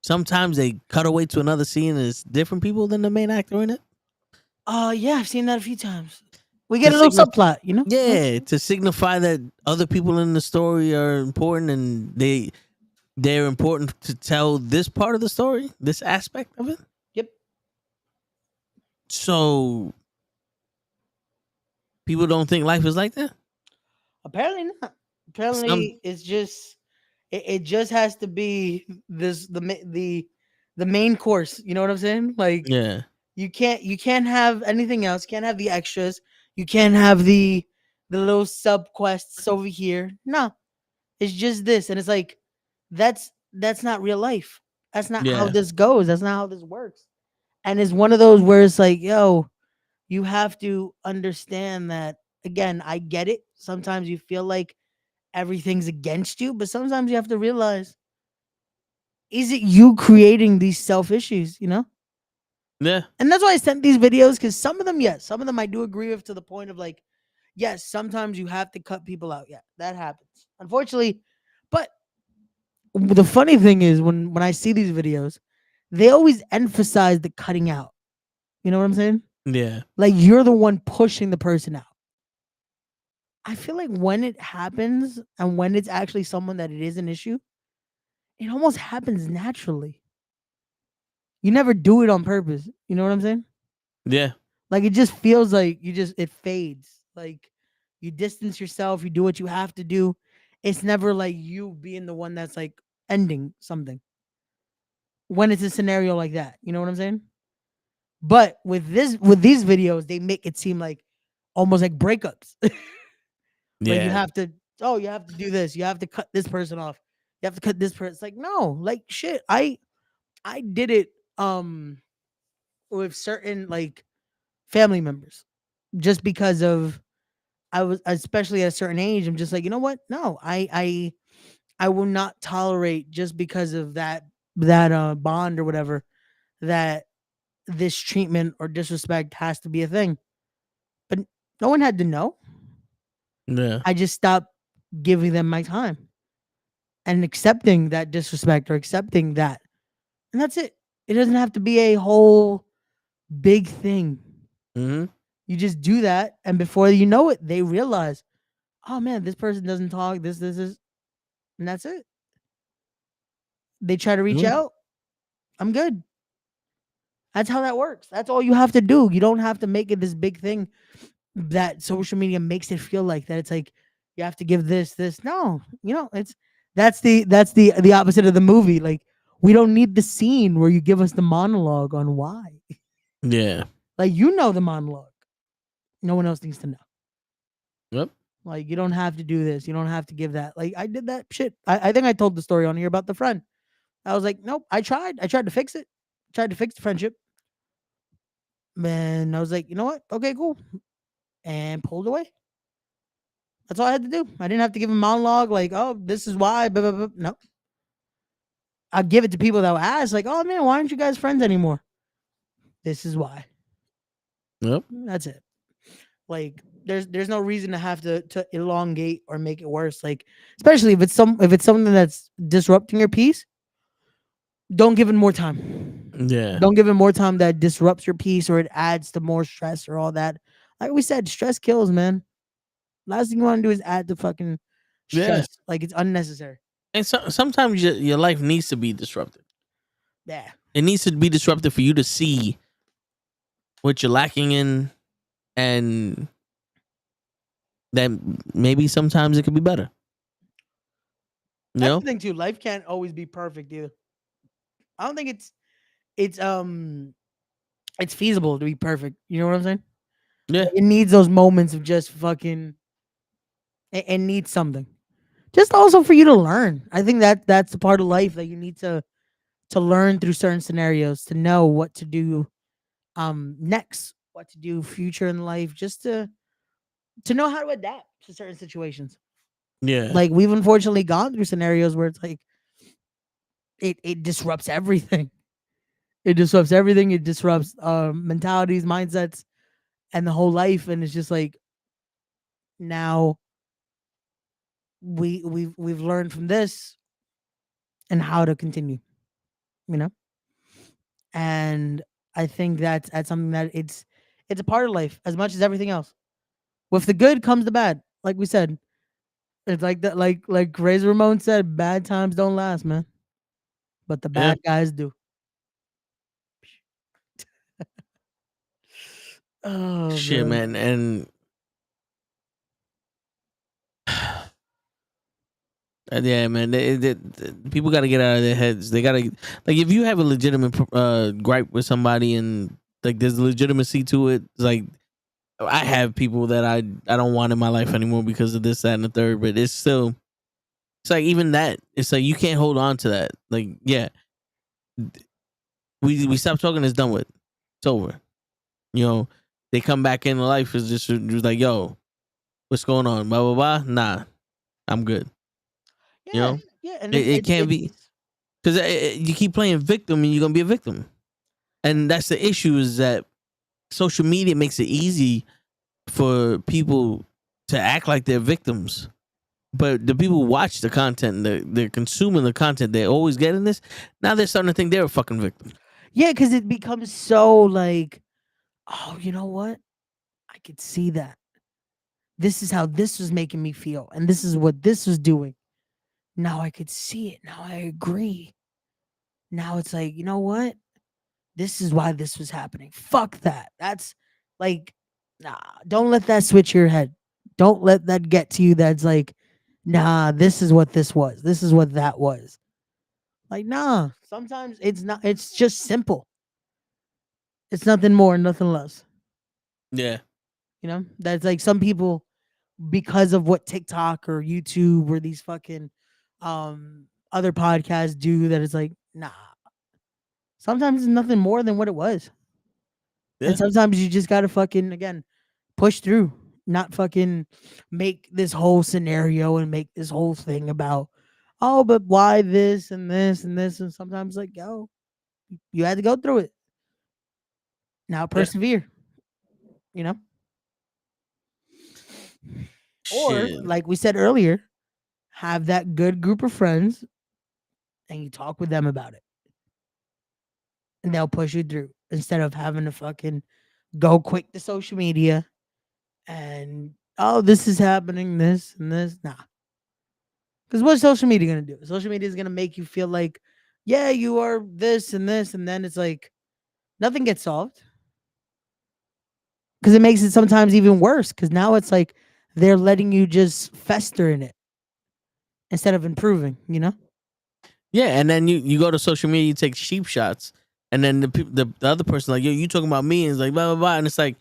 Sometimes they cut away to another scene and it's different people than the main actor in it. Yeah, I've seen that a few times. We get a little subplot, you know? Yeah, to signify that other people in the story are important and they're important to tell this part of the story, this aspect of it. Yep. So people don't think life is like that? Apparently not. Apparently it's just it just has to be the main course. You know what I'm saying? Like Yeah. you can't have anything else. You can't have the extras. You can't have the little sub quests over here. No. It's just this. And it's like that's not real life. That's not how Yeah. this goes. That's not how this works. And it's one of those where it's like, yo, you have to understand that again, I get it. Sometimes you feel like everything's against you, but sometimes you have to realize, is it you creating these self issues, you know? Yeah. And that's why I sent these videos, because some of them, yes, some of them I do agree with, to the point of like, yes, sometimes you have to cut people out. Yeah, that happens. Unfortunately, but the funny thing is when I see these videos, they always emphasize the cutting out. You know what I'm saying? Yeah. Like you're the one pushing the person out. I feel like when it happens and when it's actually someone that it is an issue, it almost happens naturally. You never do it on purpose. You know what I'm saying? Yeah. Like it just feels like it fades. Like you distance yourself, you do what you have to do. It's never like you being the one that's like ending something. when it's a scenario like that. You know what I'm saying? But with these videos, they make it seem like almost like breakups. Like you Yeah. have to, oh, you have to do this. You have to cut this person off. You have to cut this person. It's like, no, like shit. I did it with certain like family members just because of I was especially at a certain age. I'm just like, you know what? No, I will not tolerate just because of that bond or whatever that this treatment or disrespect has to be a thing. But no one had to know. Yeah. I just stopped giving them my time and accepting that disrespect or accepting that. And that's it. It doesn't have to be a whole big thing. Mm-hmm. You just do that, and before you know it, they realize, oh man, this person doesn't talk. This is, and that's it. They try to reach out. I'm good. That's how that works. That's all you have to do. You don't have to make it this big thing that social media makes it feel like that. It's like you have to give this. No, it's that's the opposite of the movie. Like we don't need the scene where you give us the monologue on why. Yeah. Like the monologue. No one else needs to know. Yep. Like you don't have to do this. You don't have to give that. Like I did that shit. I think I told the story on here about the friend. I was like, nope. I tried. I tried to fix it. Tried to fix the friendship. And I was like, you know what? Okay, cool. And pulled away. That's all I had to do. I didn't have to give a monologue like, oh, this is why. Blah, blah, blah. No. I give it to people that will ask, like, oh man, why aren't you guys friends anymore? This is why. Yep. That's it. Like, there's no reason to have to elongate or make it worse. Like, especially if it's something that's disrupting your peace, don't give it more time. Yeah. Don't give it more time that disrupts your peace or it adds to more stress or all that. Like we said, stress kills, man. Last thing you want to do is add to fucking stress. Yeah. Like it's unnecessary. And sometimes your life needs to be disrupted. Yeah. It needs to be disrupted for you to see what you're lacking in, and then maybe sometimes it could be better. That's the thing too. Life can't always be perfect either. I don't think it's feasible to be perfect. You know what I'm saying? Yeah. Like, it needs those moments of just fucking. It needs something. Just also for you to learn. I think that's the part of life that you need to learn through certain scenarios to know what to do next, what to do future in life, just to know how to adapt to certain situations. Yeah. Like we've unfortunately gone through scenarios where it's like it disrupts everything. It disrupts everything. It disrupts mentalities, mindsets, and the whole life. And it's just like now we've learned from this and how to continue, you know? And I think that's something that it's a part of life as much as everything else. With the good comes the bad. Like we said, it's like that. Like Razor Ramon said, bad times don't last, man. But the bad guys do. Oh Shit, man. And yeah, man. People got to get out of their heads. They got to, like, if you have a legitimate gripe with somebody and like there's legitimacy to it, it's like I have people that I don't want in my life anymore because of this, that, and the third. But it's still, it's like even that. It's like you can't hold on to that. Like, yeah, we stop talking. It's done with. It's over. You know, they come back into life. It's just like, yo, what's going on? Blah blah blah. Nah, I'm good. Yeah, you know, yeah, and it can't be because you keep playing victim and you're gonna be a victim, and that's the issue. Is that social media makes it easy for people to act like they're victims, but the people watch the content, they're consuming the content, they're always getting this. Now they're starting to think they're a fucking victim. Yeah, because it becomes so like, oh, you know what? I could see that. This is how this was making me feel, and this is what this was doing. Now I could see it. Now I agree. Now it's like, you know what? This is why this was happening. Fuck that. That's like, nah, don't let that switch your head. Don't let that get to you. That's like, nah, this is what this was. This is what that was. Like, nah. Sometimes it's not. It's just simple. It's nothing more, nothing less. Yeah. You know, that's like some people, because of what TikTok or YouTube or these fucking other podcasts do, that it's like, nah. Sometimes it's nothing more than what it was. Yeah. And sometimes you just gotta fucking again push through, not fucking make this whole scenario and make this whole thing about, oh, but why this and this and this, and sometimes like, yo, you had to go through it. Now persevere. You know? Or Shit. like we said earlier, have that good group of friends and you talk with them about it. And they'll push you through instead of having to fucking go quick to social media and, oh, this is happening, this and this. Nah. Because what's social media gonna do? Social media is gonna make you feel like, yeah, you are this and this, and then it's like nothing gets solved. Because it makes it sometimes even worse. Because now it's like they're letting you just fester in it instead of improving. You know? Yeah, and then you go to social media, you take cheap shots, and then the other person like, yo, you talking about me, and it's like blah blah blah, and it's like,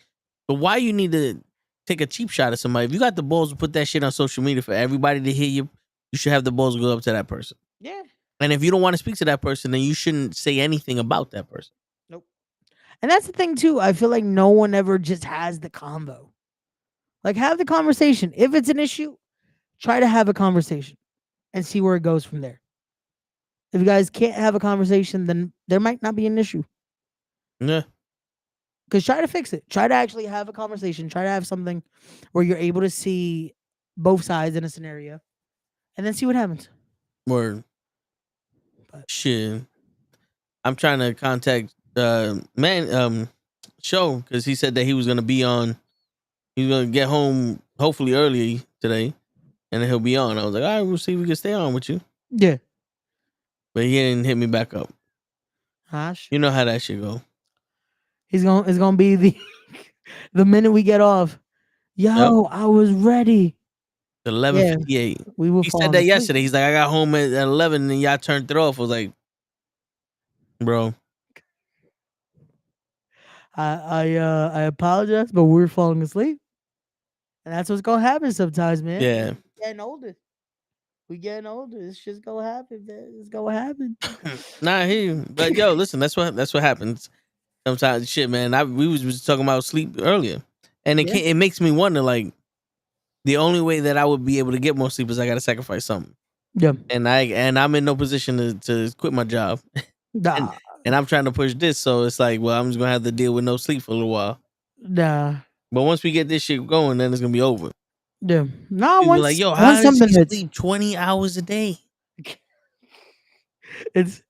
but why you need to take a cheap shot at somebody? If you got the balls to put that shit on social media for everybody to hear you, you should have the balls to go up to that person. Yeah. And if you don't want to speak to that person, then you shouldn't say anything about that person. Nope. And that's the thing too. I feel like no one ever just has the convo. Like, have the conversation. If it's an issue, try to have a conversation and see where it goes from there. If you guys can't have a conversation, then there might not be an issue. Yeah. Because try to fix it. Try to actually have a conversation. Try to have something where you're able to see both sides in a scenario, and then see what happens. Word. Shit. I'm trying to contact Show, because he said that he was gonna be on. He's gonna get home hopefully early today, and then he'll be on. I was like, all right, we'll see if we can stay on with you. Yeah. But he didn't hit me back up. You know how that shit go. It's gonna be the the minute we get off. Yo, I was ready. 11:58. We will He fall said that asleep. yesterday. He's like, I got home at 11, and y'all turned it off. I was like, bro. I apologize, but we're falling asleep, and that's what's gonna happen sometimes, man. Yeah. Getting older. We getting older. It's just gonna happen, man. It's gonna happen. Nah, but yo, listen, that's what happens. Sometimes shit, man. We was talking about sleep earlier. And Yeah. it makes me wonder, like, the only way that I would be able to get more sleep is I gotta sacrifice something. Yeah. And I'm in no position to quit my job. Nah. and I'm trying to push this, so it's like, well, I'm just gonna have to deal with no sleep for a little while. Nah. But once we get this shit going, then it's gonna be over. Yeah. No, People like, yo, how once does something he that's sleep 20 hours a day? it's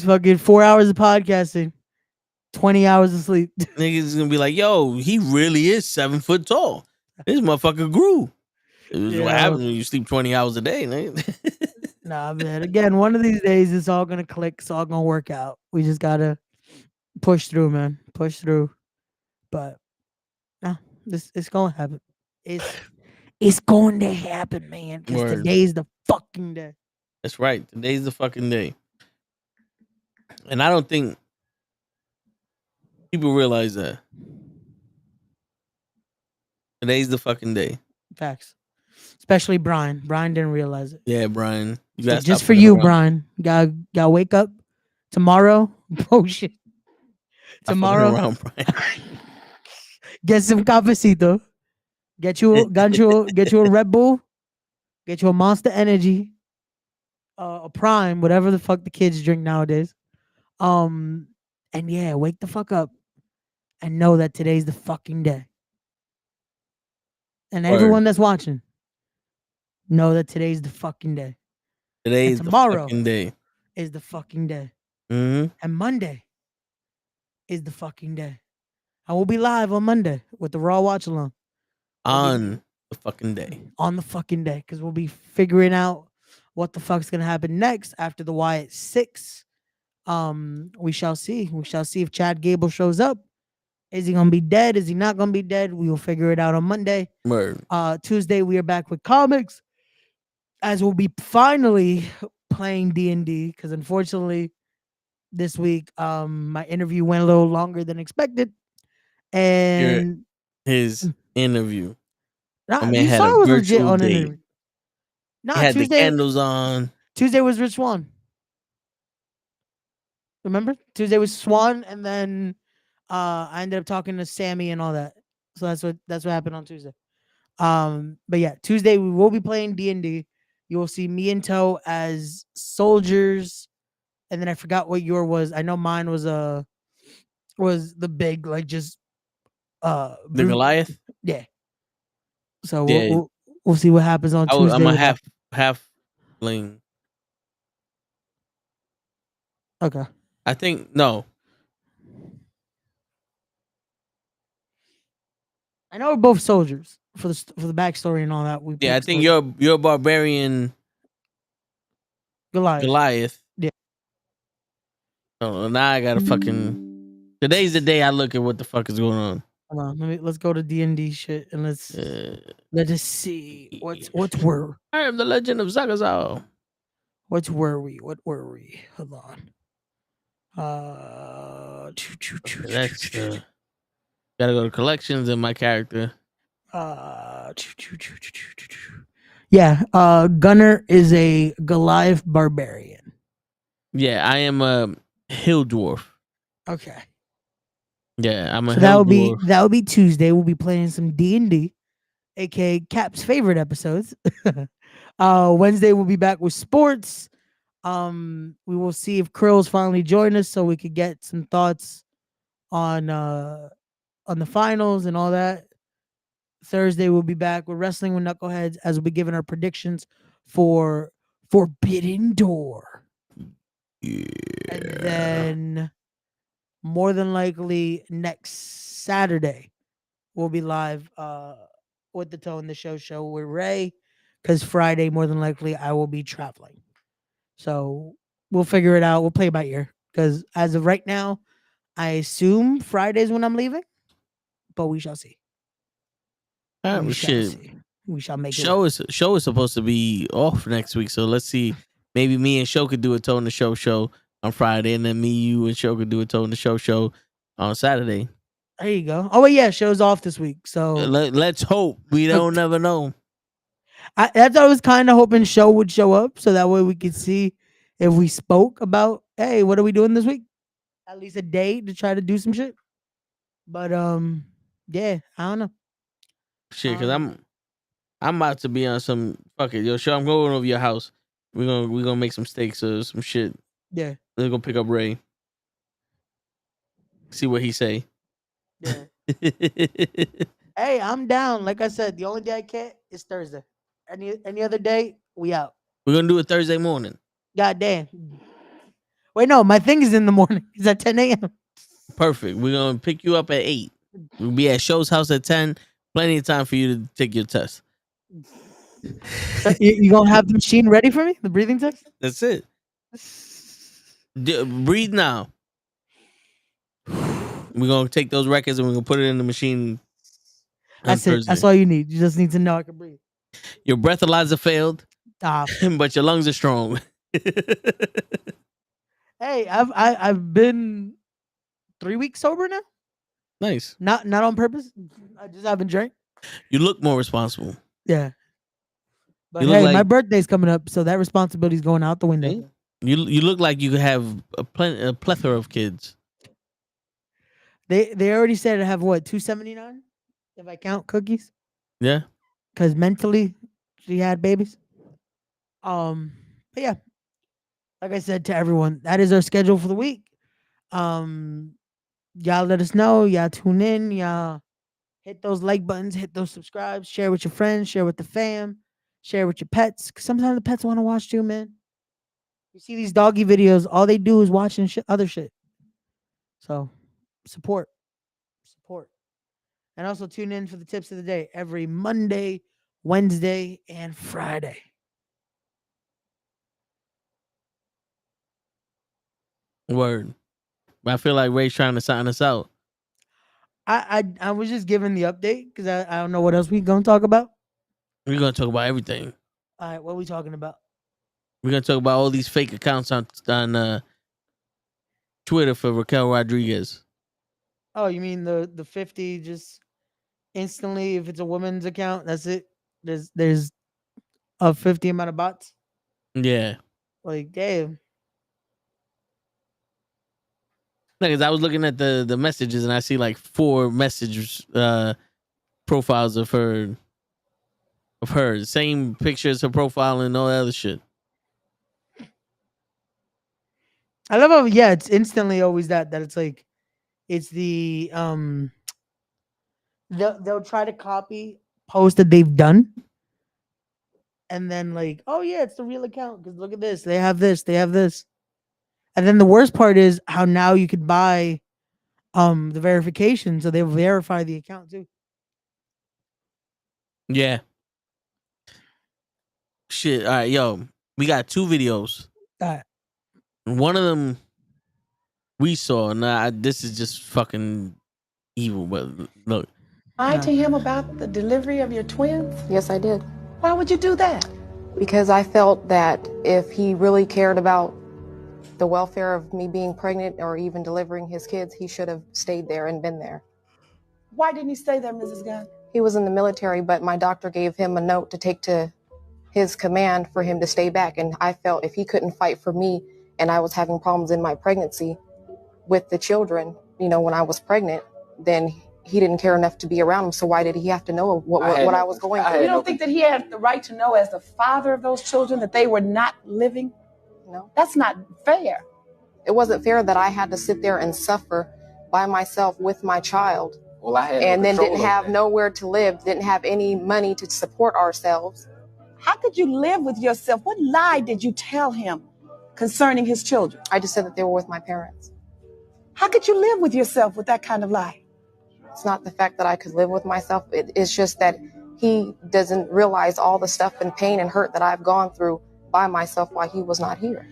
fucking 4 hours of podcasting, 20 hours of sleep. Niggas is gonna be like, yo, he really is 7 foot tall. This motherfucker grew. It was what happens when you sleep 20 hours a day, nigga. Nah, man. Again, one of these days it's all gonna click. It's all gonna work out. We just gotta push through, man. Push through. But no, it's gonna happen. It's going to happen, man. Because Word. today's the fucking day. That's right. Today's the fucking day. And I don't think people realize that. Today's the fucking day. Facts. Especially Brian. Brian didn't realize it. Yeah, Brian. You So gotta just stop for fucking you, around. Brian. Gotta wake up tomorrow. Oh shit. Stop fucking Tomorrow. around, Brian. Get some cafecito. Get you a Red Bull. Get you a Monster Energy. A Prime, whatever the fuck the kids drink nowadays. And yeah, wake the fuck up and know that today's the fucking day. And Word. everyone that's watching, know that today's the fucking day. Today's and tomorrow the fucking day. is the fucking day. Mm-hmm. And Monday is the fucking day. I will be live on Monday with the Raw Watch Along. On the fucking day. On the fucking day. Because we'll be figuring out what the fuck's going to happen next after the Wyatt 6. We shall see. We shall see if Chad Gable shows up. Is he gonna be dead? Is he not gonna be dead? We will figure it out on Monday. Word. Tuesday we are back with comics, as we'll be finally playing D&D because unfortunately this week my interview went a little longer than expected. And his interview. Nah, I mean, you had saw a it was legit virtual on an date. interview. He Nah, had the Tuesday candles on. Tuesday was Rich Swan. Remember? Tuesday was Swan, and then I ended up talking to Sammy and all that. So that's what happened on Tuesday. But yeah, Tuesday we will be playing D&D. You will see me and Toe as soldiers, and then I forgot what your was. I know mine was the big like just The brute. Goliath. Yeah. So Yeah. we'll see what happens on Tuesday. I'm a with that. half fling. Okay. I think no. I know we're both soldiers for the backstory and all that. We Yeah, I both think soldiers. you're a barbarian Goliath. Yeah. Oh, now I gotta fucking. Today's the day I look at what the fuck is going on. Hold on, let's go to D&D shit and let's just see what's where. I am the Legend of Zagazal. What were we? Hold on. That's gotta go to collections and my character. Yeah, Gunner is a Goliath barbarian. Yeah, I am a hill dwarf. Okay. Yeah, I'm a So hill dwarf. that would be Tuesday. We'll be playing some D&D, aka Cap's favorite episodes. Wednesday we'll be back with sports. We will see if Krill's finally joined us so we could get some thoughts on the finals and all that. Thursday we'll be back with wrestling with Knuckleheads as we'll be giving our predictions for Forbidden Door. Yeah. And then more than likely next Saturday we'll be live with the Toe in the Show with Ray, because Friday more than likely I will be traveling. So we'll figure it out. We'll play by ear because as of right now, I assume Friday's when I'm leaving, but we shall see. We shall see. We shall make show it. Show is supposed to be off next week, so let's see. Maybe me and Show could do a Toe in the Show on Friday, and then me, you, and Show could do a Toe in the Show on Saturday. There you go. Oh wait, yeah, show's off this week, so let's hope. We don't never know. That's what I was kind of hoping Show would show up, so that way we could see if we spoke about, hey, what are we doing this week? At least a day to try to do some shit. But yeah, I don't know. Shit, because I'm about to be on some fuck it, yo, Show. I'm going over your house. We're gonna make some steaks or some shit. Yeah. Let's go pick up Ray. See what he say. Yeah. Hey, I'm down. Like I said, the only day I can't is Thursday. Any other day, we out. We're gonna do it Thursday morning. God damn. Wait, no, my thing is in the morning. It's at 10 a.m. Perfect. We're gonna pick you up at 8. We'll be at Show's house at 10. Plenty of time for you to take your test. So you gonna have the machine ready for me? The breathing test? That's it. Breathe now. We're gonna take those records and we're gonna put it in the machine. That's it. That's all you need. You just need to know I can breathe. Your breathalyzer failed, but your lungs are strong. Hey, I've been 3 weeks sober now. Nice. Not on purpose. I just haven't drank. You look more responsible. Yeah. But hey, my birthday's coming up, so that responsibility's going out the window. You look like you could have a plethora of kids. They already said I have what, 279 if I count cookies. Yeah. Because mentally she had babies. But yeah, like I said to everyone, that is our schedule for the week. Y'all let us know. Y'all tune in. Y'all hit those like buttons, hit those subscribes, share with your friends, share with the fam, share with your pets. Cause sometimes the pets want to watch too, man. You see these doggy videos, all they do is watching other shit. So support. And also tune in for the tips of the day every Monday, Wednesday, and Friday. Word. But I feel like Ray's trying to sign us out. I was just giving the update because I don't know what else we gonna talk about. We're gonna talk about everything. All right, what are we talking about? We're gonna talk about all these fake accounts on Twitter for Raquel Rodriguez. Oh, you mean the 50 just instantly? If it's a woman's account, that's it. There's a 50 amount of bots. Yeah. Like, damn. Because I was looking at the messages and I see like 4 message profiles of her. Same picture as her profile and all that other shit. I love how it's instantly always that it's like it's the they'll try to copy posts that they've done, and then like, oh yeah, it's the real account because look at this, they have this, and then the worst part is how now you could buy the verification, so they'll verify the account too. Yeah. Shit. All right, yo, we got 2 videos. One of them we saw. Nah, this is just fucking evil. But look, Lied to him about the delivery of your twins? Yes, I did. Why would you do that? Because I felt that if he really cared about the welfare of me being pregnant or even delivering his kids, he should have stayed there and been there. Why didn't he stay there, Mrs. Gunn? He was in the military, but my doctor gave him a note to take to his command for him to stay back. And I felt if he couldn't fight for me and I was having problems in my pregnancy with the children, when I was pregnant, then he didn't care enough to be around them. So why did he have to know what I was going through? You don't think that he had the right to know as the father of those children that they were not living? No. That's not fair. It wasn't fair that I had to sit there and suffer by myself with my child. Well, I had and no then control didn't over have that. nowhere to live, didn't have any money to support ourselves. How could you live with yourself? What lie did you tell him concerning his children? I just said that they were with my parents. How could you live with yourself with that kind of lie? It's not the fact that I could live with myself. It's just that he doesn't realize all the stuff and pain and hurt that I've gone through by myself while he was not here.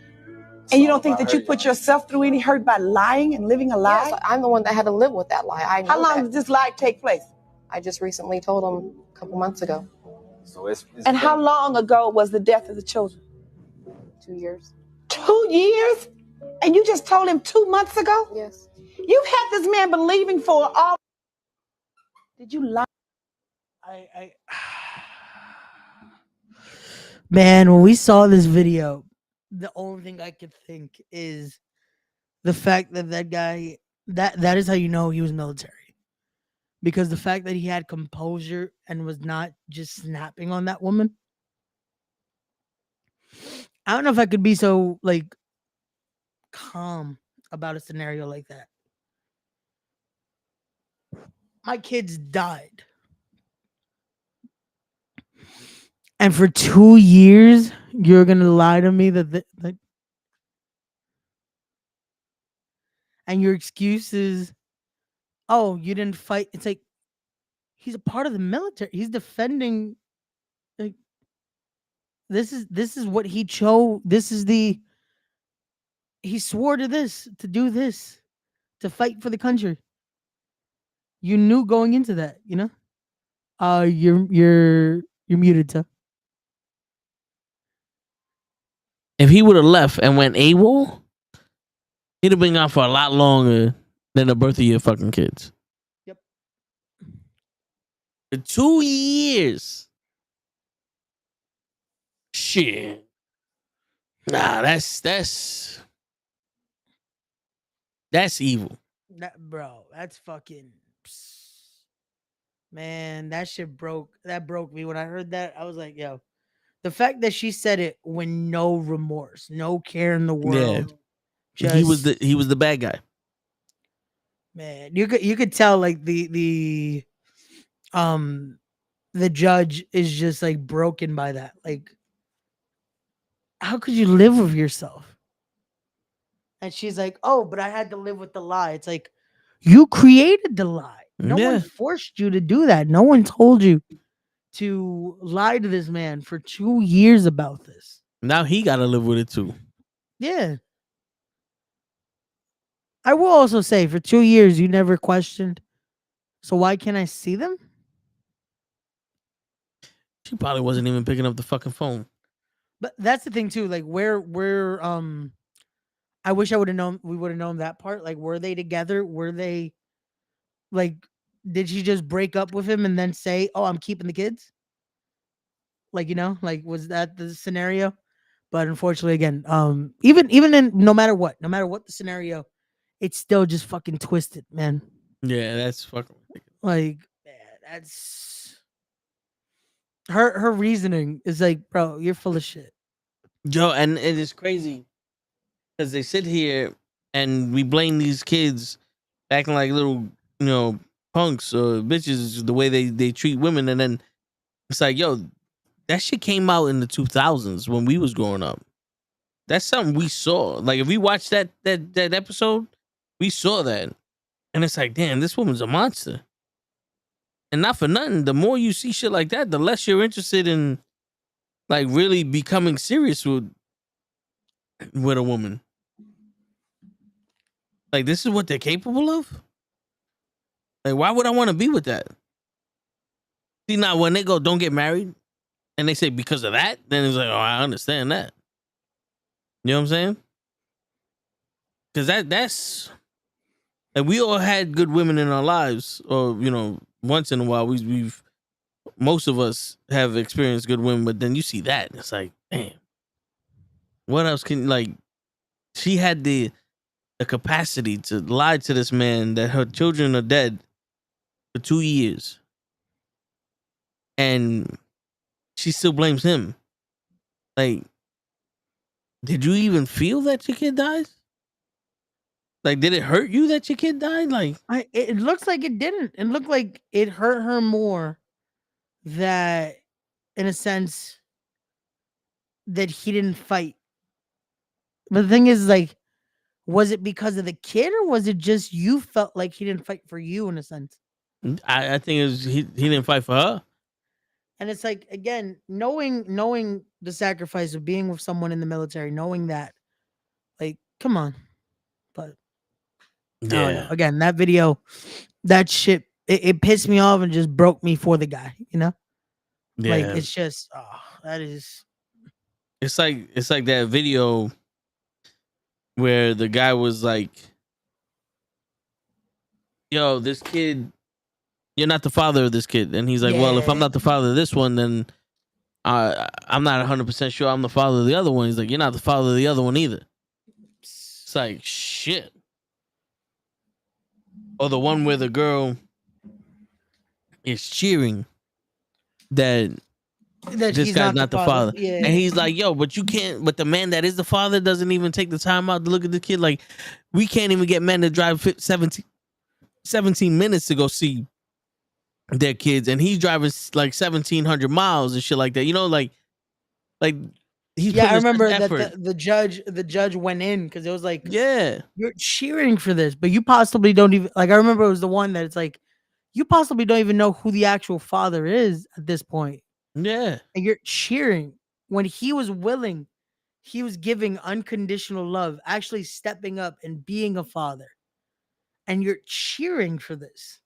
And you don't think that you put yourself through any hurt by lying and living a lie? Yes, I'm the one that had to live with that lie. I know How long did this lie take place? I just recently told him a couple months ago. So it's And how long ago was the death of the children? 2 years. 2 years? And you just told him 2 months ago? Yes. You've had this man believing for all. Did you lie? Man, when we saw this video, the only thing I could think is the fact that guy that is how you know he was military. Because the fact that he had composure and was not just snapping on that woman. I don't know if I could be so like calm about a scenario like that. My kids died. And for 2 years, you're going to lie to me that and your excuse is, oh, you didn't fight. It's like, he's a part of the military. He's defending. Like, this is what he chose. He swore to do this, to fight for the country. You knew going into that, You're muted, sir. if he would have left and went AWOL, he'd have been gone for a lot longer than the birth of your fucking kids. Yep. 2 years. Shit. Nah, that's evil. Bro, that's fucking. Man, that shit broke me. When I heard that, I was like, yo, the fact that she said it with no remorse, no care in the world. Yeah. He was the bad guy. Man, you could tell like the judge is just like broken by that. Like, how could you live with yourself? And she's like, oh, but I had to live with the lie. It's like, you created the lie. No one forced you to do that. No one told you to lie to this man for 2 years about this. Now he got to live with it too. Yeah. I will also say, for 2 years, you never questioned. So why can't I see them? She probably wasn't even picking up the fucking phone. But that's the thing too. Like where I wish I would have known. We would have known that part. Like, were they together? Were they like? Did she just break up with him and then say, "Oh, I'm keeping the kids"? Like, like was that the scenario? But unfortunately, again, even in no matter what the scenario, it's still just fucking twisted, man. Yeah, that's fucking ridiculous. Like, man, that's her reasoning is like, bro, you're full of shit. Joe, and it is crazy because they sit here and we blame these kids acting like little, punks or bitches the way they treat women, and then it's like, yo, that shit came out in the 2000s when we was growing up. That's something we saw. Like if we watched that episode, we saw that, and it's like, damn, this woman's a monster. And not for nothing, the more you see shit like that, the less you're interested in, like, really becoming serious with a woman. Like, this is what they're capable of? Like, why would I want to be with that? See, now, when they go, don't get married, and they say because of that, then it's like, oh, I understand that. You know what I'm saying? Because that's... Like, we all had good women in our lives, or, once in a while, we've... Most of us have experienced good women, but then you see that, and it's like, damn. What else can, like... She had the capacity to lie to this man that her children are dead for 2 years, and she still blames him. Like, did you even feel that your kid died? Like, did it hurt you that your kid died? Like, it looks like it didn't. It looked like it hurt her more that, in a sense, that he didn't fight. But the thing is, like, was it because of the kid, or was it just you felt like he didn't fight for you in a sense? I think it was he didn't fight for her. And it's like, again, knowing the sacrifice of being with someone in the military, knowing that, like, come on. But I don't know. Again, that video, that shit, it pissed me off and just broke me for the guy, Like, it's just, that is. It's like that video where the guy was like, yo, this kid, you're not the father of this kid. And he's like, well, if I'm not the father of this one, then I'm not 100% sure I'm the father of the other one. He's like, you're not the father of the other one either. It's like, shit. Or the one where the girl is cheering that this guy's not the father. Yeah. And he's like, yo, but you can't, but the man that is the father doesn't even take the time out to look at the kid. Like, we can't even get men to drive 17 minutes to go see their kids, and he's driving like 1,700 miles and shit like that. Like he's I remember that the judge went in because it was like, yeah, you're cheering for this, but you possibly don't even, like, I remember it was the one that it's like, you possibly don't even know who the actual father is at this point. Yeah. And you're cheering when he was willing, he was giving unconditional love, actually stepping up and being a father. And you're cheering for this.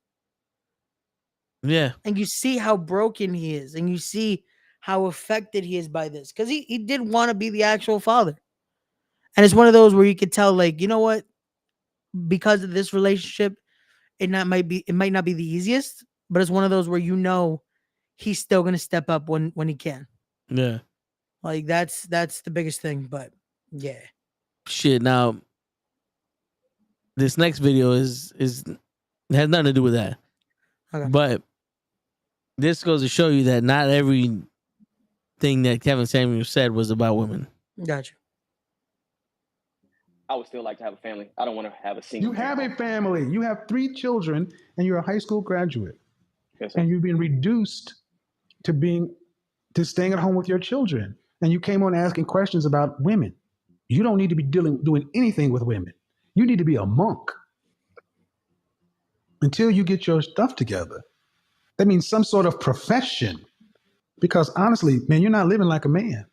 Yeah. And you see how broken he is, and you see how affected he is by this. Because he did want to be the actual father. And it's one of those where you could tell, like, you know what? Because of this relationship, it might not be the easiest, but it's one of those where he's still gonna step up when he can. Yeah. Like, that's the biggest thing. But yeah. Shit. Now, this next video has nothing to do with that. Okay. But this goes to show you that not everything that Kevin Samuels said was about women. Gotcha. I would still like to have a family. I don't want to have a single. You have a family. You have 3 children, and you're a high school graduate. Yes, sir. And you've been reduced to staying at home with your children. And you came on asking questions about women. You don't need to be doing anything with women. You need to be a monk until you get your stuff together. That means some sort of profession. Because honestly, man, you're not living like a man.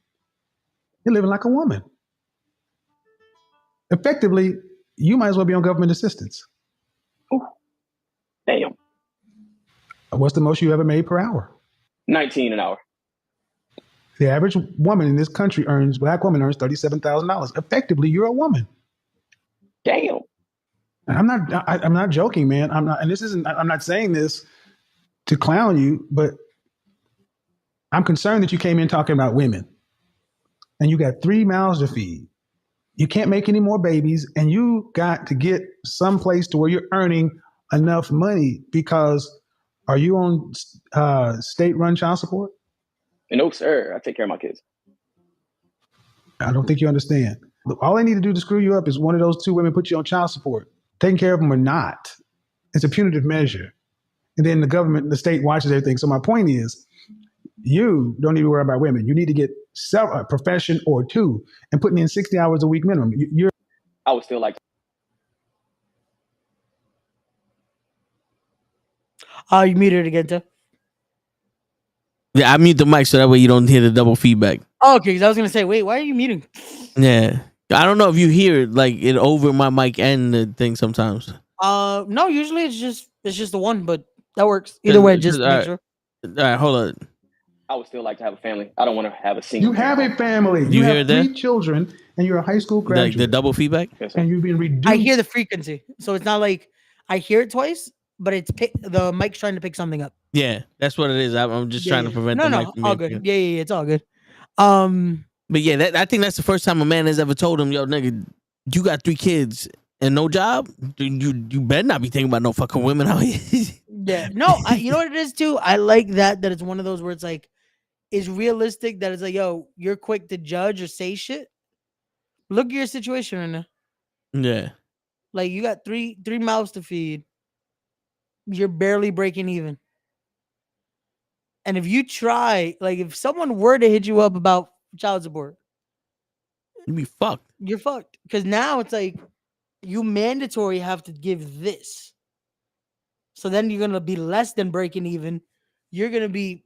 You're living like a woman. Effectively, you might as well be on government assistance. Ooh, damn. What's the most you ever made per hour? 19 an hour. The average woman in this country black woman earns $37,000. Effectively, you're a woman. Damn. And I'm not joking, man. I'm not saying this to clown you, but I'm concerned that you came in talking about women and you got 3 mouths to feed. You can't make any more babies, and you got to get someplace to where you're earning enough money because are you on state-run child support? No, sir. I take care of my kids. I don't think you understand. All they need to do to screw you up is one of those 2 women put you on child support. Taking care of them or not, it's a punitive measure. And then the state watches everything. So my point is, you don't need to worry about women. You need to get a profession or 2 and putting in 60 hours a week minimum. I would still like. You muted it again, too. Yeah, I mute the mic so that way you don't hear the double feedback. Oh, okay, because I was gonna say, wait, why are you muting? Yeah, I don't know if you hear it like it over my mic and the thing sometimes. No, usually it's just the one, but that works either way. Just make sure. All right, hold on. I would still like to have a family. I don't want to have a single. You have a family. You hear have that? 3 children, and you're a high school graduate. Like the double feedback, and you've been reduced. I hear the frequency, so it's not like I hear it twice, but it's the mic's trying to pick something up. Yeah, that's what it is. I'm just trying to prevent the mic from all being good. Yeah, it's all good. But yeah, I think that's the first time a man has ever told him, "Yo, nigga, you got 3 kids and no job. You better not be thinking about no fucking women out here." Yeah, no, you know what it is too. I like that it's one of those where it's like, is realistic. That it's like, yo, you're quick to judge or say shit. Look at your situation right now. Yeah, like you got three mouths to feed. You're barely breaking even. And if you try, like, if someone were to hit you up about child support, you'd be fucked. You're fucked. Because now it's like you mandatory have to give this. So then you're gonna be less than breaking even. You're gonna be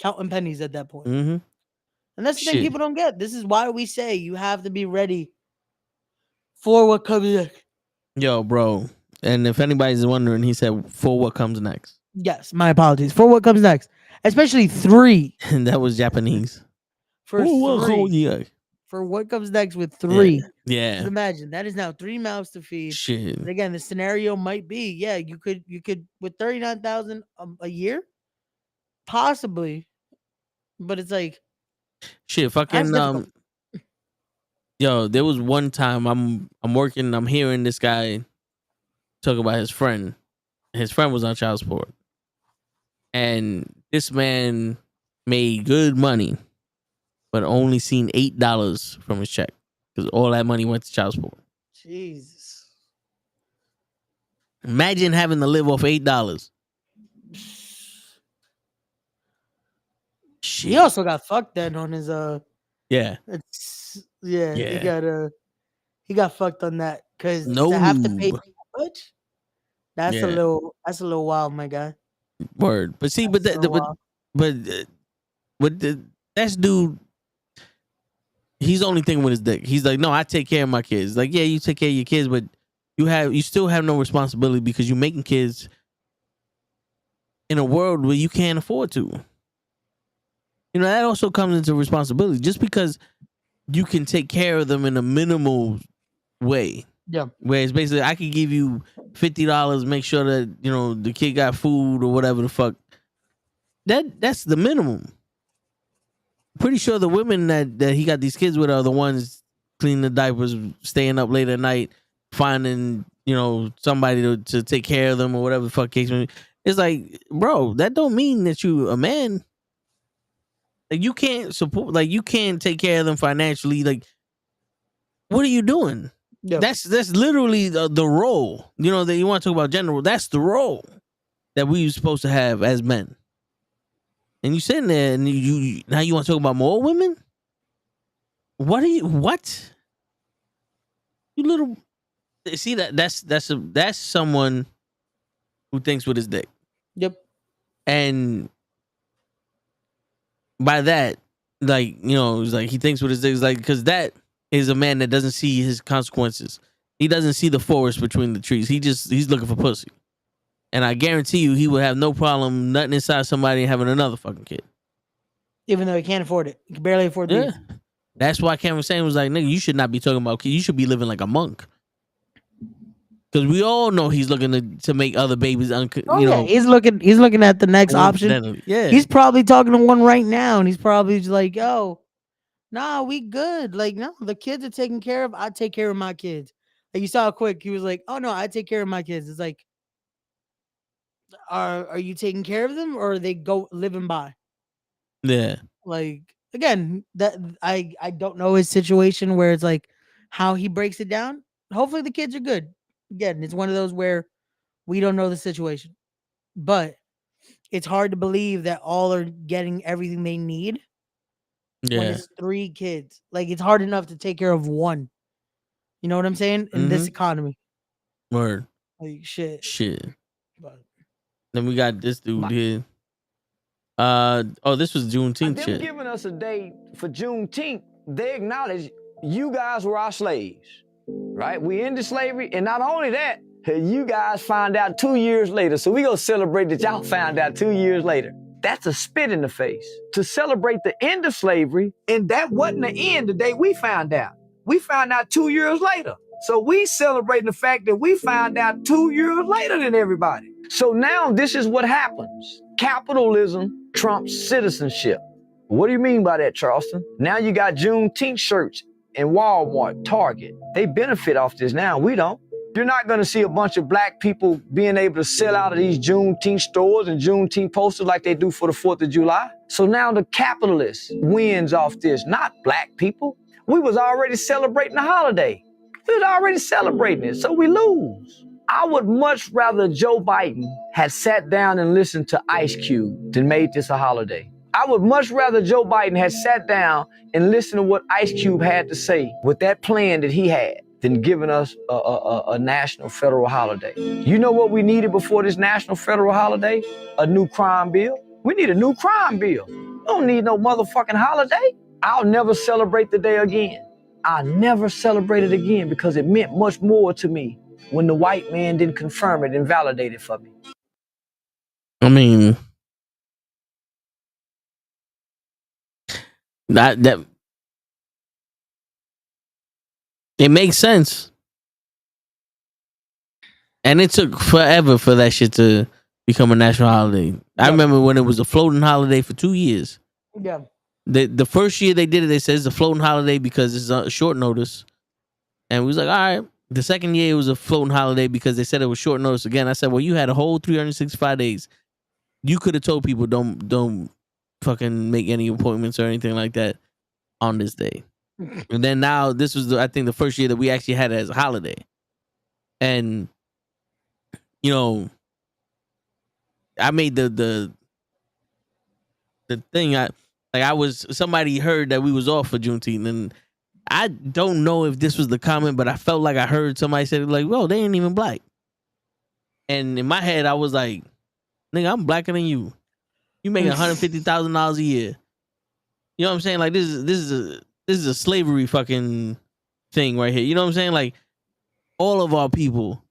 counting pennies at that point. Mm-hmm. And that's the thing people don't get. This is why we say you have to be ready for what comes next. Yo, bro. And if anybody's wondering, he said, "For what comes next." Yes, my apologies. For what comes next, especially 3. And that was Japanese. For 3. Yeah. For what comes next with 3. Yeah. Just imagine that is now 3 mouths to feed. Shit. And again, the scenario might be, yeah, you could with 39,000 a year, possibly, but it's like shit. Fucking yo, there was one time I'm working, I'm hearing this guy talk about his friend. His friend was on child support. And this man made good money, but only seen $8 from his check because all that money went to child support. Jesus. Imagine having to live off $8. Shit. He also got fucked then on his Yeah. He got fucked on that because to have to pay that much, that's a little wild, my guy. Word. But see, that's dude, he's only thinking with his dick. He's like, no, I take care of my kids. Like, yeah, you take care of your kids, but you still have no responsibility because you're making kids in a world where you can't afford to. You know, that also comes into responsibility. Just because you can take care of them in a minimal way. Yeah. Where it's basically, I can give you $50, make sure that, you know, the kid got food or whatever the fuck. That's the minimum. Pretty sure the women that he got these kids with are the ones cleaning the diapers, staying up late at night, finding, you know, somebody to take care of them or whatever the fuck case may be. It's like, bro, that don't mean that you a man. Like, you can't support, like, you can't take care of them financially. Like, what are you doing? Yeah. That's literally the role. You know, that you want to talk about general. That's the role that we were supposed to have as men. And you sitting there and you now you want to talk about more women? What? You little, see that's someone who thinks with his dick. Yep. And by that, like, you know, it's like he thinks with his dick, like, because that is a man that doesn't see his consequences. He doesn't see the forest between the trees. He's looking for pussy. And I guarantee you he would have no problem nutting inside somebody and having another fucking kid. Even though he can't afford it. He can barely afford Yeah. these. That's why Cameron Samuels was like, nigga, you should not be talking about kids. You should be living like a monk. Because we all know he's looking to make other babies, He's looking at the next option. Yeah. He's probably talking to one right now, and he's probably just like, yo, nah, we good. Like, no, the kids are taken care of. I take care of my kids. Like, you saw how quick he was like, oh no, I take care of my kids. It's like, are you taking care of them, or are they go living by? Yeah. Like, again, that I don't know his situation where it's like how he breaks it down. Hopefully the kids are good. Again, it's one of those where we don't know the situation, but it's hard to believe that all are getting everything they need when Yeah. it's 3 kids. Like, it's hard enough to take care of one. You know what I'm saying? In this economy. Word. Like, shit. But Then we got this dude here. This was Juneteenth Them shit. giving us a day for Juneteenth, they acknowledge you guys were our slaves, right? We ended slavery, and not only that, you guys find out 2 years later. So we gonna celebrate that y'all found out 2 years later. That's a spit in the face. To celebrate the end of slavery, and that wasn't the end the day we found out. We found out 2 years later. So we celebrating the fact that we found out 2 years later than everybody. So now this is what happens. Capitalism trumps citizenship. What do you mean by that, Charleston? Now you got Juneteenth shirts in Walmart, Target. They benefit off this now. We don't. You're not going to see a bunch of black people being able to sell out of these Juneteenth stores and Juneteenth posters like they do for the 4th of July. So now the capitalist wins off this, not black people. We was already celebrating the holiday. We was already celebrating it, so we lose. I would much rather Joe Biden had sat down and listened to Ice Cube than made this a holiday. I would much rather Joe Biden had sat down and listened to what Ice Cube had to say with that plan that he had than giving us a national federal holiday. You know what we needed before this national federal holiday? A new crime bill. We need a new crime bill. We don't need no motherfucking holiday. I'll never celebrate the day again. I'll never celebrate it again because it meant much more to me when the white man didn't confirm it and validate it for me. I mean, that it makes sense. And it took forever for that shit to become a national holiday. I remember when it was a floating holiday for 2 years. Yeah. The first year they did it, they said it's a floating holiday because it's a short notice. And we was like, all right. The second year it was a floating holiday because they said it was short notice again. I said, well, you had a whole 365 days. You could have told people don't fucking make any appointments or anything like that on this day. And then now this was I think the first year that we actually had it as a holiday. And you know, I made the thing. Somebody heard that we was off for Juneteenth, and I don't know if this was the comment, but I felt like I heard somebody say like, "Well, they ain't even black." And in my head, I was like, "Nigga, I'm blacker than you. You making $150,000 a year. You know what I'm saying? Like this is a slavery fucking thing right here. You know what I'm saying? Like all of our people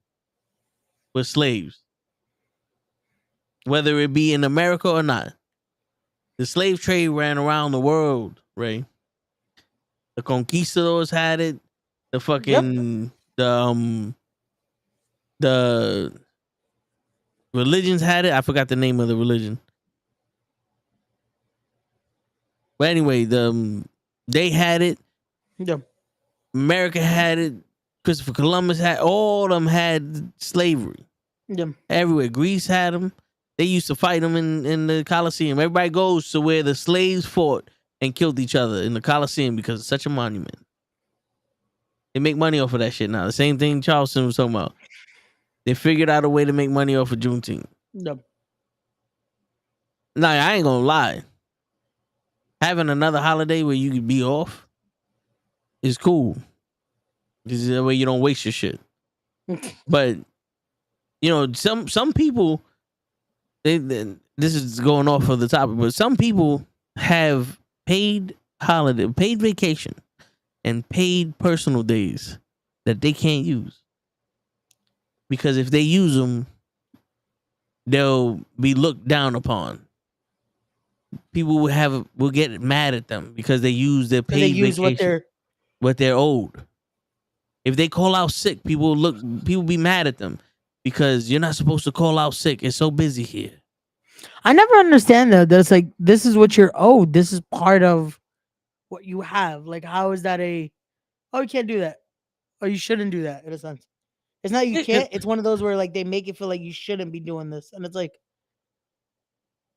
were slaves, whether it be in America or not. The slave trade ran around the world, Ray. The conquistadors had it. The fucking the religions had it. I forgot the name of the religion. But anyway, they had it. Yeah. America had it. Christopher Columbus had all of them had slavery. Yeah. Everywhere. Greece had them. They used to fight them in the Colosseum. Everybody goes to where the slaves fought and killed each other in the Colosseum because it's such a monument. They make money off of that shit now. The same thing Charleston was talking about. They figured out a way to make money off of Juneteenth. Yep. Nah, I ain't gonna lie. Having another holiday where you can be off is cool. This is the way you don't waste your shit. But you know, some people, this is going off of the topic, but some people have paid holiday, paid vacation, and paid personal days that they can't use. Because if they use them, they'll be looked down upon. people will get mad at them because they use their paid vacation, what they're owed. If they call out sick, people be mad at them because you're not supposed to call out sick. It's so busy here. I never understand that. That's like, this is what you're owed. This is part of what you have. Like, how is that you can't do that, or you shouldn't do that in a sense. It's not you can't. It's one of those where like they make it feel like you shouldn't be doing this, and it's like,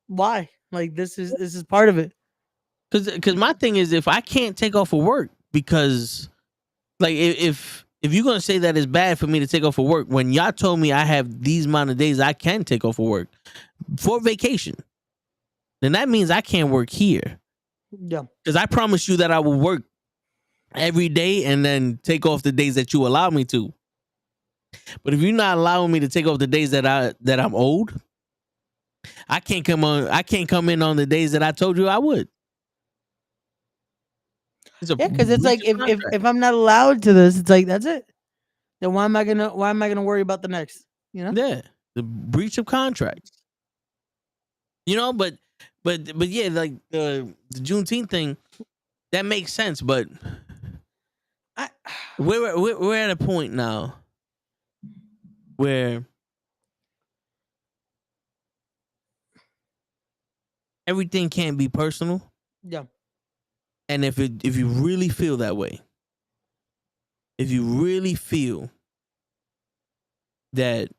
why? Like this is part of it. Because my thing is, if I can't take off of work because, like, if you're gonna say that it's bad for me to take off of work when y'all told me I have these amount of days I can take off of work for vacation, then that means I can't work here. Yeah. Because I promise you that I will work every day and then take off the days that you allow me to. But if you're not allowing me to take off the days that I'm owed, I can't come in on the days that I told you I would. Yeah, because it's like if I'm not allowed to this, it's like that's it. Then why am I gonna worry about the next? You know? Yeah, the breach of contract. You know, but yeah, like the Juneteenth thing, that makes sense. But we're at a point now where everything can't be personal. Yeah. And if you really feel that way, if you really feel that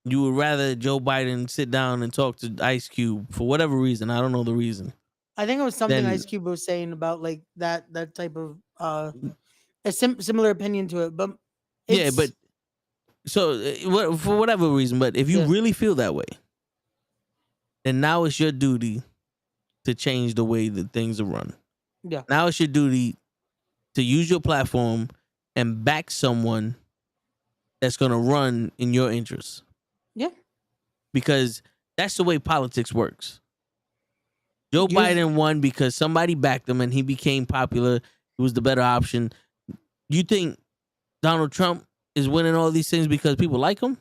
you would rather Joe Biden sit down and talk to Ice Cube for whatever reason, I don't know the reason. I think it was something Ice Cube was saying about like that type of a similar opinion to it, but yeah, but so for whatever reason, but if you really feel that way, then now it's your duty to change the way that things are run. Yeah. Now it's your duty to use your platform and back someone that's going to run in your interests. Yeah. Because that's the way politics works. Joe Biden won because somebody backed him and he became popular. It was the better option. You think Donald Trump is winning all these things because people like him?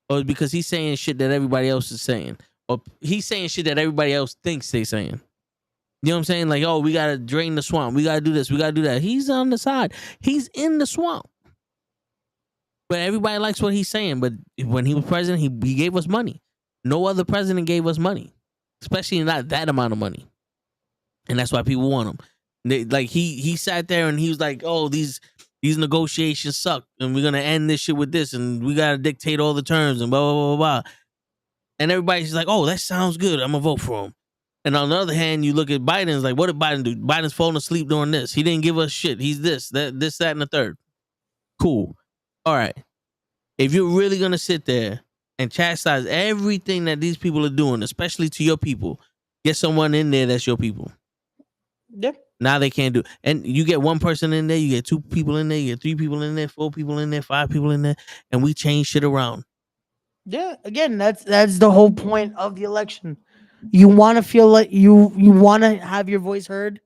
Or because he's saying shit that everybody else is saying? Or he's saying shit that everybody else thinks they're saying? You know what I'm saying? Like, oh, we got to drain the swamp. We got to do this. We got to do that. He's on the side. He's in the swamp. But everybody likes what he's saying. But when he was president, he gave us money. No other president gave us money. Especially not that amount of money. And that's why people want him. He sat there and he was like, oh, these negotiations suck. And we're going to end this shit with this. And we got to dictate all the terms and blah, blah, blah, blah. And everybody's like, oh, that sounds good. I'm going to vote for him. And on the other hand, you look at Biden's like, what did Biden do? Biden's falling asleep doing this. He didn't give us shit. He's this, that, and the third. Cool. All right. If you're really going to sit there and chastise everything that these people are doing, especially to your people, get someone in there that's your people. Yeah. Now they can't do. And you get one person in there, you get 2 people in there, you get 3 people in there, 4 people in there, 5 people in there, and we change shit around. Yeah. Again, that's the whole point of the election. You want to feel like you want to have your voice heard.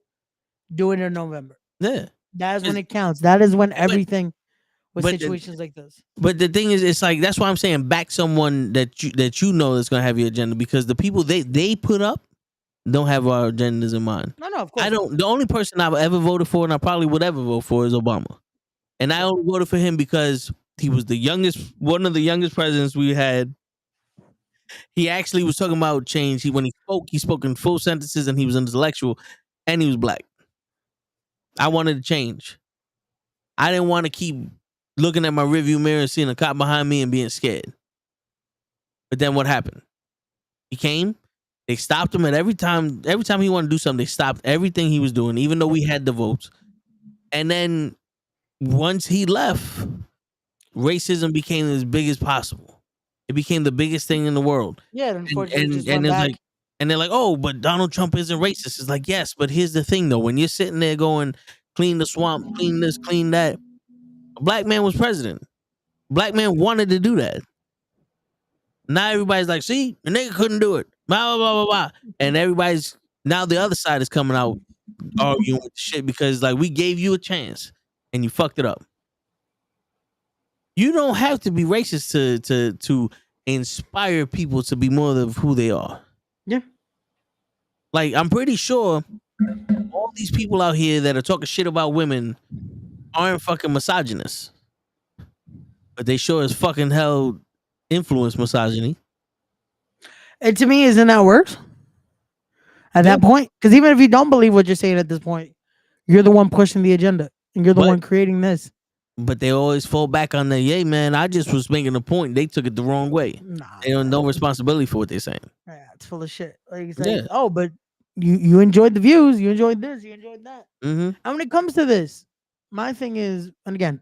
Do it in November. Yeah, that is when it counts. That is when everything with situations like this. But the thing is, it's like that's why I'm saying back someone that you know that's gonna have your agenda, because the people they put up don't have our agendas in mind. No, of course. I don't. The only person I've ever voted for, and I probably would ever vote for, is Obama, and I only voted for him because he was one of the youngest presidents we had. He actually was talking about change. When he spoke in full sentences, and he was intellectual, and he was black. I wanted to change. I didn't want to keep looking at my rearview mirror and seeing a cop behind me and being scared. But then what happened? He came. They stopped him, and every time he wanted to do something, they stopped everything he was doing, even though we had the votes. And then once he left, racism became as big as possible. It became the biggest thing in the world. Yeah, unfortunately, and they're like, oh, but Donald Trump isn't racist. It's like, yes, but here's the thing, though. When you're sitting there going, clean the swamp, clean this, clean that, a black man was president. Black man wanted to do that. Now everybody's like, see, the nigga couldn't do it. Blah, blah, blah, blah, blah. And now the other side is coming out arguing with shit because, like, we gave you a chance and you fucked it up. You don't have to be racist to inspire people to be more of who they are. Yeah. Like, I'm pretty sure all these people out here that are talking shit about women aren't fucking misogynists, but they sure as fucking hell influence misogyny. And to me, isn't that worse? At that point, because even if you don't believe what you're saying at this point, you're the one pushing the agenda, and you're the one creating this. But they always fall back on the, yeah, man, I just was making a point. They took it the wrong way. They don't no responsibility for what they're saying. Yeah, it's full of shit. Like it's like, oh, but you enjoyed the views, you enjoyed this, you enjoyed that. Mm-hmm. And when it comes to this, my thing is, and again,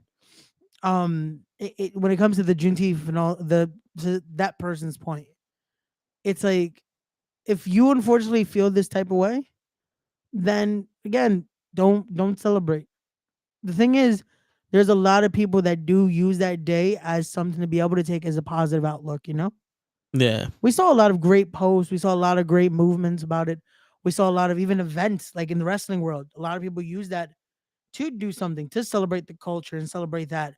when it comes to the Juneteenth and all to that person's point, it's like, if you unfortunately feel this type of way, then again, don't celebrate. The thing is, there's a lot of people that do use that day as something to be able to take as a positive outlook, you know? Yeah. We saw a lot of great posts. We saw a lot of great movements about it. We saw a lot of even events like in the wrestling world. A lot of people use that to do something, to celebrate the culture and celebrate that.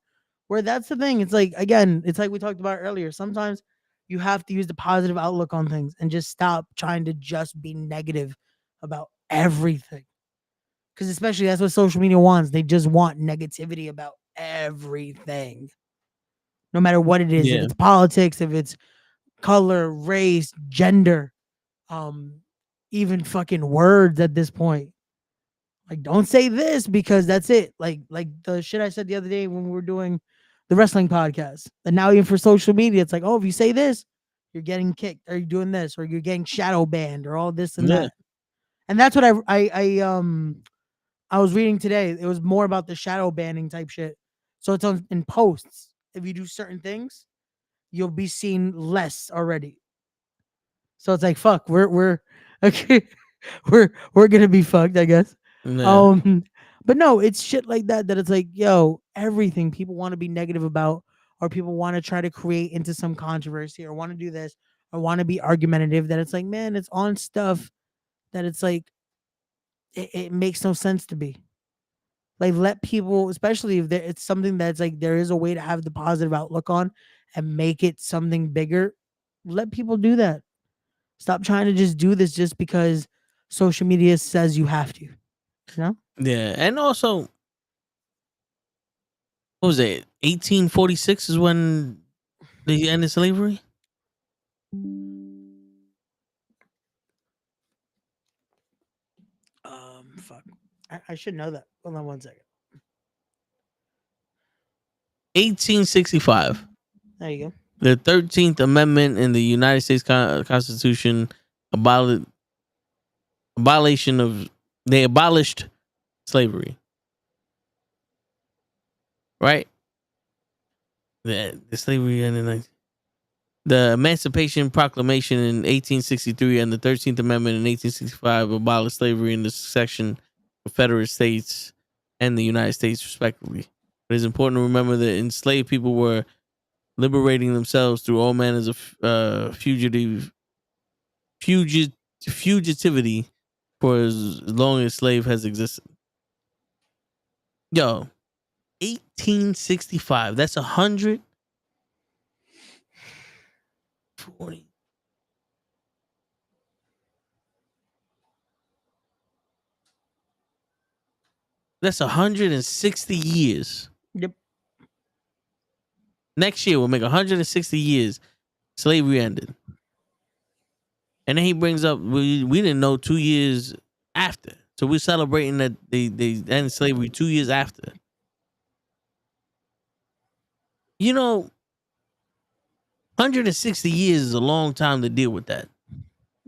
Where that's the thing. It's like, again, it's like we talked about earlier. Sometimes you have to use the positive outlook on things and just stop trying to just be negative about everything. Because especially that's what social media wants. They just want negativity about everything. No matter what it is. If it's politics, if it's color, race, gender, even fucking words at this point. Like, don't say this because that's it. Like the shit I said the other day when we were doing the wrestling podcast. And now even for social media, it's like, oh, if you say this, you're getting kicked, or you're doing this, or you're getting shadow banned, or all this and that. And that's what I was reading today. It was more about the shadow banning type shit. So it's in posts. If you do certain things, you'll be seen less already. So it's like, fuck, we're okay. we're gonna be fucked, I guess. Yeah. But no, it's shit like that it's like, yo, everything people want to be negative about, or people want to try to create into some controversy, or want to do this, or want to be argumentative, that it's like, man, it's on stuff that it's like it makes no sense to be. Like, let people, especially if it's something that's like there is a way to have the positive outlook on and make it something bigger, let people do that. Stop trying to just do this just because social media says you have to. You know? Yeah. And also, what was it? 1846 is when they ended slavery? Fuck. I should know that. Hold on one second. 1865. There you go. The 13th Amendment in the United States Constitution abolished slavery. Right? The slavery ended. The Emancipation Proclamation in 1863 and the 13th Amendment in 1865 abolished slavery in this section of Confederate States and the United States, respectively. It is important to remember that enslaved people were liberating themselves through all manners of fugitivity for as long as slave has existed. Yo, 1865. That's 140. That's 160 years. Yep. Next year we'll make 160 years slavery ended. And then he brings up we didn't know 2 years after. So we're celebrating that they ended slavery 2 years after. You know, 160 years is a long time to deal with that.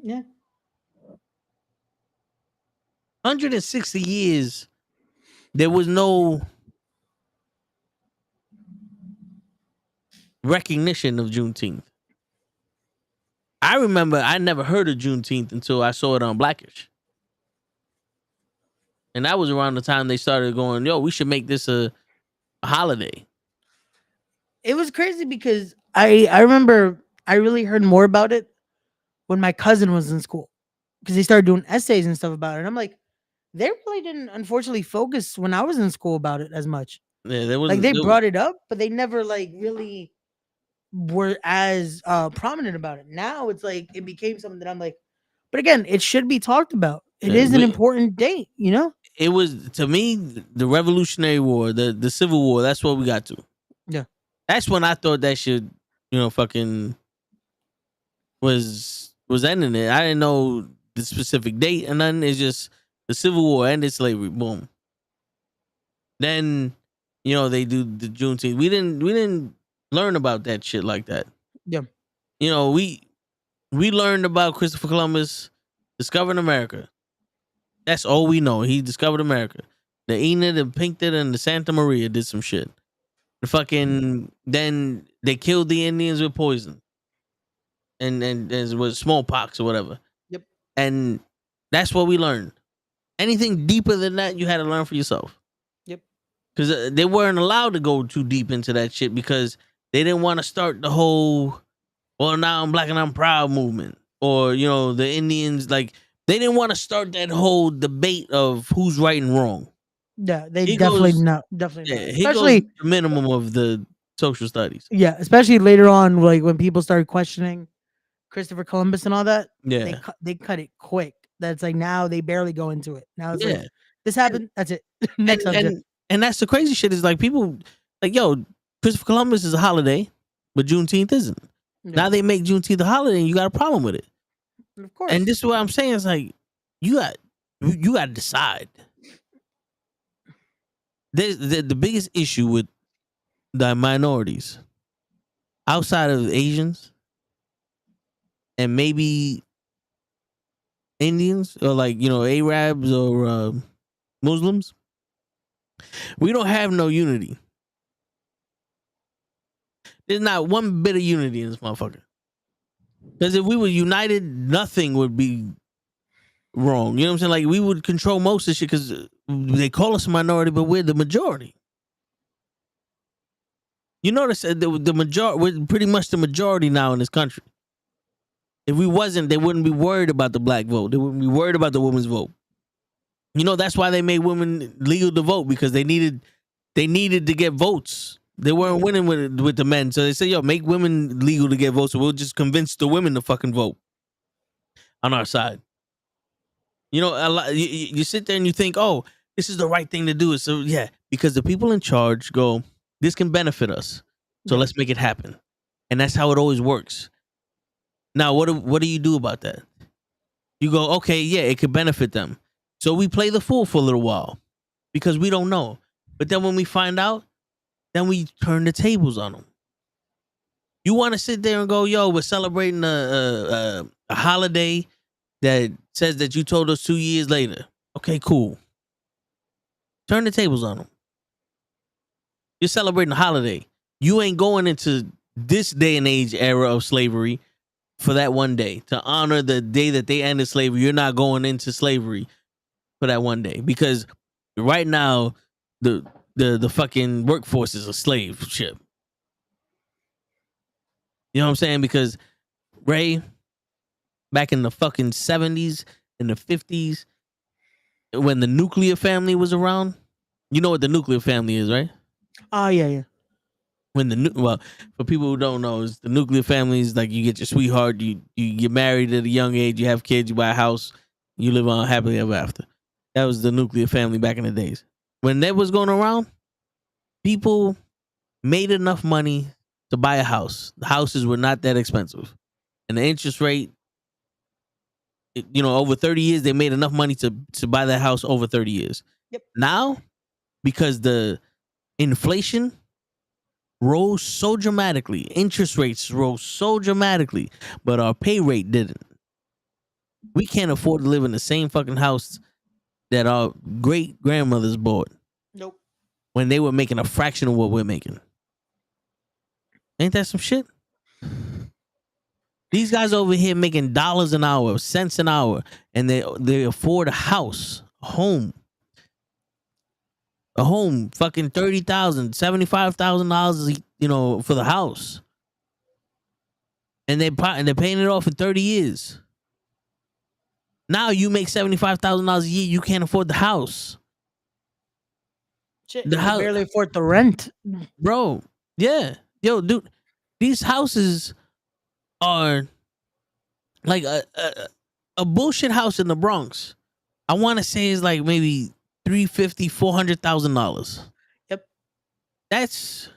Yeah. 160 years, there was no recognition of Juneteenth. I remember I never heard of Juneteenth until I saw it on Blackish. And that was around the time they started going, yo, we should make this a holiday. It was crazy because I remember I really heard more about it when my cousin was in school, because they started doing essays and stuff about it. And I'm like, they really didn't, unfortunately, focus when I was in school about it as much. Yeah, there was like they brought it up, but they never like really were as prominent about it. Now it's like it became something that I'm like, But again, it should be talked about. It is an important date, you know? It was, to me, the Revolutionary War, the Civil War. That's what we got to. Yeah. That's when I thought that shit, fucking was ending it. I didn't know the specific date and nothing. It's just the Civil War ended slavery. Boom. Then, they do the Juneteenth. We didn't learn about that shit like that. Yeah. We learned about Christopher Columbus discovering America. That's all we know. He discovered America. The Enid, the Pinkerton, and the Santa Maria did some shit. Then they killed the Indians with poison. And it was smallpox or whatever. Yep. And that's what we learned. Anything deeper than that, you had to learn for yourself. Yep. Because they weren't allowed to go too deep into that shit because they didn't want to start the whole, well, now I'm black and I'm proud movement. Or, the Indians, they didn't want to start that whole debate of who's right and wrong. Yeah, they definitely not. Especially the minimum of the social studies. Yeah, especially later on, when people started questioning Christopher Columbus and all that. Yeah, they cut it quick. That's now they barely go into it. Now it's like this happened. That's it. Next subject. And that's the crazy shit is people Christopher Columbus is a holiday, but Juneteenth isn't. Yeah. Now they make Juneteenth a holiday, and you got a problem with it. Of course. And this is what I'm saying. It's you got to decide. There's the biggest issue with the minorities outside of Asians and maybe Indians or Arabs or Muslims. We don't have no unity. There's not one bit of unity in this motherfucker. Because if we were united, nothing would be wrong. You know what I'm saying? We would control most of shit because they call us a minority, but we're the majority. You notice the majority, we're pretty much the majority now in this country. If we wasn't, they wouldn't be worried about the black vote. They wouldn't be worried about the women's vote. That's why they made women legal to vote, because they needed to get votes. They weren't winning with the men. So they said, yo, make women legal to get votes, so we'll just convince the women to fucking vote on our side. A lot, you sit there and you think, oh, this is the right thing to do. So yeah, because the people in charge go, this can benefit us, so let's make it happen. And that's how it always works. Now, what do you do about that? You go, okay, yeah, it could benefit them. So we play the fool for a little while because we don't know. But then when we find out, then we turn the tables on them. You want to sit there and go, yo, we're celebrating a holiday that says that you told us 2 years later. Okay, cool. Turn the tables on them. You're celebrating a holiday. You ain't going into this day and age era of slavery for that one day to honor the day that they ended slavery. You're not going into slavery for that one day because right now the fucking workforce is a slave ship. You know what I'm saying? Because Ray, back in the fucking 70s and the 50s, when the nuclear family was around, you know what the nuclear family is, right? Oh yeah. When for people who don't know, is the nuclear family is you get your sweetheart, you get married at a young age, you have kids, you buy a house, you live on happily ever after. That was the nuclear family back in the days. When that was going around, people made enough money to buy a house. The houses were not that expensive, and the interest rate, over 30 years, they made enough money to buy that house over 30 years. Yep. Now, because the inflation rose so dramatically, interest rates rose so dramatically, but our pay rate didn't. We can't afford to live in the same fucking house that our great grandmothers bought. Nope. When they were making a fraction of what we're making. Ain't that some shit? These guys over here making dollars an hour, cents an hour, and they afford a house, a home, fucking $30,000, $75,000, for the house, and they're paying it off in 30 years. Now you make $75,000 a year, you can't afford the house. Shit, you can barely afford the rent, bro. Yeah, yo, dude, these houses are like a bullshit house in the Bronx, I want to say is like maybe $350,000, $400,000. Yep. That's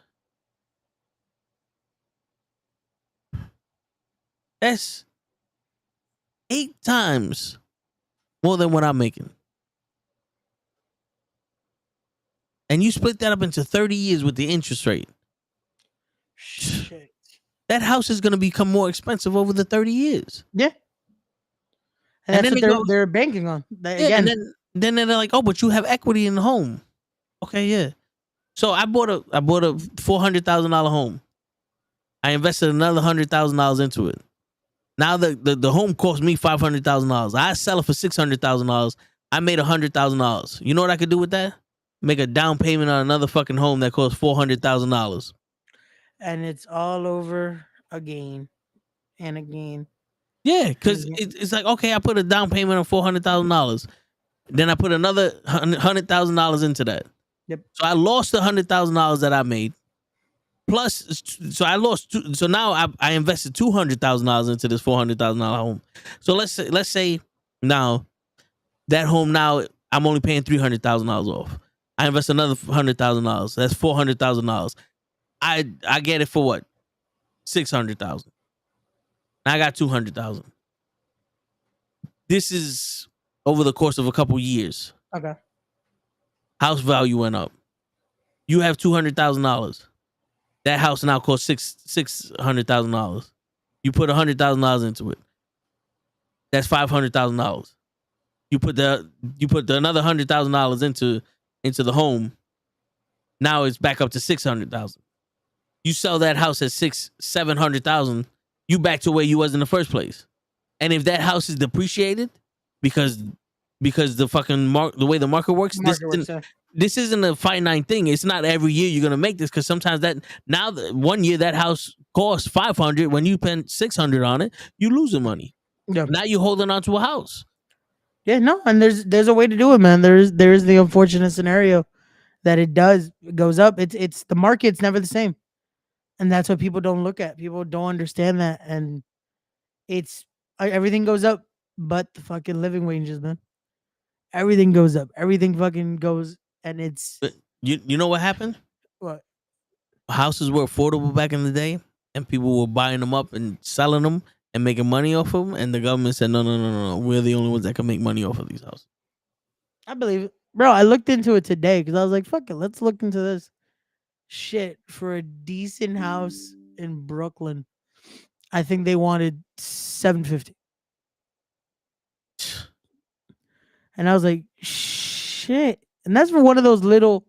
8 times more than what I'm making. And you split that up into 30 years with the interest rate. Shit. That house is going to become more expensive over the 30 years. Yeah. And that's what they're banking on. Again. And then they're like, oh, but you have equity in the home. Okay, yeah. So I bought a $400,000 home. I invested another $100,000 into it. Now the home cost me $500,000. I sell it for $600,000. I made $100,000. You know what I could do with that? Make a down payment on another fucking home that costs $400,000. And it's all over again and again. Yeah, because it's like, okay, I put a down payment of $400,000. Then I put another $100,000 into that. Yep. So I lost the $100,000 that I made. Plus, so I lost. So now I invested $200,000 into this $400,000 home. So let's say now that home now I'm only paying $300,000 off. I invest another $100,000. That's $400,000. I get it for what? $600,000. I got $200,000. This is over the course of a couple years. Okay. House value went up. You have $200,000. That house now costs $600,000. You put $100,000 into it. That's $500,000. You put the another $100,000 into the home. Now it's back up to $600,000. You sell that house at $700,000. You back to where you was in the first place. And if that house is depreciated because the fucking the way the market works, this isn't a finite thing. It's not every year you're gonna make this, because sometimes one year that house costs $500. When you spend $600 on it, you losing money. Yeah. Now you're holding on to a house. Yeah, no, and there's a way to do it, man. There is the unfortunate scenario that it goes up. It's the market's never the same, and that's what people don't look at. People don't understand that, and everything goes up, but the fucking living wages, man. Everything goes up. Everything fucking goes, and it's. But you know what happened? What? Houses were affordable back in the day, and people were buying them up and selling them and making money off of them. And the government said, no. We're the only ones that can make money off of these houses. I believe it. Bro, I looked into it today because I was like, fuck it, let's look into this shit. For a decent house in Brooklyn, I think they wanted $750. And I was like, shit. And that's for one of those the little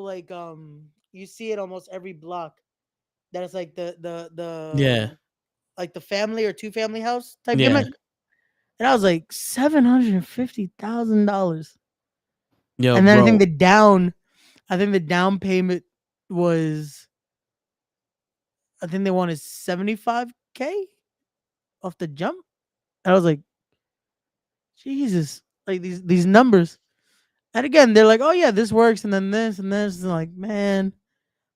like you see it almost every block. That is like the like the family or 2-family house type gimmick. And I was like, $750,000. And then I think the down payment was, I think they wanted $75K off the jump. And I was like, Jesus, like these numbers. And again, they're like, oh yeah, this works, and then this and this. And like, man,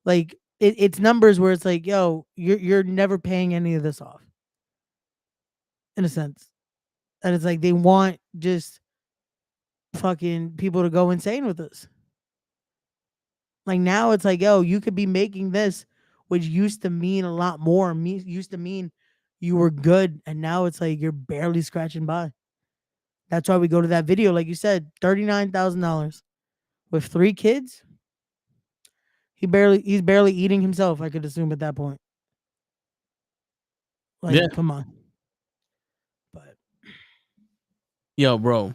like it's numbers where it's like, yo, you're never paying any of this off. In a sense. And it's like they want just fucking people to go insane with this. Like now it's like, yo, you could be making this, which used to mean a lot more. Used to mean you were good, and now it's like you're barely scratching by. That's why we go to that video, like you said, $39,000 with 3 kids. He's barely eating himself, I could assume at that point. Like, come on. But yo, bro,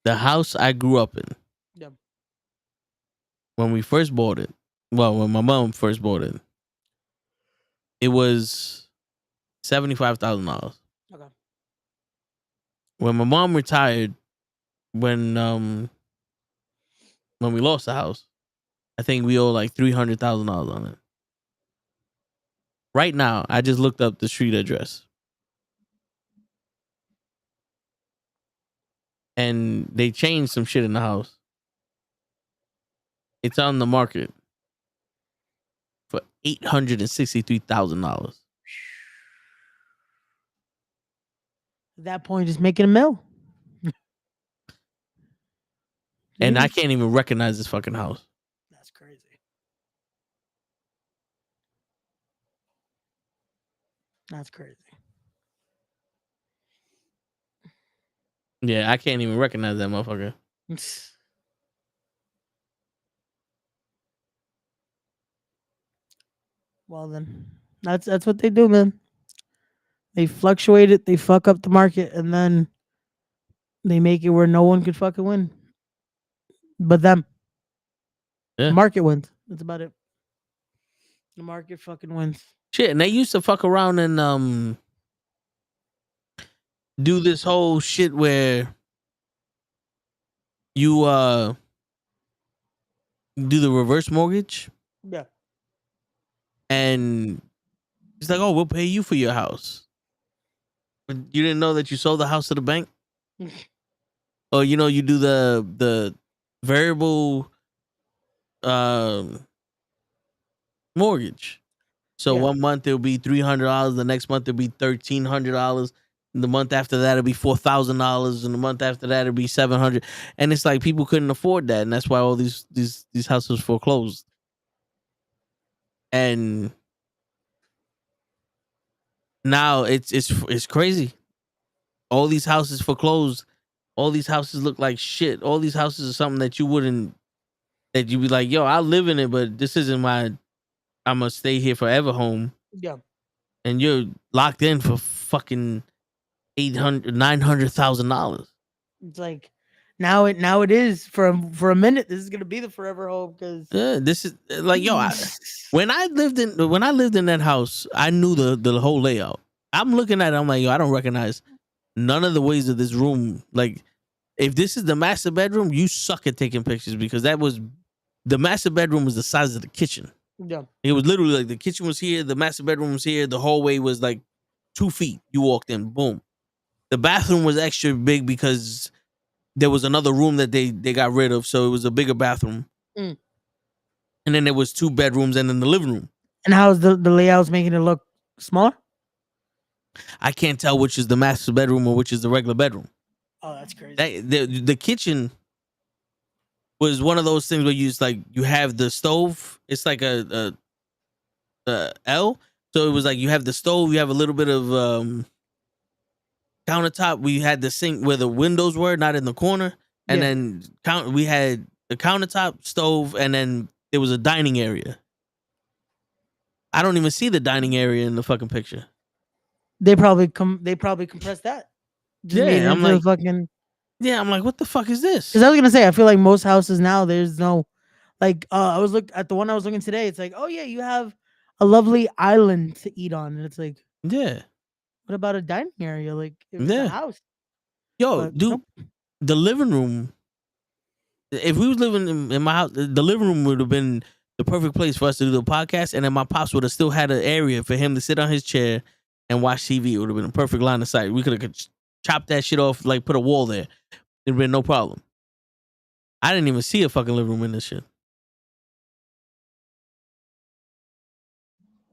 the house I grew up in. Yep. When we first bought it, when my mom first bought it, it was $75,000. Okay. When my mom retired, when we lost the house, I think we owe like $300,000 on it. Right now, I just looked up the street address, and they changed some shit in the house. It's on the market for $863,000. At that point, just make it a mill. And I can't even recognize this fucking house. That's crazy. That's crazy. Yeah, I can't even recognize that motherfucker. Well then, that's what they do, man. They fluctuate it, they fuck up the market, and then they make it where no one could fucking win. But them. Yeah. The market wins. That's about it. The market fucking wins. Shit, and they used to fuck around and do this whole shit where you do the reverse mortgage. Yeah. And it's like, oh, we'll pay you for your house. But you didn't know that you sold the house to the bank? Or you do the variable mortgage. So Yeah. 1 month it'll be $300, the next month it'll be $1,300, the month after that it'll be $4,000, and the month after that it'll be $700. And it's like people couldn't afford that, and that's why all these houses foreclosed. And now it's crazy. All these houses foreclosed. All these houses look like shit. All these houses are something that you'd be like, yo, I'll live in it, but this isn't my I'm gonna stay here forever home. Yeah. And you're locked in for fucking $900,000. It's like now it is for a minute. This is gonna be the forever home because Yeah, this is like, yo, when I lived in that house, I knew the whole layout. I'm looking at it, I'm like, yo, I don't recognize none of the ways of this room. Like, if this is the master bedroom, you suck at taking pictures, because the master bedroom was the size of the kitchen. Yeah. It was literally like the kitchen was here, the master bedroom was here, the hallway was like 2 feet. You walked in, boom. The bathroom was extra big because there was another room that they got rid of, so it was a bigger bathroom. Mm. And then there was 2 bedrooms and then the living room. And how's the layouts making it look smaller? I can't tell which is the master bedroom or which is the regular bedroom. Oh, that's crazy. The kitchen was one of those things where you have the stove. It's like a L. So it was like you have the stove, you have a little bit of countertop. We had the sink where the windows were, not in the corner. And then we had the countertop, stove, and then there was a dining area. I don't even see the dining area in the fucking picture. They probably compressed that. Just made it I'm into like, fucking. Yeah, I'm like, what the fuck is this? Because I was gonna say, I feel like most houses now, there's no, like, I was at the one I was looking today. It's like, oh yeah, you have a lovely island to eat on, and it's like, yeah, what about a dining area? Like, if it's a house. Yo, But dude, nope. the living room. If we was living in my house, the living room would have been the perfect place for us to do the podcast, and then my pops would have still had an area for him to sit on his chair and watch TV. It would have been a perfect line of sight. We could have chopped that shit off, like put a wall there. It'd been no problem. I didn't even see a fucking living room in this shit.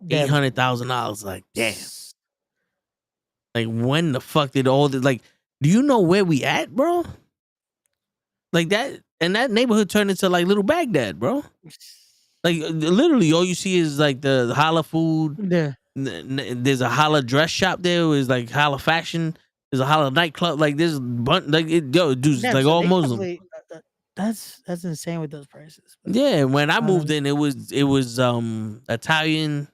$800,000. Like, damn. Like, when the fuck did all this? Like, do you know where we at, bro? Like that, and that neighborhood turned into like little Baghdad, bro. Like, literally, all you see is like the holla food. Yeah. There's a holla dress shop there. It's like holla fashion. There's a holla nightclub. Like, there's dudes, Damn, like so all they Muslim. probably- that's insane with those prices. Yeah, when I moved in, it was Italian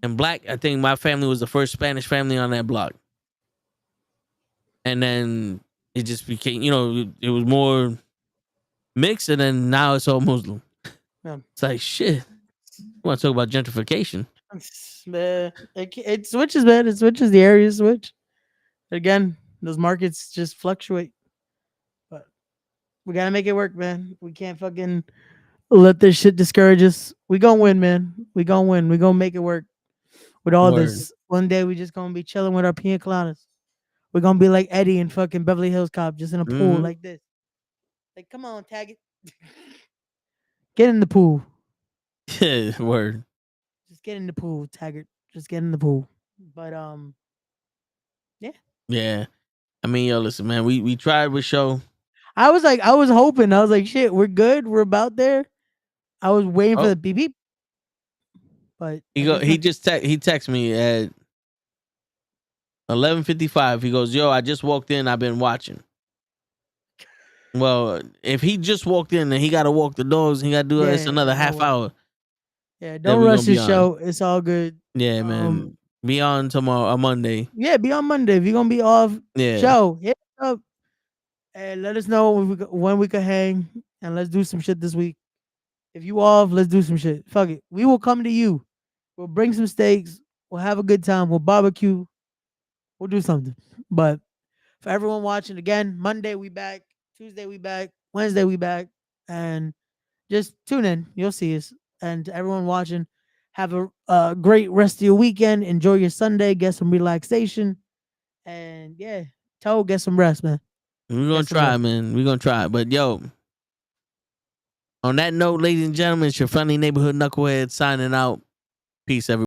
and black. I think my family was the first Spanish family on that block. And then it just became, it was more mixed, and then now it's all Muslim. Yeah. It's like, shit. You want to talk about gentrification? Man, it switches, man. It switches. The areas switch. Again, those markets just fluctuate. But we gotta make it work, man. We can't fucking let this shit discourage us. We gonna win, man. We gonna win. We gonna make it work. With all this, one day we just gonna be chilling with our pina coladas. We're gonna be like Eddie in fucking Beverly Hills Cop, just in a pool like this. Like, come on, tag it. Get in the pool. Yeah, word. Just get in the pool, Taggart. Just get in the pool. But yeah. Yeah. I mean, yo, listen, man. We tried with show. I was hoping. I was like, shit, we're good. We're about there. I was waiting for the beep beep. But he texted me at 11:55. He goes, yo, I just walked in. I've been watching. Well, if he just walked in and he got to walk the dogs, he got to do it. It's another half hour. Yeah, don't rush the show. It's all good. Yeah, man. Be on tomorrow, Monday. Yeah, be on Monday. If you're gonna be off, Yeah. show hit up and let us know when we could hang, and let's do some shit this week. If you off, let's do some shit. Fuck it. We will come to you. We'll bring some steaks. We'll have a good time. We'll barbecue. We'll do something. But for everyone watching, again, Monday we back. Tuesday we back. Wednesday we back. And just tune in. You'll see us. And to everyone watching, have a great rest of your weekend. Enjoy your Sunday. Get some relaxation. And yeah, get some rest, man. We're going to try, man. We're going to try. But yo, on that note, ladies and gentlemen, it's your friendly neighborhood knucklehead signing out. Peace, everyone.